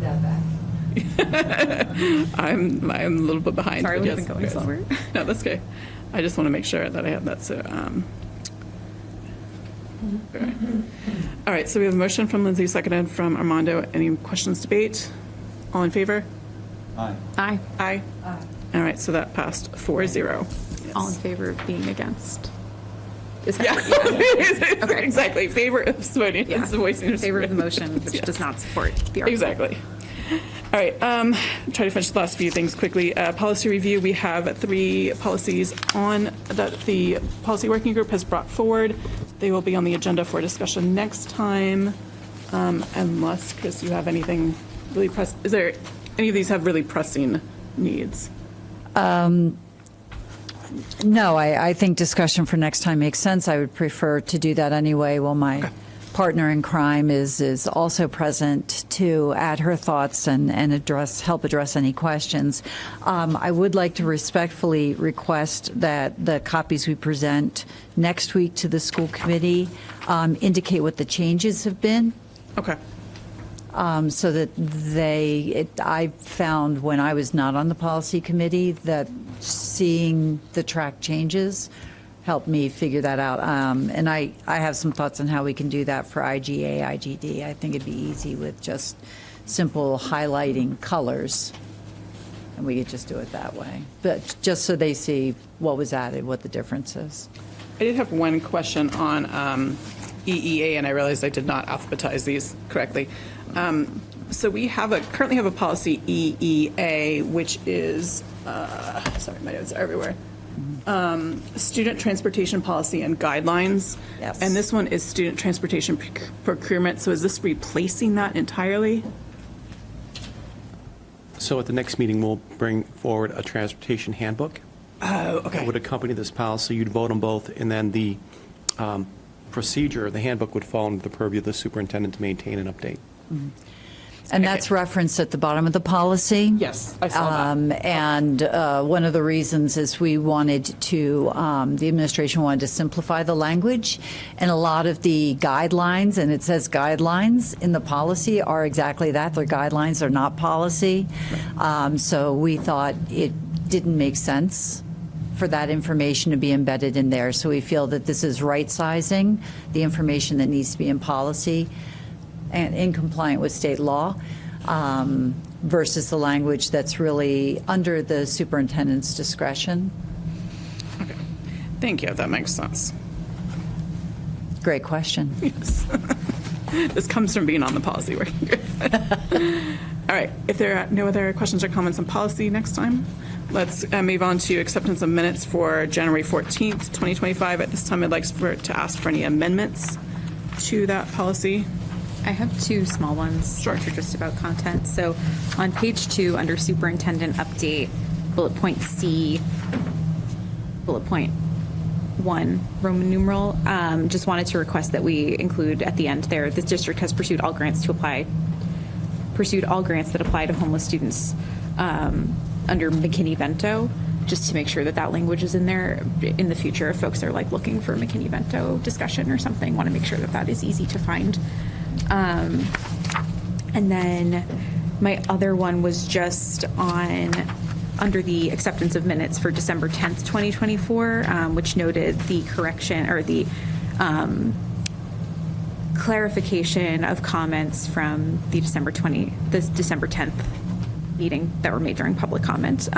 I'm a little bit behind. Sorry, but we've yes, been going yes. slower. No, that's okay. I just want to make sure that I have that. So, all right, so we have a motion from Lindsay, seconded from Armando. Any questions, debate? All in favor? Aye. Aye. All right, so that passed 4-0. All in favor of being against? Is Yeah, that Okay. exactly. Favor of voting, Yeah. voicing your Favor of the support. motion, which Yes. does not support the article. Exactly. All right, try to finish the last few things quickly. Policy review, we have 3 policies on that the policy working group has brought forward. They will be on the agenda for discussion next time, unless, Chris, you have anything really is there any of these have really pressing needs? No, I think discussion for next time makes sense. I would prefer to do that anyway while my partner in crime is also present to add her thoughts and help address any questions. I would like to respectfully request that the copies we present next week to the school committee indicate what the changes have been. Okay. So that I found when I was not on the policy committee that seeing the track changes helped me figure that out. And I have some thoughts on how we can do that for IGA, IGD. I think it'd be easy with just simple highlighting colors. And we could just do it that way. But just so they see what was added, what the difference is. I did have one question on EEA, and I realized I did not alphabetize these correctly. So we currently have a policy EEA, which is, sorry, my notes are everywhere. Student transportation policy and guidelines. Yes. And this one is student transportation procurement. So is this replacing that entirely? So at the next meeting, we'll bring forward a transportation handbook. Oh, okay. That would accompany this policy. You'd vote on both, and then the procedure, the handbook would fall under the purview of the superintendent to maintain and update. Mm-hmm. And that's referenced at the bottom of the policy? Yes, I saw that. And one of the reasons is we wanted to, the administration wanted to simplify the language, and a lot of the guidelines, and it says guidelines in the policy, are exactly that. They're guidelines, they're not policy. So we thought it didn't make sense for that information to be embedded in there. So we feel that this is right-sizing the information that needs to be in policy and in compliant with state law, versus the language that's really under the superintendent's discretion. Okay. Thank you. That makes sense. Great question. Yes. This comes from being on the policy working group. All right. If there are no other questions or comments on policy next time, let's move on to acceptance of minutes for January 14th, 2025. At this time, I'd like to ask for any amendments to that policy. I have two small ones, Sure. which are just about content. So on page 2, under superintendent update, bullet point C, bullet point 1, Roman numeral, just wanted to request that we include at the end there, this district has pursued all grants that apply to homeless students under McKinney-Vento, just to make sure that that language is in there in the future if folks are like looking for McKinney-Vento discussion or something, want to make sure that that is easy to find. And then my other one was just under the acceptance of minutes for December 10th, 2024, which noted the correction or the clarification of comments from the December 10th meeting that were made during public comment.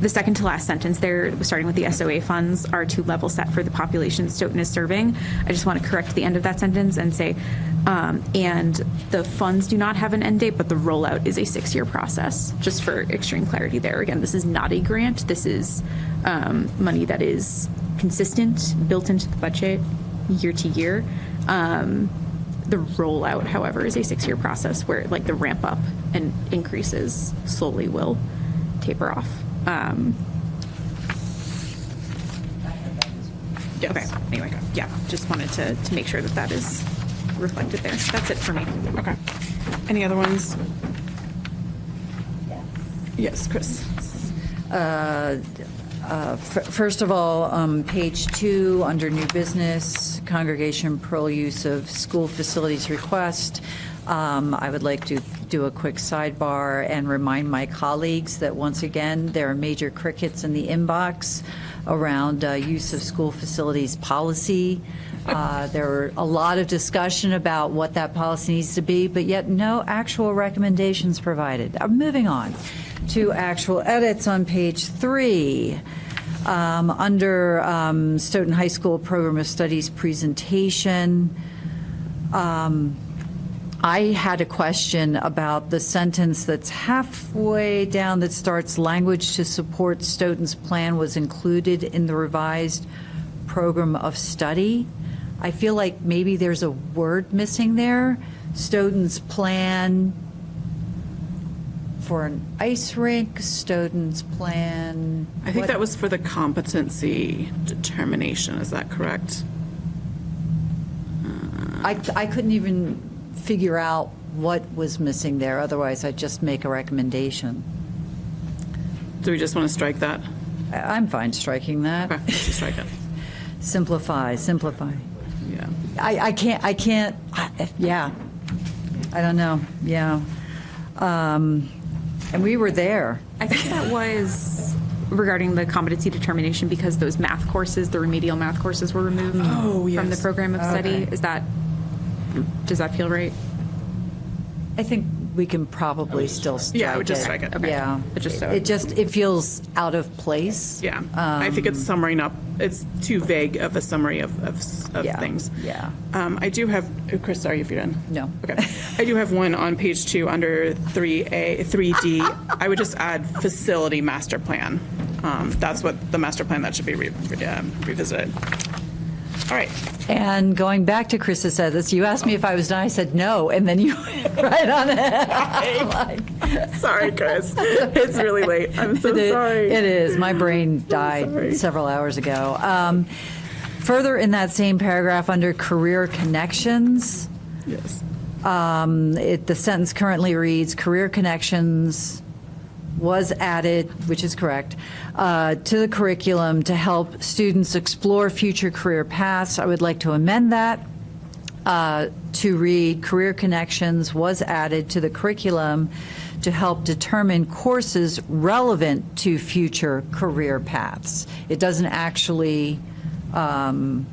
The second to last sentence there, starting with the SOA funds, are to level set for the population Stoughton is serving. I just want to correct the end of that sentence and say, and the funds do not have an end date, but the rollout is a 6-year process, just for extreme clarity there. Again, this is not a grant. This is money that is consistent, built into the budget year to year. The rollout, however, is a 6-year process where like the ramp up and increases slowly will taper off. Okay, anyway, yeah, just wanted to make sure that that is reflected there. That's it for me. Okay. Any other ones? Yes, Chris. First of all, page 2, under new business, congregation plural use of school facilities request. I would like to do a quick sidebar and remind my colleagues that once again, there are major crickets in the inbox around use of school facilities policy. There were a lot of discussion about what that policy needs to be, but yet no actual recommendations provided. Moving on to actual edits on page 3. Under Stoughton High School Program of Studies presentation, I had a question about the sentence that's halfway down that starts, language to support Stoughton's plan was included in the revised program of study. I feel like maybe there's a word missing there. Stoughton's plan for an ice rink, Stoughton's plan. I think that was for the competency determination. Is that correct? I couldn't even figure out what was missing there, otherwise I'd just make a recommendation. Do we just want to strike that? I'm fine striking that. Okay, let's just strike it. Simplify. Yeah. I can't, yeah. I don't know, yeah. And we were there. I think that was regarding the competency determination because those math courses, the remedial math courses were removed from the program of study. Okay. Does that feel right? I think we can probably still strike it. Yeah, I would just strike it. Okay. Yeah. But just so- It feels out of place. Yeah, I think it's summaring up, it's too vague of a summary of Yeah, things. yeah. I do have, Chris, sorry if you're done. No. Okay. I do have one on page 2 under 3D. I would just add facility master plan. That's what the master plan that should be revisited. All right. And going back to Chris's said this, you asked me if I was done, I said no, and then you went right on it. Sorry, Chris. It's really late. I'm so sorry. It is. My brain died several hours ago. Further in that same paragraph, under career connections, Yes. the sentence currently reads, career connections was added, which is correct, to the curriculum to help students explore future career paths. I would like to amend that to read, career connections was added to the curriculum to help determine courses relevant to future career paths. It doesn't actually, they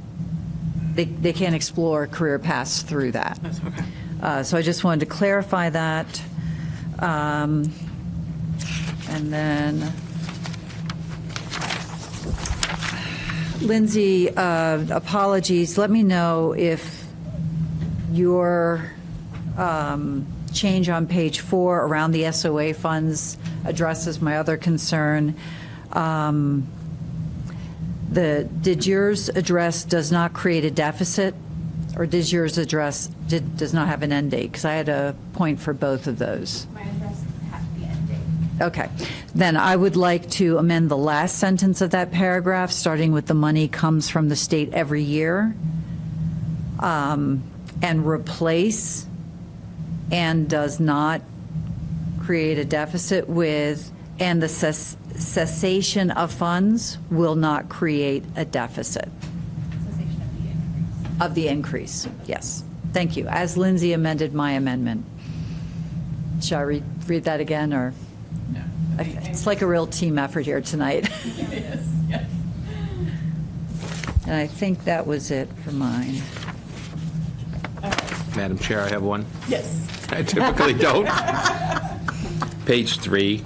can't explore career paths through that. That's okay. So I just wanted to clarify that. And then, Lindsay, apologies. Let me know if your change on page 4 around the SOA funds addresses my other concern. Did yours address does not create a deficit, or does yours address does not have an end date? Because I had a point for both of those. My address has the end date. Okay. Then I would like to amend the last sentence of that paragraph, starting with the money comes from the state every year, and replace and does not create a deficit with, and the cessation of funds will not create a deficit. Cessation of the increase. Of the increase, yes. Thank you. As Lindsay amended my amendment. Shall I read that again, or? No. It's like a real team effort here tonight. It is, yes. And I think that was it for mine. Madam Chair, I have one. Yes. I typically don't. Page 3, C,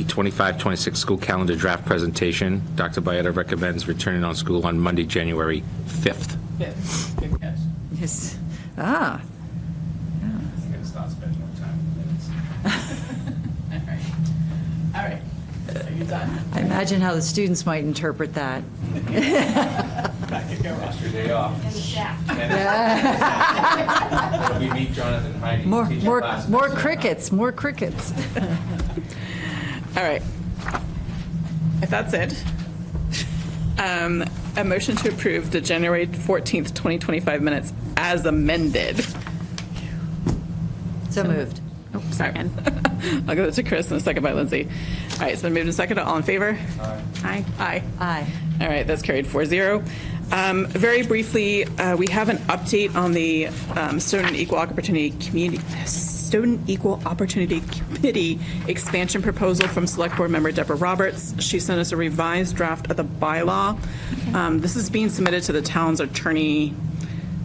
25-26 school calendar draft presentation. Dr. Baeta recommends returning on school on Monday, January 5th. Yes, good catch. Yes. Ah. I'm going to start spending more time with minutes. All right. So you done? I imagine how the students might interpret that. Back to go. Lost your day off. And the staff. It'll be me, Jonathan, and Heidi. teaching classes. More crickets, more crickets. All right. If that's it, a motion to approve the January 14th, 2025 minutes as amended. So moved. Oh, second. I'll go to Chris and a second by Lindsay. All right, it's been moved and seconded. All in favor? Aye. Aye. Aye. All right, that's carried 4-0. Very briefly, we have an update on the Stoughton Equal Opportunity Committee expansion proposal from Select Board Member Deborah Roberts. She sent us a revised draft of the bylaw. This is being submitted to the town's attorney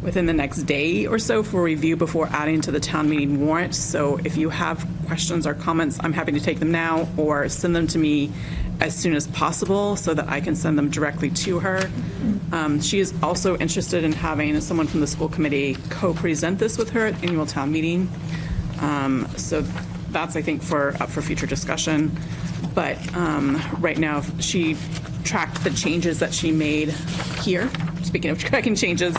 within the next day or so for review before adding to the town meeting warrant. So if you have questions or comments, I'm happy to take them now or send them to me as soon as possible so that I can send them directly to her. She is also interested in having someone from the school committee co-present this with her at annual town meeting. So that's, I think, up for future discussion. But right now, she tracked the changes that she made here. Speaking of tracking changes,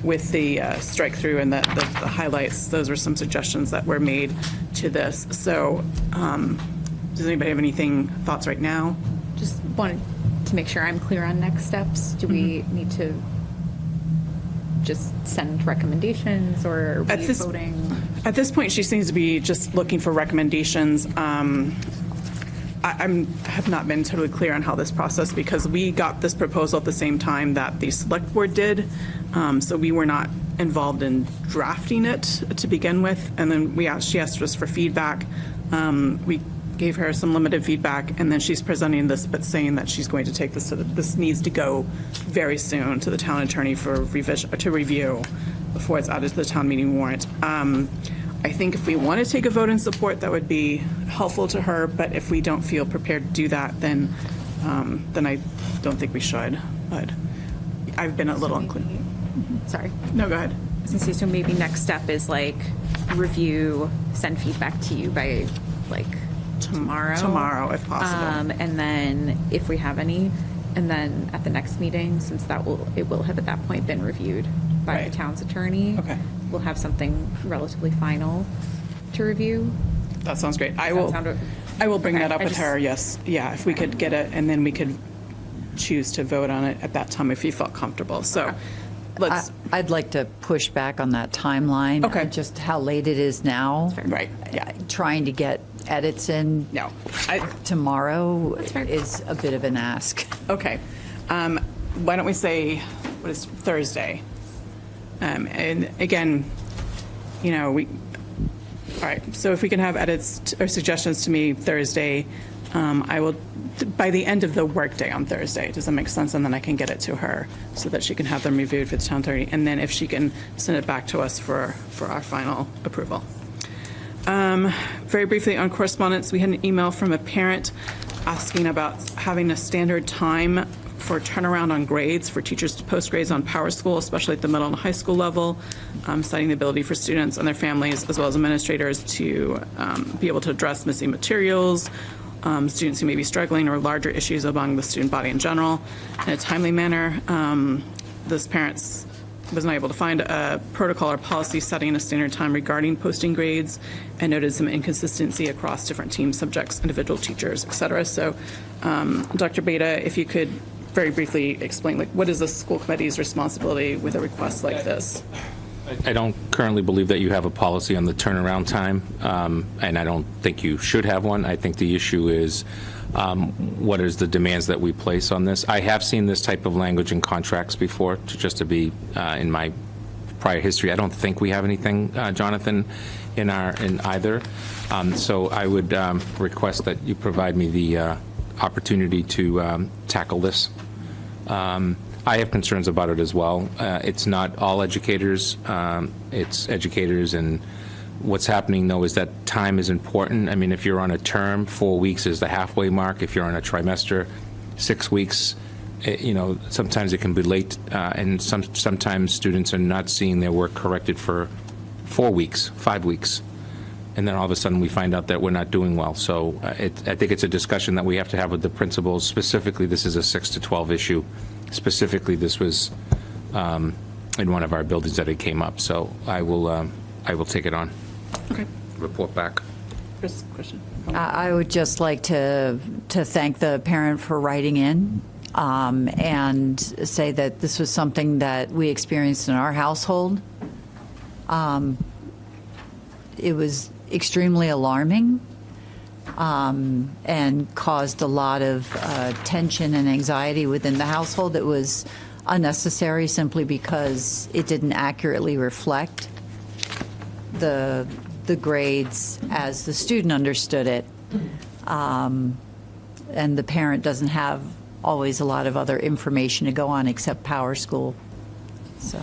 with the strike through and the highlights, those were some suggestions that were made to this. So does anybody have thoughts right now? Just wanted to make sure I'm clear on next steps. Do we need to just send recommendations, or are At we this- voting? At this point, she seems to be just looking for recommendations. I have not been totally clear on how this process, because we got this proposal at the same time that the select board did, so we were not involved in drafting it to begin with, and then she asked us for feedback. We gave her some limited feedback, and then she's presenting this, but saying that she's going to take this, this needs to go very soon to the town attorney for revision, to review before it's added to the town meeting warrant. I think if we want to take a vote in support, that would be helpful to her, but if we don't feel prepared to do that, then I don't think we should, but I've been a little unclear. Sorry. No, go ahead. I was gonna say, so maybe next step is like review, send feedback to you by like tomorrow. Tomorrow, if possible. And then if we have any, and then at the next meeting, since it will have at that point been reviewed by Right. the town's attorney. Okay. We'll have something relatively final to review. That sounds great. I that will bring Okay, that up I with her, yes. Yeah, if we could get it, and then we could choose to vote on it at that time if you felt comfortable. So let's, I'd like to push back on that timeline. Okay. Just how late it is now. right, yeah. Trying to get edits in No. tomorrow fair. is a bit of an ask. Okay. Why don't we say, what is Thursday? And again, all right, so if we can have edits or suggestions to me Thursday, I will, by the end of the workday on Thursday, does that make sense? And then I can get it to her so that she can have them reviewed for the town attorney. And then if she can send it back to us for our final approval. Very briefly on correspondence, we had an email from a parent asking about having a standard time for turnaround on grades for teachers to post grades on Power School, especially at the middle and high school level, citing the ability for students and their families, as well as administrators, to be able to address missing materials, students who may be struggling, or larger issues among the student body in general in a timely manner. This parent was not able to find a protocol or policy setting a standard time regarding posting grades, and noted some inconsistency across different team subjects, individual teachers, et cetera. So, Dr. Beta, if you could very briefly explain, like, what is the school committee's responsibility with a request like this? I don't currently believe that you have a policy on the turnaround time, and I don't think you should have one. I think the issue is what is the demands that we place on this. I have seen this type of language in contracts before, just to be in my prior history. I don't think we have anything, Jonathan, in either. So I would request that you provide me the opportunity to tackle this. I have concerns about it as well. It's not all educators. It's educators, and what's happening, though, is that time is important. I mean, if you're on a term, 4 weeks is the halfway mark. If you're on a trimester, 6 weeks, sometimes it can be late, and sometimes students are not seeing their work corrected for 4 weeks, 5 weeks. And then all of a sudden, we find out that we're not doing well. So I think it's a discussion that we have to have with the principals. Specifically, this is a 6 to 12 issue. Specifically, this was in one of our buildings that it came up. So I will take it on. Okay. Report back. Chris, question? I would just like to thank the parent for writing in and say that this was something that we experienced in our household. It was extremely alarming and caused a lot of tension and anxiety within the household. It was unnecessary simply because it didn't accurately reflect the grades as the student understood it. And the parent doesn't have always a lot of other information to go on except Power School. So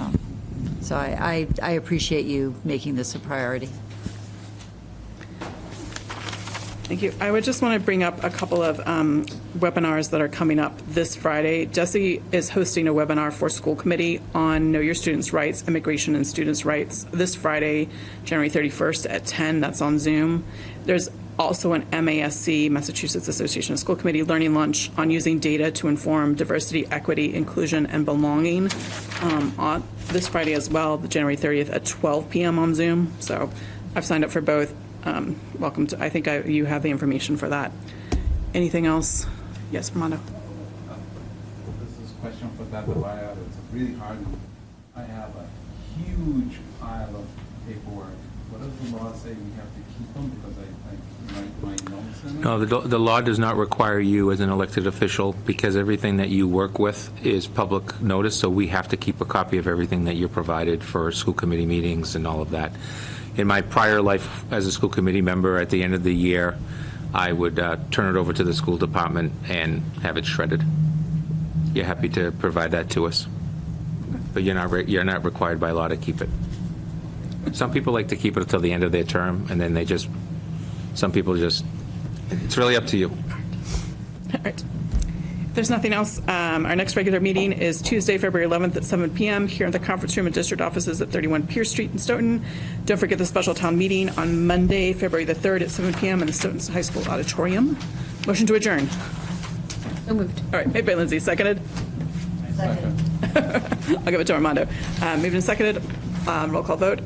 I appreciate you making this a priority. Thank you. I would just want to bring up a couple of webinars that are coming up this Friday. Jesse is hosting a webinar for school committee on Know Your Students' Rights, Immigration and Students' Rights, this Friday, January 31st at 10. That's on Zoom. There's also an MASC, Massachusetts Association of School Committee, learning lunch on using data to inform diversity, equity, inclusion, and belonging on this Friday as well, January 30th at 12 p.m. on Zoom. So I've signed up for both. Welcome to, I think you have the information for that. Anything else? Yes, Armando. This is a question for Dr. Wyatt. It's a really hard I have a huge pile of paperwork. What does the law say we have to keep them because I write my notes in it? No, the law does not require you as an elected official, because everything that you work with is public notice, so we have to keep a copy of everything that you're provided for school committee meetings and all of that. In my prior life as a school committee member, at the end of the year, I would turn it over to the school department and have it shredded. You're happy to provide that to us, but you're not required by law to keep it. Some people like to keep it until the end of their term, and then some people just, it's really up to you. All right. If there's nothing else, our next regular meeting is Tuesday, February 11th at 7 p.m. here in the conference room and district offices at 31 Pierce Street in Stoughton. Don't forget the special town meeting on Monday, February the 3rd at 7 p.m. in the Stoughton High School auditorium. Motion to adjourn. So moved. All right, made by Lindsay, seconded. Second. I'll give it to Armando. Moved and seconded. Roll call vote.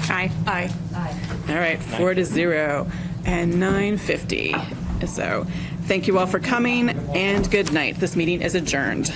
Aye. Aye. Aye. All right, 4-0 and 9:50. So thank you all for coming and good night. This meeting is adjourned.